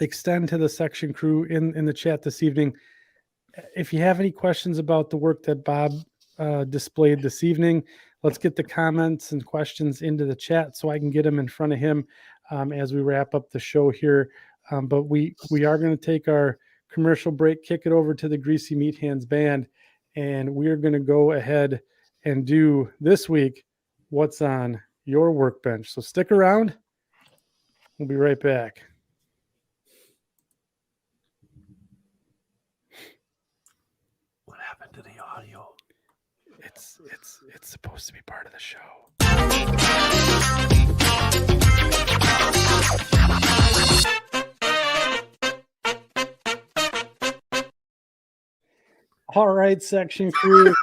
extend to the section crew in the chat this evening. If you have any questions about the work that Bob displayed this evening, let's get the comments and questions into the chat so I can get them in front of him as we wrap up the show here. But we are going to take our commercial break, kick it over to the Greasy Meat Hands Band, and we're going to go ahead and do this week what's on your workbench. So stick around. We'll be right back. What happened to the audio? It's supposed to be part of the show. All right, section crew.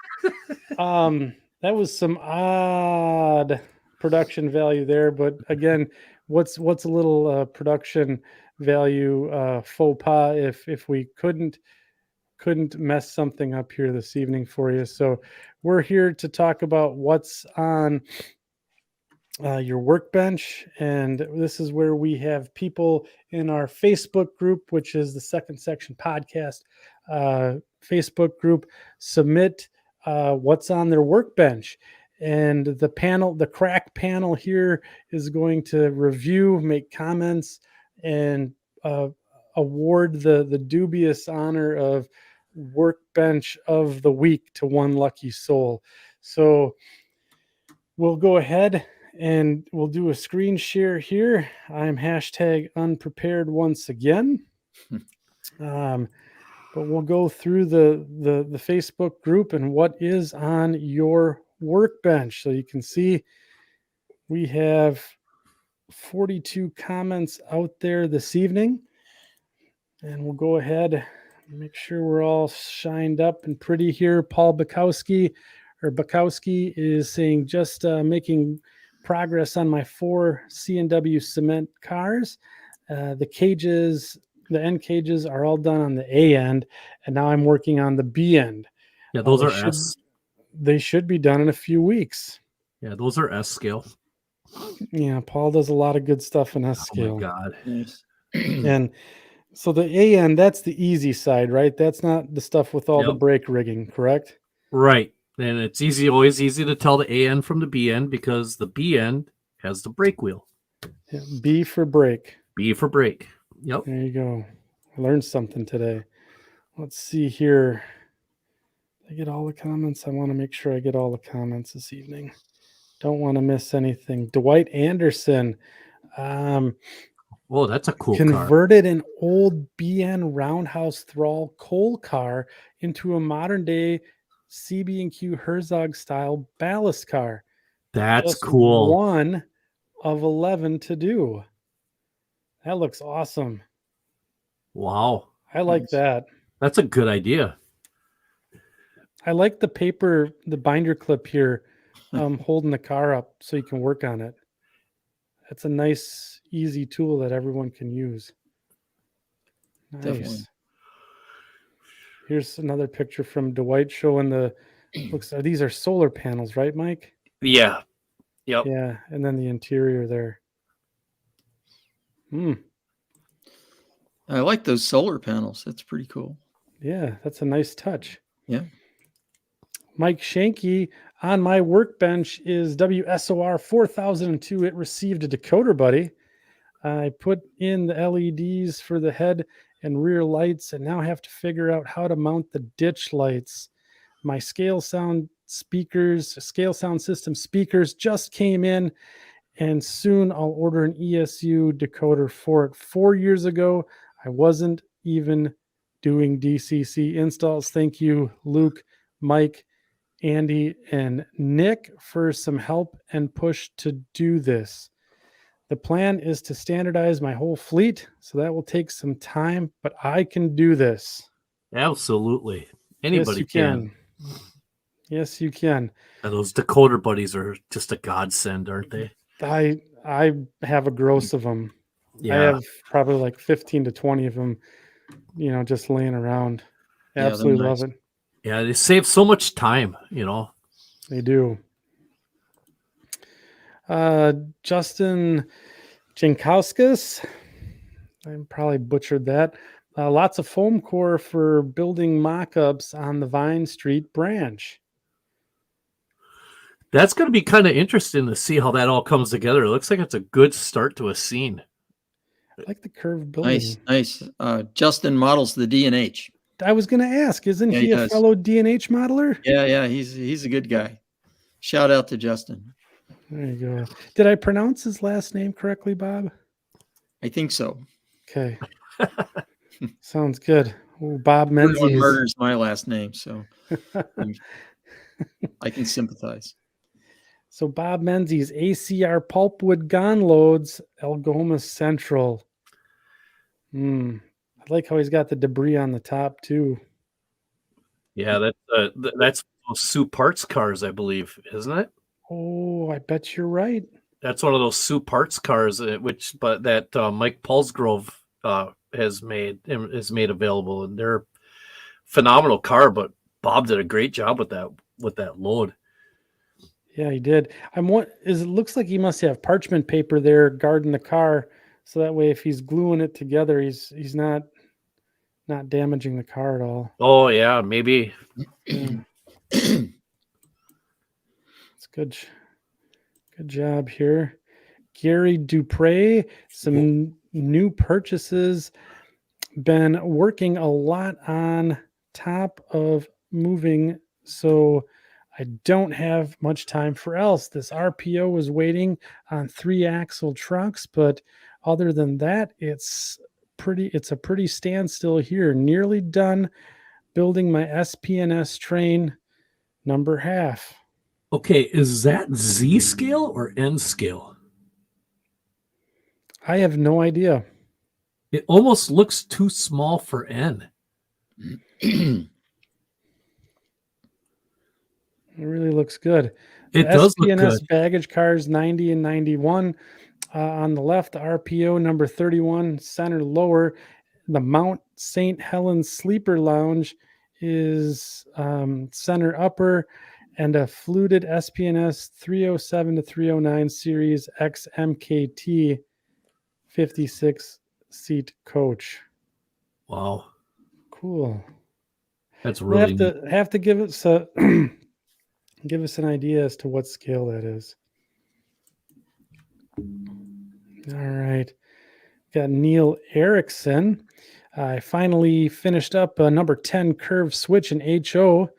That was some odd production value there, but again, what's a little production value faux pas if we couldn't mess something up here this evening for you. So we're here to talk about what's on your workbench, and this is where we have people in our Facebook group, which is the Second Section Podcast Facebook group, submit what's on their workbench. And the crack panel here is going to review, make comments, and award the dubious honor of workbench of the week to one lucky soul. So we'll go ahead and we'll do a screen share here. I'm #unprepared once again. But we'll go through the Facebook group and what is on your workbench. So you can see we have 42 comments out there this evening. And we'll go ahead and make sure we're all shined up and pretty here. Paul Bukowski is saying just making progress on my 4 C&W cement cars. The end cages are all done on the A end, and now I'm working on the B end. Yeah, those are S. They should be done in a few weeks. Yeah, those are S scale. Yeah, Paul does a lot of good stuff in S scale. Oh my God. Nice. And so the A end, that's the easy side, right? That's not the stuff with all the brake rigging, correct? Right. And it's always easy to tell the A end from the B end because the B end has the brake wheel. Yeah, B for brake. B for brake. Yep. There you go. I learned something today. Let's see here. Did I get all the comments? I want to make sure I get all the comments this evening. Don't want to miss anything. Dwight Anderson. Oh, that's a cool converted an old BN roundhouse thrall coal car into a modern day CB&Q Herzog style ballast car. That's Just cool. 1 of 11 to do. That looks awesome. Wow. I like that. That's a good idea. I like the binder clip here, holding the car up so you can work on it. That's a nice, easy tool that everyone can use. Nice. Definitely. Here's another picture from Dwight showing these are solar panels, right, Mike? Yeah. Yep. Yeah, and then the interior there. I like those solar panels. That's pretty cool. Yeah, that's a nice touch. Yeah. Mike Shanky, on my workbench is WSOR 4002. It received a decoder buddy. I put in the LEDs for the head and rear lights and now have to figure out how to mount the ditch lights. My scale sound system speakers just came in, and soon I'll order an ESU decoder for it. 4 years ago, I wasn't even doing DCC installs. Thank you, Luke, Mike, Andy, and Nick for some help and push to do this. The plan is to standardize my whole fleet, so that will take some time, but I can do this. Absolutely. Anybody can. Yes, you can. And those decoder buddies are just a godsend, aren't they? I have a gross of them. Yeah. I have probably like 15 to 20 of them, just laying around. Yeah, they're Absolutely nice. love it. Yeah, they save so much time, They do. Justin Jankowskis, I probably butchered that. Lots of foam core for building mock-ups on the Vine Street branch. That's going to be kind of interesting to see how that all comes together. It looks like it's a good start to a scene. I like the curved building. Nice. Justin models the D&H. I was going to ask, isn't he a fellow D&H modeler? Yeah, he's a good guy. Shout out to Justin. There you go. Did I pronounce his last name correctly, Bob? I think so. Okay. Sounds good. Oh, Bob Menzies. Everyone murders my last name, so I can sympathize. So Bob Menzies, ACR Pulpwood Gon Loads, Algoma Central. I like how he's got the debris on the top too. Yeah, that's those Sue Parts cars, I believe, isn't it? Oh, I bet you're right. That's one of those Sue Parts cars, that Mike Paulsgrove has made available, and they're phenomenal car. But Bob did a great job with that load. Yeah, he did. It looks like he must have parchment paper there guarding the car, so that way if he's gluing it together, he's not damaging the car at all. Oh yeah, maybe. It's good job here. Gary Dupre, some new purchases. Been working a lot on top of moving, so I don't have much time for else. This RPO was waiting on 3-axle trucks, but other than that, it's a pretty standstill here. Nearly done building my SPNS train number half. Okay, is that Z scale or N scale? I have no idea. It almost looks too small for N. It really looks good. It does look SPNS good. baggage cars 90 and 91. On the left, RPO number 31, center lower. The Mount St. Helens Sleeper Lounge is center upper, and a fluted SPNS 307 to 309 series XMKT 56-seat coach. Wow. Cool. That's really We'll have to give us give us an idea as to what scale that is. All right. Got Neil Erickson. I finally finished up a number 10 curve switch in HO.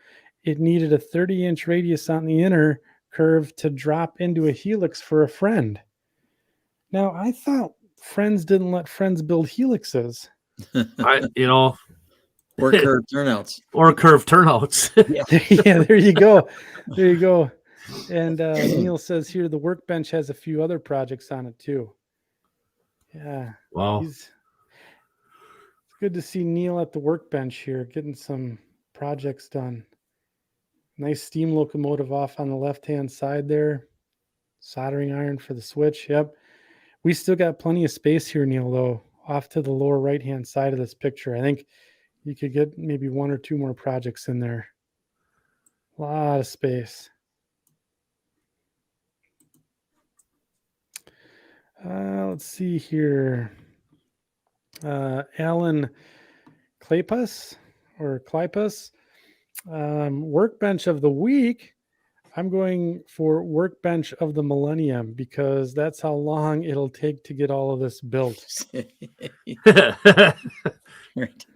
It needed a 30-inch radius on the inner curve to drop into a helix for a friend. Now, I thought friends didn't let friends build helixes. Or curved turnouts. Or curved turnouts. Yeah, there you go. There you go. And Neil says here the workbench has a few other projects on it too. Yeah. Wow. It's good to see Neil at the workbench here getting some projects done. Nice steam locomotive off on the left-hand side there. Soldering iron for the switch. Yep. We still got plenty of space here, Neil, though, off to the lower right-hand side of this picture. I think you could get maybe 1 or 2 more projects in there. A lot of space. Let's see here. Alan Kleypas workbench of the week. I'm going for workbench of the millennium because that's how long it'll take to get all of this built. Right.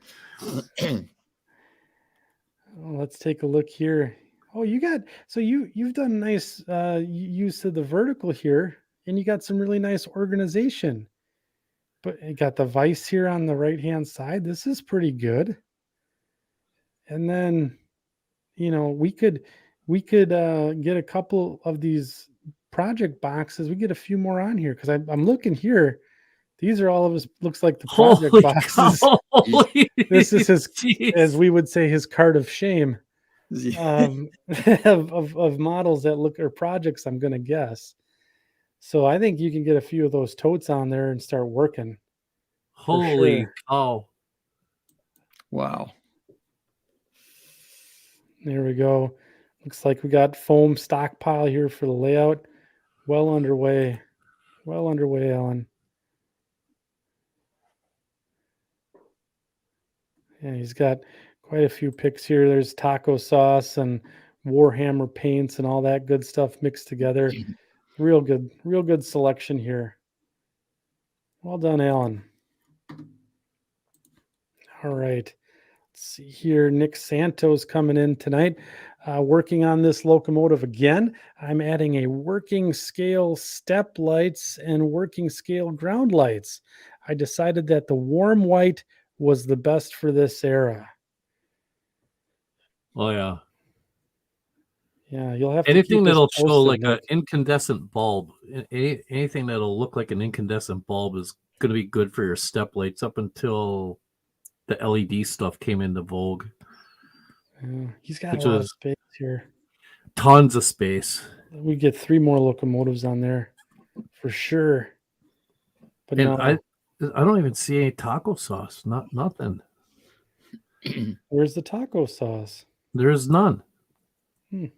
Let's take a look here. Oh, you've done nice use of the vertical here, and you got some really nice organization. But you got the vise here on the right-hand side. This is pretty good. And then, we could get a couple of these project boxes. We get a few more on here because I'm looking here. These are all of his, looks like the project Holy boxes. cow. Holy This is his, jeez. as we would say, his card of shame Yeah. of models that look, or projects, I'm going to guess. So I think you can get a few of those totes on there and start working. Holy sure. cow. Wow. There we go. Looks like we got foam stockpile here for the layout. Well underway. Well underway, Alan. Yeah, he's got quite a few picks here. There's taco sauce and Warhammer paints and all that good stuff mixed together. Real good selection here. Well done, Alan. All right. Let's see here. Nick Santos coming in tonight, working on this locomotive again. I'm adding a working scale step lights and working scale ground lights. I decided that the warm white was the best for this era. Oh yeah. Yeah, you'll have to anything keep us that'll show posted, like an Nick. incandescent bulb. Anything that'll look like an incandescent bulb is going to be good for your step lights up until the LED stuff came into vogue. Yeah, he's got Which a lot of is- space here. Tons of space. We get 3 more locomotives on there for sure. But And no, I don't even see any taco sauce. Nothing. where's the taco sauce? There is none. I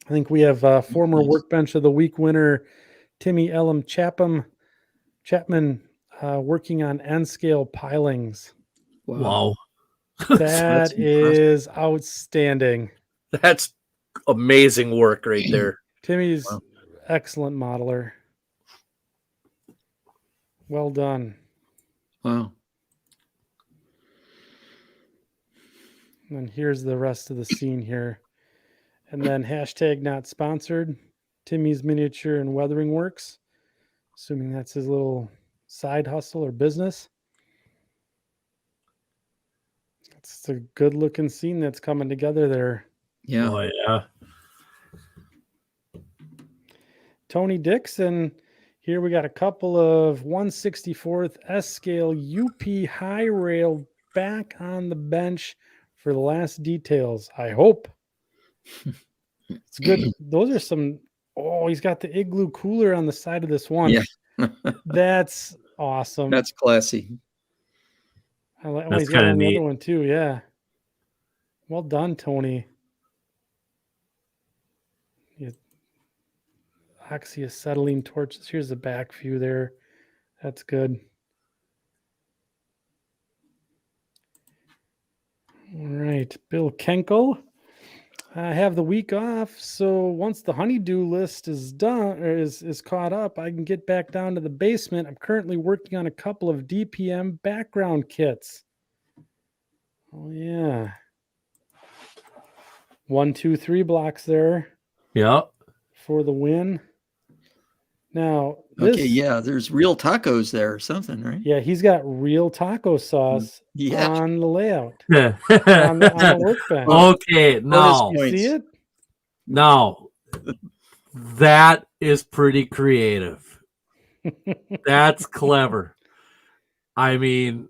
think we have former Workbench of the Week winner Timmy Elam Chapman working on N-scale pilings. Wow. That impressive. is outstanding. That's amazing work right there. Timmy's Wow. excellent modeler. Well done. Wow. And here's the rest of the scene here. And then hashtag not sponsored. Timmy's Miniature and Weathering Works. Assuming that's his little side hustle or business. It's a good looking scene that's coming together there. Yeah. Oh yeah. Tony Dixon. Here we got a couple of 1/64th S scale UP high rail back on the bench for the last details. I hope. It's good. Those are some. Oh, he's got the igloo cooler on the side of this one. Yeah. That's awesome. That's classy. I like. That's He's got kinda another neat. one too. Yeah. Well done, Tony. Oxyacetylene torches. Here's the back view there. That's good. All right, Bill Kenkel. I have the week off, so once the honeydew list is done or is caught up, I can get back down to the basement. I'm currently working on a couple of DPM background kits. Oh yeah. 1, 2, 3 blocks there Yeah. for the win. Now, this, Okay, yeah, there's real tacos there or something, right? yeah, he's got real taco sauce Yeah. on the layout, on the workbench. Okay, now, You see it? now, that is pretty creative. That's clever. I mean,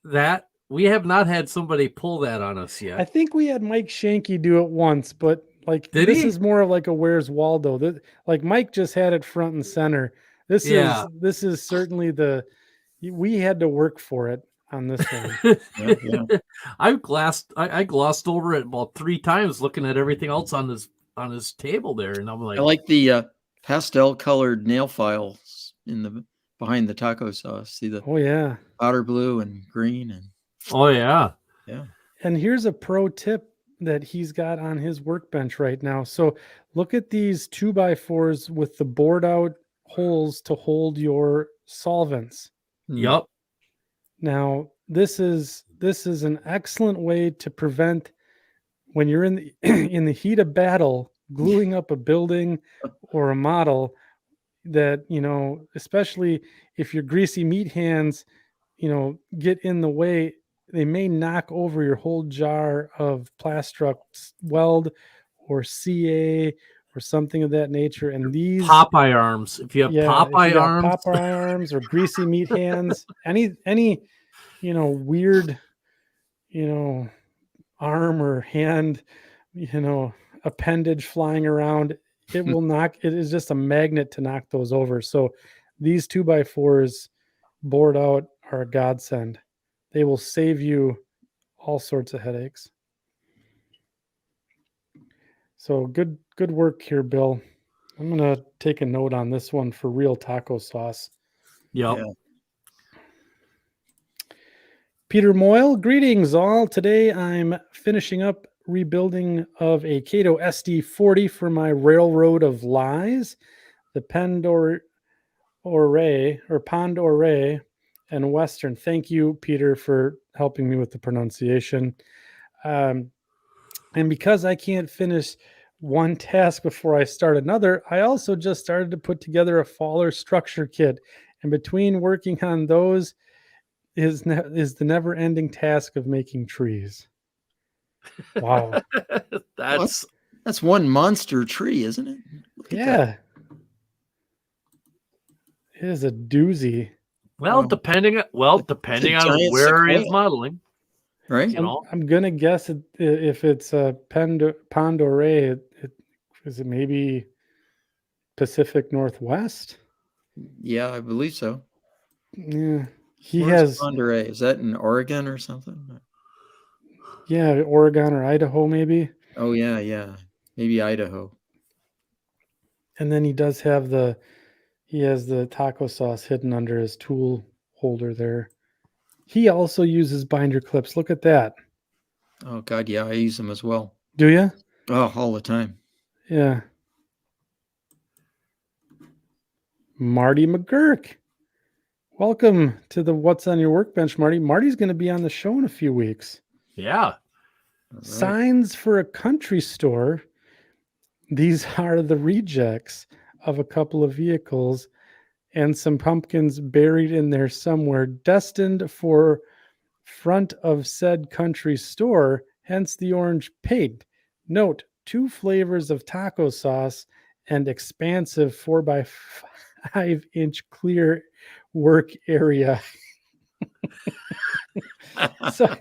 that we have not had somebody pull that on us I yet. think we had Mike Shanky do it once, but like Did this he? is more of like a Where's Waldo. Like Mike just had it front and center. This is certainly we had to work for it on this one. Yeah. I glossed over it about 3 times looking at everything else on his table there, and I'm like, I like the pastel colored nail files behind the taco sauce. See the Oh yeah. powder blue and green and oh yeah. And here's a pro tip that he's got on his workbench right now. So look at these 2x4s with the bored out holes to hold your solvents. Yep. Now, this is an excellent way to prevent when you're in the in the heat of battle, gluing up a building or a model that, especially if your greasy meat hands get in the way, they may knock over your whole jar of Plastrux weld or CA or something of that nature. And these Popeye arms. If you have if you Popeye got arms, Popeye arms or greasy meat hands, any weird, arm or hand, appendage flying around, it will knock. It is just a magnet to knock those over. So these 2x4s bored out are a godsend. They will save you all sorts of headaches. So good work here, Bill. I'm gonna take a note on this one for real taco sauce. yep. Yeah. Peter Moyle, greetings all. Today I'm finishing up rebuilding of a Cato SD40 for my Railroad of Lies, the Pond Oreille and Western. Thank you, Peter, for helping me with the pronunciation. And because I can't finish one task before I start another, I also just started to put together a faller structure kit. And between working on those is the never-ending task of making trees. Wow. That's That's one monster tree, isn't it? Look at that. Yeah. It is a doozy. well, Wow. depending on giant where he's sequoia. modeling. Right? You know, I'm gonna guess if it's a Pond Oreille, is it maybe Pacific Northwest? Yeah, I believe so. Yeah, he Where's has. Ponderay? Is that in Oregon or something? Yeah, Oregon or Idaho maybe. Oh yeah. Maybe Idaho. And then he does have he has the taco sauce hidden under his tool holder there. He also uses binder clips. Look at that. Oh God, yeah, I use them as well. Do you? Oh, all the time. Yeah. Marty McGurk. Welcome to the What's on Your Workbench, Marty. Marty's going to be on the show in a few weeks. yeah. All right. Signs for a country store. These are the rejects of a couple of vehicles and some pumpkins buried in there somewhere, destined for front of said country store, hence the orange paint. Note, 2 flavors of taco sauce and expansive 4x5-inch clear work area. So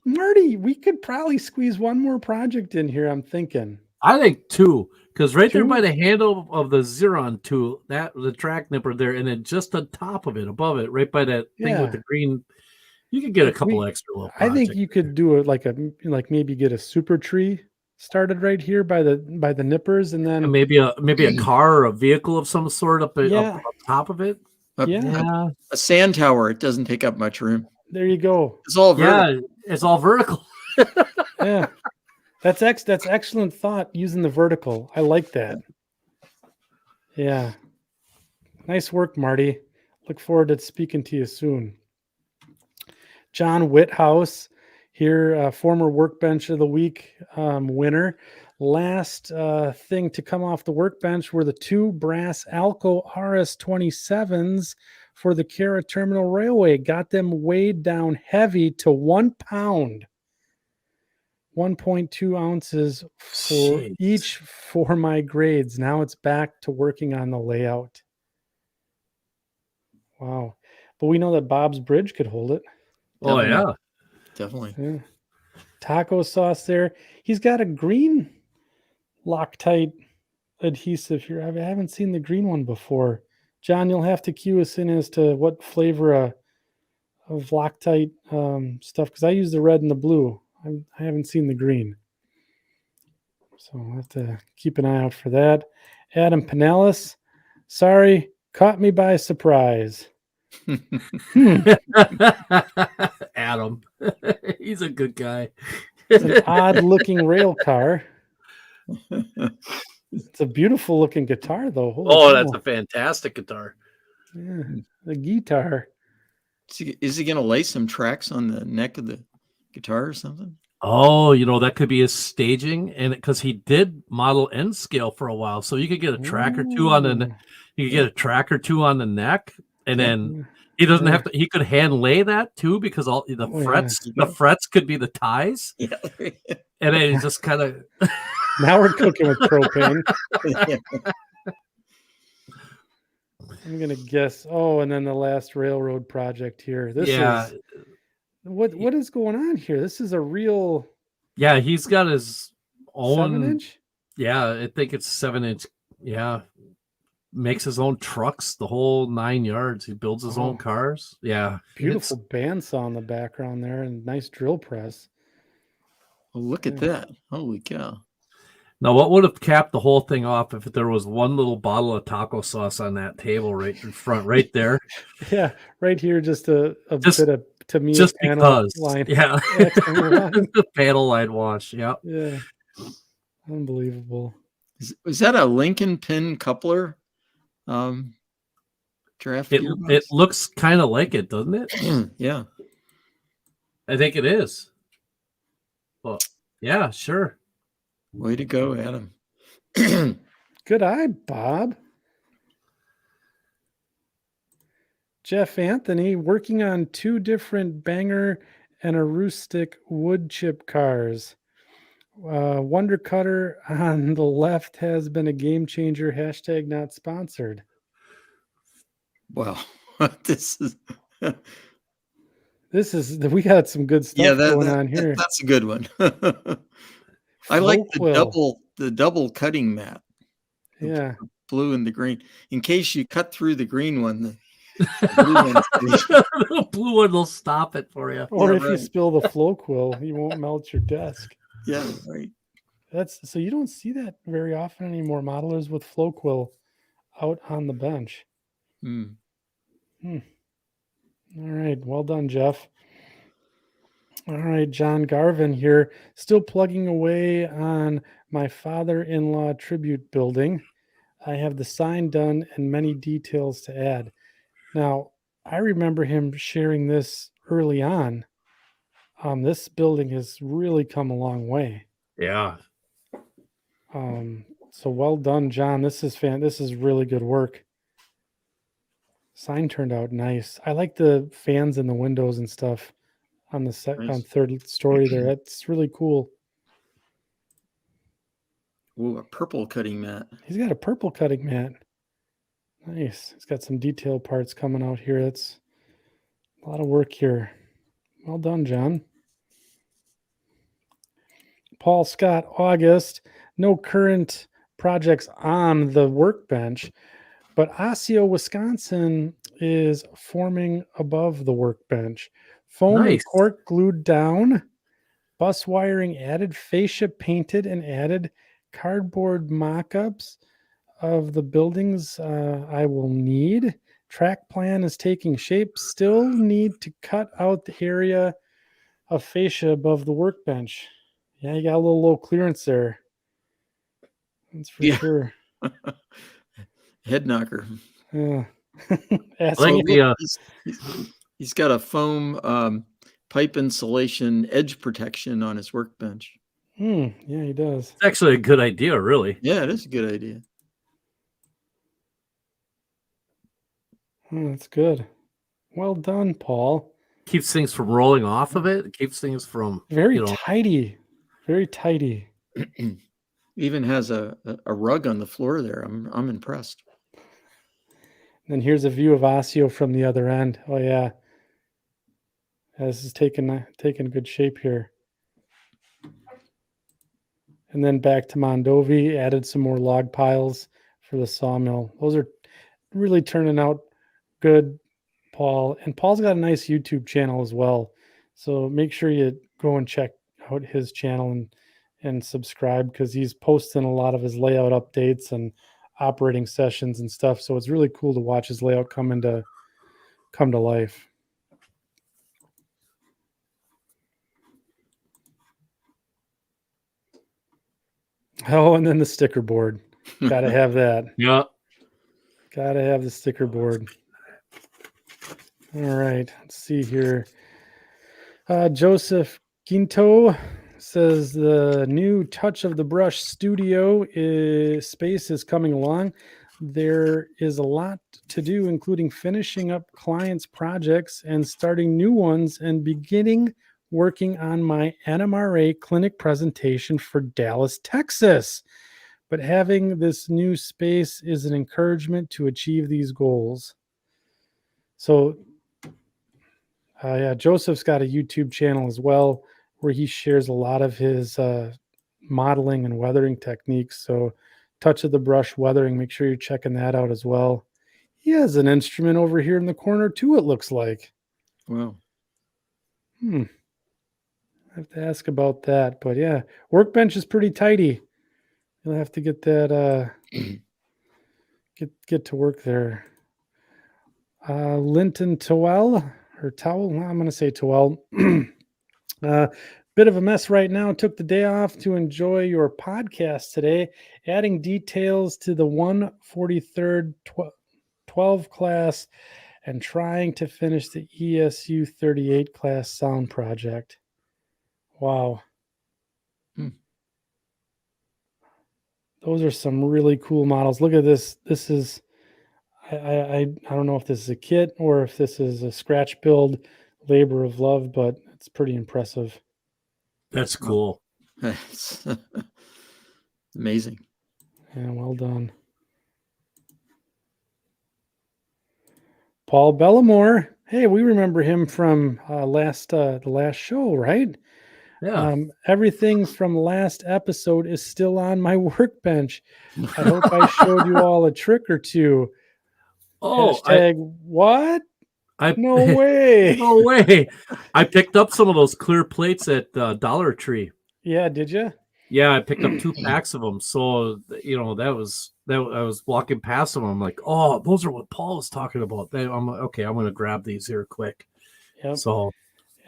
Marty, we could probably squeeze one more project in here, I'm thinking. I think 2, because right there 2? by the handle of the Xeron tool, that the track nipper there, and then just on top of it, above it, right by that thing Yeah. with the green, you could get a couple extra little I think projects. you could do it like maybe get a super tree started right here by the nippers, and then And maybe a car or a vehicle of some sort up top of it. Yeah. A sand tower. It doesn't take up much room. there you go. It's all vertical. Yeah, it's all vertical. Yeah. That's excellent thought, using the vertical. I like that. Yeah. Nice work, Marty. Look forward to speaking to you soon. John Whithouse here, former Workbench of the Week winner. Last thing to come off the workbench were the 2 brass Alco RS-27s for the Cara Terminal Railway. Got them weighed down heavy to 1 pound. 1.2 ounces for Jeez. each for my grades. Now it's back to working on the layout. Wow. But we know that Bob's Bridge could hold it. Oh yeah. Definitely. Yeah. Taco sauce there. He's got a green Loctite adhesive here. I haven't seen the green one before. John, you'll have to cue us in as to what flavor of Loctite stuff, because I use the red and the blue. I haven't seen the green. So I'll have to keep an eye out for that. Adam Pinellas, sorry, caught me by surprise. Adam. He's a good guy. It's an odd looking rail car. It's a beautiful looking guitar, though. Holy That's cow. a fantastic guitar. Yeah, the guitar. Is he going to lay some tracks on the neck of the guitar or something? Oh, that could be his staging, and because he did model N scale for a while, so you could get a track or two on the, Ooh. you could get a track or two on the neck, and Yeah. then he doesn't Yeah. have to. He could hand lay that too, because all the Oh, yeah. frets, You the go. frets could be the ties, Yeah. and then he just kind of. Now we're cooking with propane. Yeah. I'm gonna guess. Oh, and then the last railroad project here. This Yeah, is what is going on here? This is a real yeah, he's got his own. 7-inch. Yeah, I think it's 7-inch. Yeah, makes his own trucks, the whole 9 yards. He builds his own cars. Yeah, Beautiful bandsaw in the background there, and nice drill press. Oh, look at that. Holy cow. Now, what would have capped the whole thing off if there was one little bottle of taco sauce on that table right in front, right there? Yeah, right here, just a Just- bit of Tamiya Just panel because. line. Yeah. Excellent line. The panel line wash. Yeah. Yeah, unbelievable. Was that a Lincoln pin coupler? Draft It gearbox? looks kind of like it, doesn't it? Yeah. I think it is. Well, yeah, sure. Way to go, Adam. Good eye, Bob. Jeff Anthony working on 2 different Banger and a Roostic wood chip cars. Wonder Cutter on the left has been a game changer. # not sponsored. Wow. This is We got some good stuff going that- on here. That's a good one. I like the Flow double cutting mat. quill. Yeah. Blue and the green. In case you cut through the green one, the blue one's The blue one will stop it for you. Or Yeah, if you right. spill the flow quill, you won't melt your desk. yeah, right. So you don't see that very often anymore. Modelers with flow quill out on the bench. Mm. All right. Well done, Jeff. All right. John Garvin here, still plugging away on my father-in-law tribute building. I have the sign done and many details to add. Now, I remember him sharing this early on. This building has really come a long way. Yeah. So well done, John. This is really good work. Sign turned out nice. I like the fans in the windows and stuff on the Nice. on 3rd story there. That's really cool. Ooh, a purple cutting mat. He's got a purple cutting mat. Nice. He's got some detail parts coming out here. That's a lot of work here. Well done, John. Paul Scott, August. No current projects on the workbench, but Osseo, Wisconsin is forming above the workbench. Foam and Nice. cork glued down, bus wiring added, fascia painted and added, cardboard mock-ups of the buildings I will need. Track plan is taking shape. Still need to cut out the area of fascia above the workbench. Yeah, you got a little low clearance there. That's for Yeah. sure. Head knocker. Yeah. Like So the, he's got a foam pipe insulation edge protection on his workbench. Yeah, he does. it's actually a good idea, really. Yeah, it is a good idea. That's good. Well done, Paul. Keeps things from rolling off of it. Keeps things from Very tidy. Very tidy. Even has a rug on the floor there. I'm impressed. And here's a view of Osseo from the other end. Oh yeah. This is taking good shape here. And then back to Mondovi, added some more log piles for the sawmill. Those are really turning out good, Paul. And Paul's got a nice YouTube channel as well. So make sure you go and check out his channel and subscribe, because he's posting a lot of his layout updates and operating sessions and stuff. So it's really cool to watch his layout come to life. Oh, and then the sticker board. Gotta have that. Yeah. Gotta have the sticker board. All right. Let's see here. Joseph Ginto, says the new Touch of the Brush studio space is coming along. There is a lot to do, including finishing up clients' projects and starting new ones and beginning working on my NMRA clinic presentation for Dallas, Texas. But having this new space is an encouragement to achieve these goals. So, yeah, Joseph's got a YouTube channel as well where he shares a lot of his modeling and weathering techniques. So, Touch of the Brush weathering, make sure you're checking that out as well. He has an instrument over here in the corner too, it looks like. Wow. I have to ask about that. But yeah, workbench is pretty tidy. You'll have to get that get to work there. Linton Towell or Towel. I'm going to say Towell. Bit of a mess right now. Took the day off to enjoy your podcast today, adding details to the 143rd 12 class and trying to finish the ESU 38 class sound project. Wow. Those are some really cool models. Look at this. This is, I don't know if this is a kit or if this is a scratch build, labor of love, but it's pretty impressive. That's cool. That's amazing. Yeah, well done. Paul Bellamore. Hey, we remember him from the last show, right? Yeah. Everything from last episode is still on my workbench. I hope I showed you all a trick or two. Oh, What? I No way. No way. I picked up some of those clear plates at Dollar Tree. Yeah, did you? Yeah, I picked up 2 packs of them. So, I was walking past them. I'm like, oh, those are what Paul was talking about. I'm like, okay, I'm going to grab these here quick. Yep. So,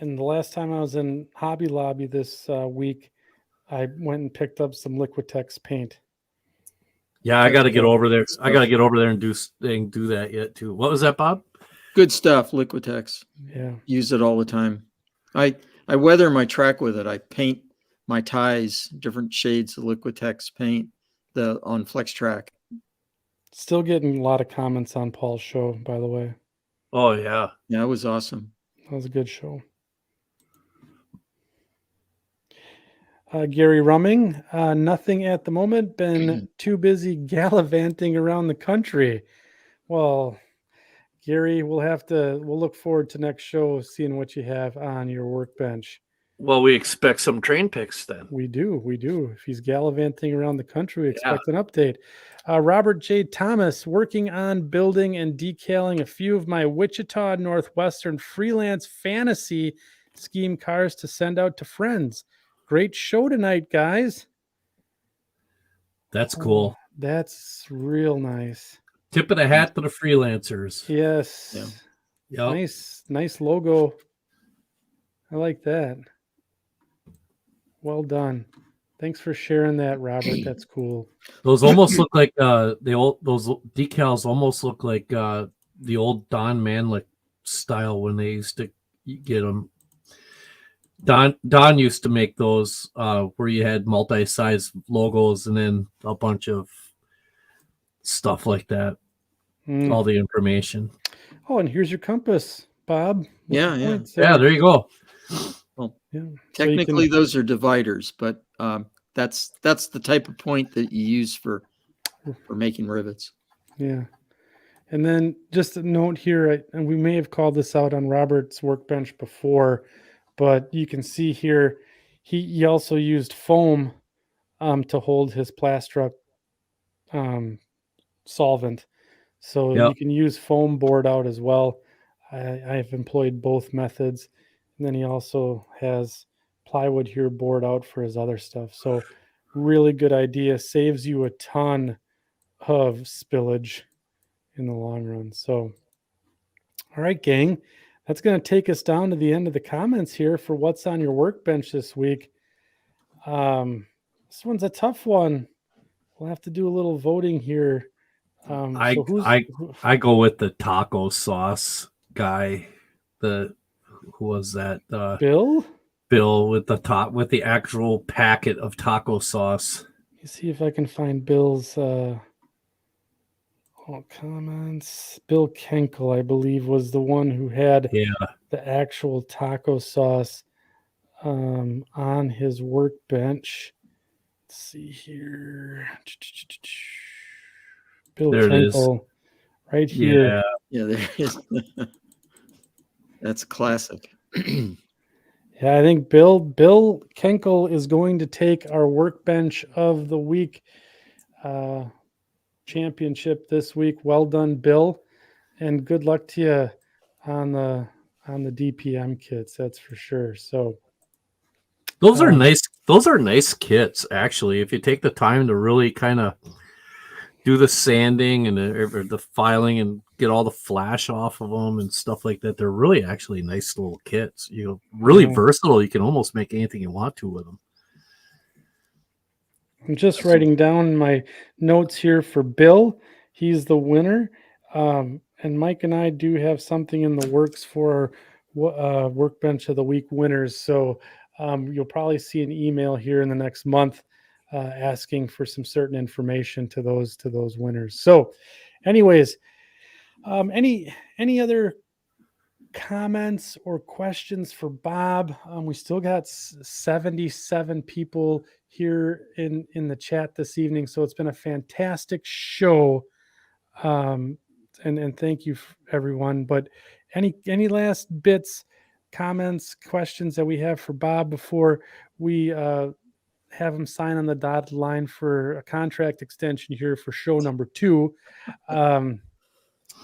and the last time I was in Hobby Lobby this week, I went and picked up some Liquitex paint. yeah, I got to get over there. I got to get over there and do that yet too. What was that, Bob? Good stuff, Liquitex. Yeah. Use it all the time. I weather my track with it. I paint my ties different shades of Liquitex paint on Flex Track. Still getting a lot of comments on Paul's show, by the way. Oh yeah. Yeah, it was awesome. That was a good show. Gary Rumming, nothing at the moment. Been too busy gallivanting around the country. Well, Gary, we'll look forward to next show, seeing what you have on your workbench. Well, we expect some train picks then. We do. If he's gallivanting around the country, we expect an update. Robert J. Thomas, working on building and decaling a few of my Wichita Northwestern freelance fantasy scheme cars to send out to friends. Great show tonight, guys. That's cool. That's real nice. Tip of the hat to the freelancers. Yes. Yeah. Yep. Nice logo. I like that. Well done. Thanks for sharing that, Robert. That's cool. Those almost look like those decals almost look like the old Don Manlick style when they used to get them. Don used to make those where you had multi-size logos and then a bunch of stuff like that. All the information. Oh, and here's your compass, Bob. Yeah. There you go. Well, yeah. Technically, those are dividers, but that's the type of point that you use for making rivets. Yeah. And then just a note here, and we may have called this out on Robert's workbench before, but you can see here, he also used foam to hold his Plastruck solvent. So you can use foam board out as well. I've employed both methods. And then he also has plywood here board out for his other stuff. So really good idea. Saves you a ton of spillage in the long run. So, all right, gang. That's going to take us down to the end of the comments here for what's on your workbench this week. This one's a tough one. We'll have to do a little voting here. I go with the taco sauce guy. Who was that? Bill? Bill with the actual packet of taco sauce. Let me see if I can find Bill's comments. Bill Kenkel, I believe, was the one who had Yeah. the actual taco sauce on his workbench. Let's see here. Bill There it is. Kenkel, right here. Yeah. Yeah, there is. That's classic. Yeah, I think Bill Kenkel is going to take our workbench of the week championship this week. Well done, Bill, and good luck to you on the DPM kits. That's for sure. So Those are nice. Those are nice kits, actually. If you take the time to really kind of do the sanding and the filing and get all the flash off of them and stuff like that, they're really actually nice little kits. Really versatile. You can almost make anything you want to with them. I'm just writing down my notes here for Bill. He's the winner. And Mike and I do have something in the works for workbench of the week winners. So you'll probably see an email here in the next month asking for some certain information to those winners. So anyways, any other comments or questions for Bob? We still got 77 people here in the chat this evening, so it's been a fantastic show, and thank you everyone. But any last bits, comments, questions that we have for Bob before we have him sign on the dotted line for a contract extension here for show number 2,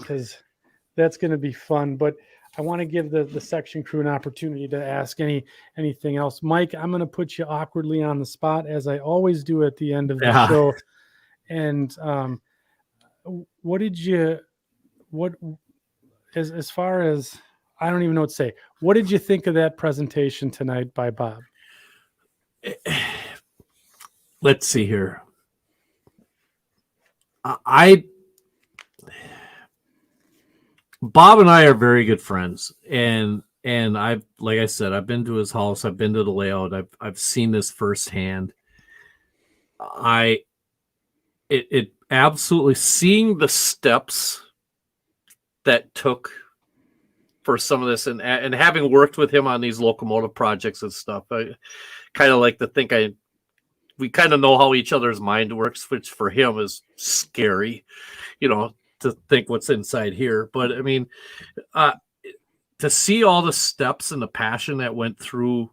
because that's going to be fun. But I want to give the section crew an opportunity to ask anything else. Mike, I'm going to put you awkwardly on the spot, as I always do at the end of the show. And as far as, I don't even know what to say, what did you think of that presentation tonight by Bob? Let's see here. Bob and I are very good friends, and like I said, I've been to his house, I've been to the layout, I've seen this firsthand. It absolutely, seeing the steps that took for some of this, and having worked with him on these locomotive projects and stuff, I kind of like to think we kind of know how each other's mind works, which for him is scary, to think what's inside here. But I mean, to see all the steps and the passion that went through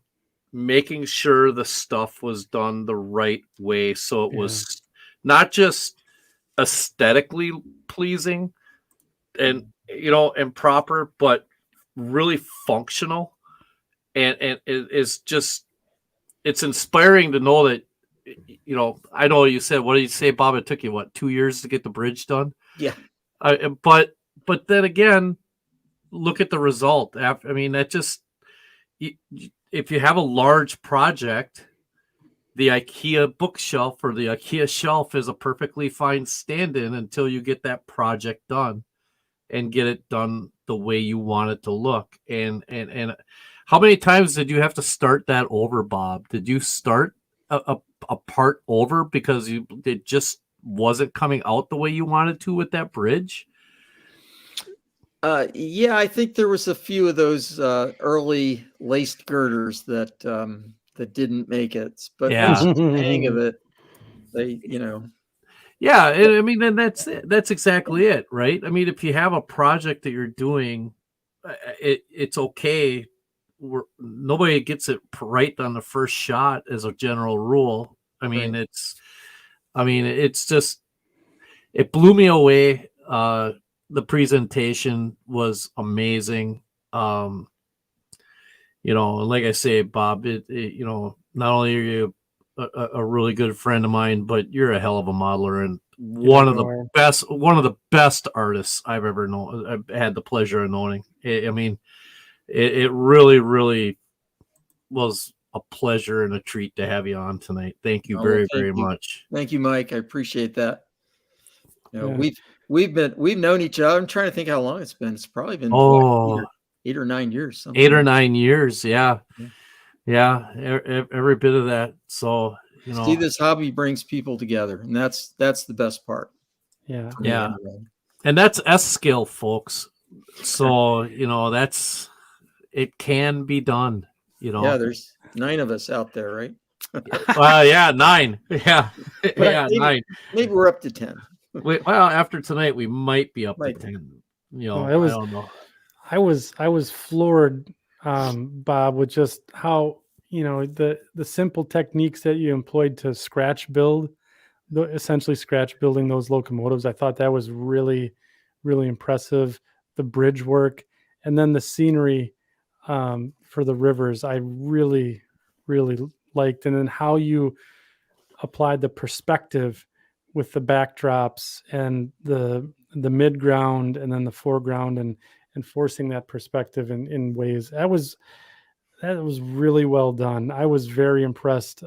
making sure the stuff was done the right way, so it was not just aesthetically pleasing and proper, but really functional, and it's just, it's inspiring to know that, I know you said, what did you say, Bob? It took you 2 years to get the bridge done? Yeah. But then again, look at the result. I mean, that just, if you have a large project, the IKEA bookshelf or the IKEA shelf is a perfectly fine stand-in until you get that project done and get it done the way you want it to look. And how many times did you have to start that over, Bob? Did you start a part over because it just wasn't coming out the way you wanted to with that bridge? Yeah, I think there was a few of those early laced girders that didn't make it, but once you get the hang of it, they. Yeah, I mean, and that's exactly it, right? I mean, if you have a project that you're doing, it's okay. Nobody gets it right on the first shot as a general rule. I mean, Right. it's just, it blew me away. The presentation was amazing. Like I say, Bob, not only are you a really good friend of mine, but you're a hell of a modeler and one of the best artists I've ever known. I've had the pleasure of knowing. I mean, it really, really was a pleasure and a treat to have you on tonight. Thank you very much. Thank you, Mike. I appreciate that. We've known each other. I'm trying to think how long it's been. It's probably been 8 or 9 years. 8 or 9 years. Yeah. Yeah, every bit of that. So, See, this hobby brings people together, and that's the best part. Yeah. for me Yeah. anyway. And that's S skill, folks. So, it can be done, Yeah, there's 9 of us out there, right? Yeah, 9. Yeah. Yeah, maybe, 9. maybe we're up to 10. Well, after tonight, we might be up to Might be. 10. Well, I don't know. I was floored, Bob, with just how the simple techniques that you employed to scratch build, essentially scratch building those locomotives. I thought that was really, really impressive. The bridge work, and then the scenery for the rivers, I really, really liked, and then how you applied the perspective with the backdrops and the mid ground and then the foreground, and enforcing that perspective in ways that was really well done. I was very impressed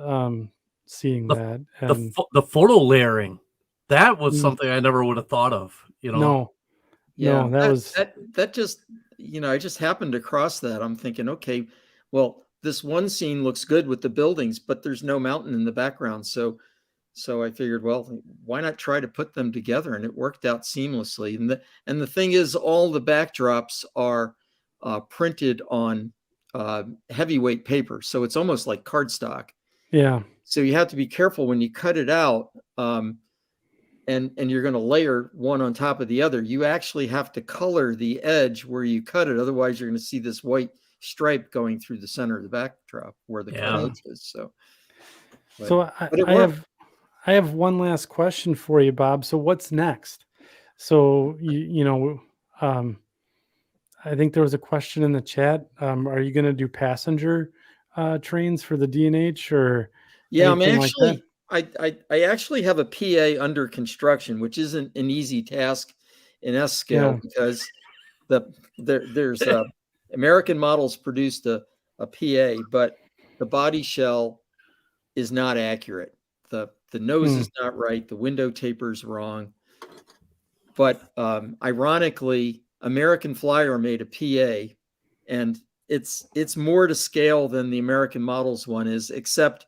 seeing that. And The photo layering, that was something I never would have thought of. no, Yeah, that was that just I just happened across that. I'm thinking, okay, well, this one scene looks good with the buildings, but there's no mountain in the background. So I figured, well, why not try to put them together? And it worked out seamlessly. And the thing is, all the backdrops are printed on heavyweight paper, so it's almost like cardstock. Yeah. So you have to be careful when you cut it out, and you're going to layer one on top of the other. You actually have to color the edge where you cut it. Otherwise, you're going to see this white stripe going through the center of the backdrop where the cut edge is. So I have one last question for you, Bob. So what's next? So I think there was a question in the chat. Are you going to do passenger trains for the D&H or? Yeah, I'm anything actually. like that? I actually have a PA under construction, which isn't an easy task in S scale because there's American Models produced a PA, but the body shell is not accurate. The nose is not right. The window taper is wrong. But ironically, American Flyer made a PA, and it's more to scale than the American Models one is, except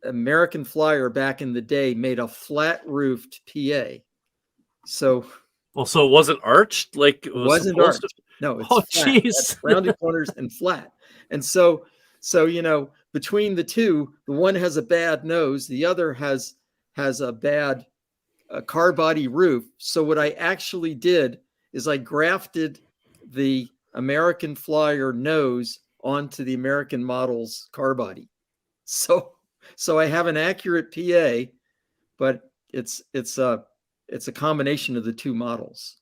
American Flyer back in the day made a flat roofed PA. So it wasn't arched like it wasn't arched. No, it's flat. Jeez. Rounded corners and flat. And so between the two, the one has a bad nose, the other has a bad car body roof. So what I actually did is I grafted the American Flyer nose onto the American Models car body. So I have an accurate PA, but it's a combination of the two models.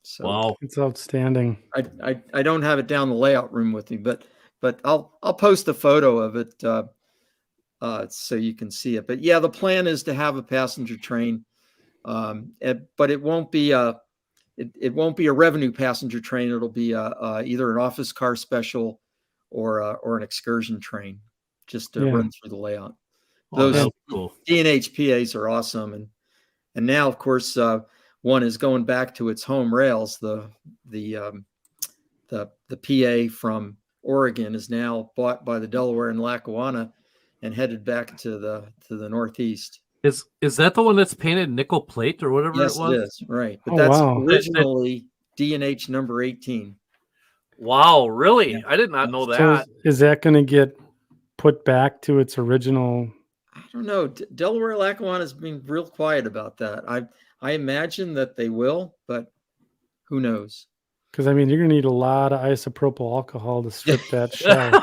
So wow, it's outstanding. I don't have it down the layout room with me, but I'll post a photo of it so you can see it. But yeah, the plan is to have a passenger train, but it won't be a revenue passenger train. It'll be either an office car special or an excursion train, just to run through the layout. Those cool. D&H PAs are awesome, and now of course one is going back to its home rails. The PA from Oregon is now bought by the Delaware and Lackawanna and headed back to the Northeast. Is that the one that's painted nickel plate or whatever yes, it was? It is, right. But that's originally D&H number 18. Wow, really? Yeah. I did not know that. So is that going to get put back to its original? I don't know. Delaware Lackawanna has been real quiet about that. I imagine that they will, but who knows? Because I mean, you're going to need a lot of isopropyl alcohol to strip that shell.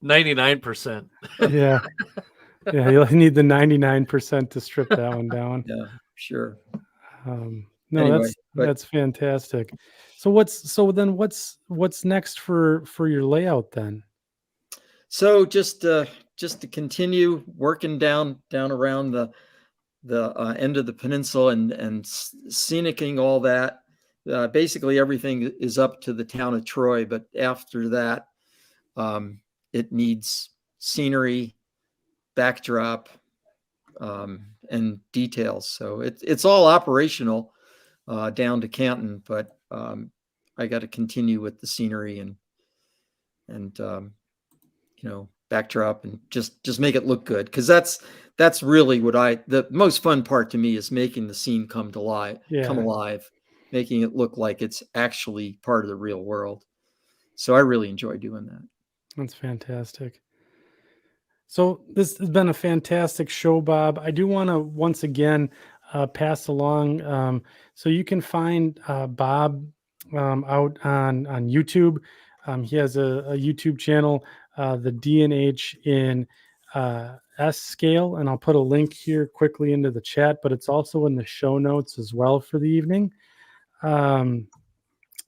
99%. Yeah. Yeah, you'll need the 99% to strip that one down. Yeah, sure. No, anyway, that's fantastic. So what's next for your layout then? So just to continue working down around the end of the peninsula and scenicking all that. Basically, everything is up to the town of Troy, but after that, it needs scenery, backdrop, and details. So it's all operational down to Canton, but I got to continue with the scenery and backdrop and just make it look good. Cause that's really what the most fun part to me is making the scene come alive, making it look like it's actually part of the real world. So I really enjoy doing that. That's fantastic. So this has been a fantastic show, Bob. I do want to once again pass along. So you can find Bob out on YouTube. He has a YouTube channel, the D&H in S scale, and I'll put a link here quickly into the chat, but it's also in the show notes as well for the evening. And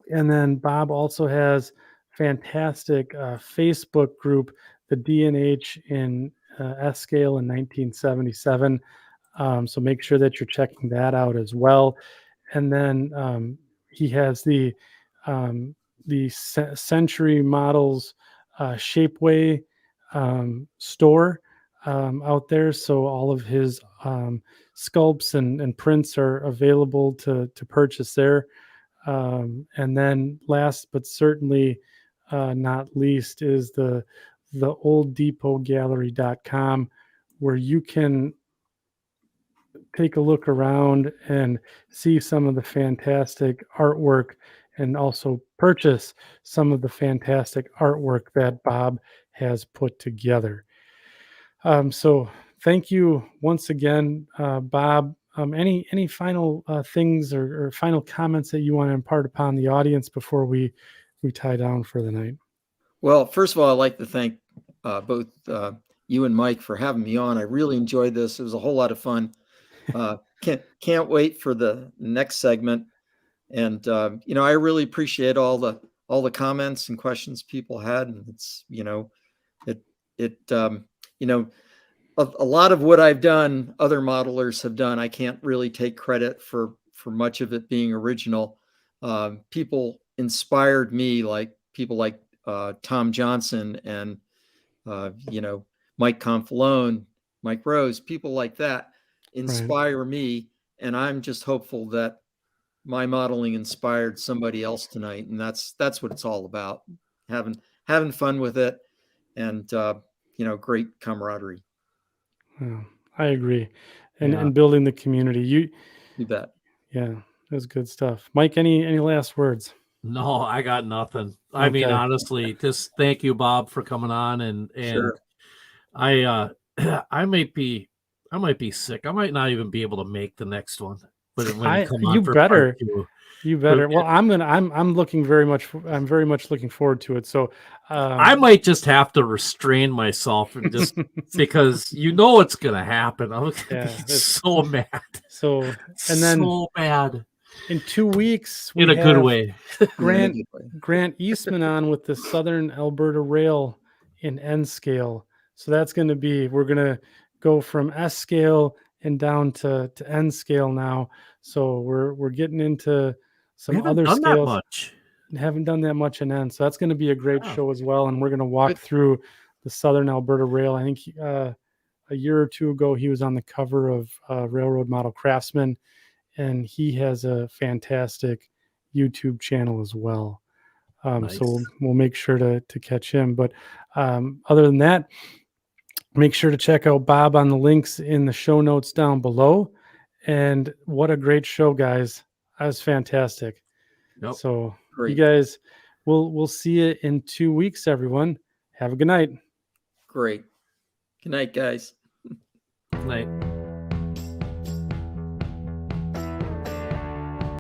then Bob also has fantastic Facebook group, the D&H in S scale in 1977. So make sure that you're checking that out as well. And then he has the Century Models Shapeway store out there. So all of his sculpts and prints are available to purchase there. And then last but certainly not least is the olddepotgallery.com, where you can take a look around and see some of the fantastic artwork and also purchase some of the fantastic artwork that Bob has put together. So thank you once again, Bob. Any final things or final comments that you want to impart upon the audience before we tie down for the night? Well, first of all, I'd like to thank both you and Mike for having me on. I really enjoyed this. It was a whole lot of fun. Can't wait for the next segment. And I really appreciate all the comments and questions people had. And it's a lot of what I've done, other modelers have done. I can't really take credit for much of it being original. People inspired me, like people like Tom Johnson and Mike Confalone, Mike Rose, people like that inspire me, and I'm just hopeful that my modeling inspired somebody else tonight, and that's what it's all about, having fun with it, and great camaraderie. I agree, and building the community. You bet. Yeah, that's good stuff. Mike, any last words? No, I got nothing. I mean, honestly, just thank you, Bob, for coming on, and Sure. I might be sick. I might not even be able to make the next one. But when you come on for part two, you better. Well, I'm very much looking forward to it. So I might just have to restrain myself and just because it's gonna happen. I'm gonna be so mad. So and then so bad. In 2 weeks, in a good way. Grant Eastman on with the Southern Alberta Rail in N scale. So that's going to be, we're going to go from S scale and down to N scale now. So we're getting into some other scales. Haven't done that much in N. So that's going to be a great show as well. And we're going to walk through the Southern Alberta Rail. I think a year or two ago, he was on the cover of Railroad Model Craftsman. And he has a fantastic YouTube channel as well. Nice. So we'll make sure to catch him. But other than that, make sure to check out Bob on the links in the show notes down below. And what a great show, guys. That was fantastic. Yep. So great. You guys, we'll see you in 2 weeks, everyone. Have a good night. Great. Good night, guys. Good night.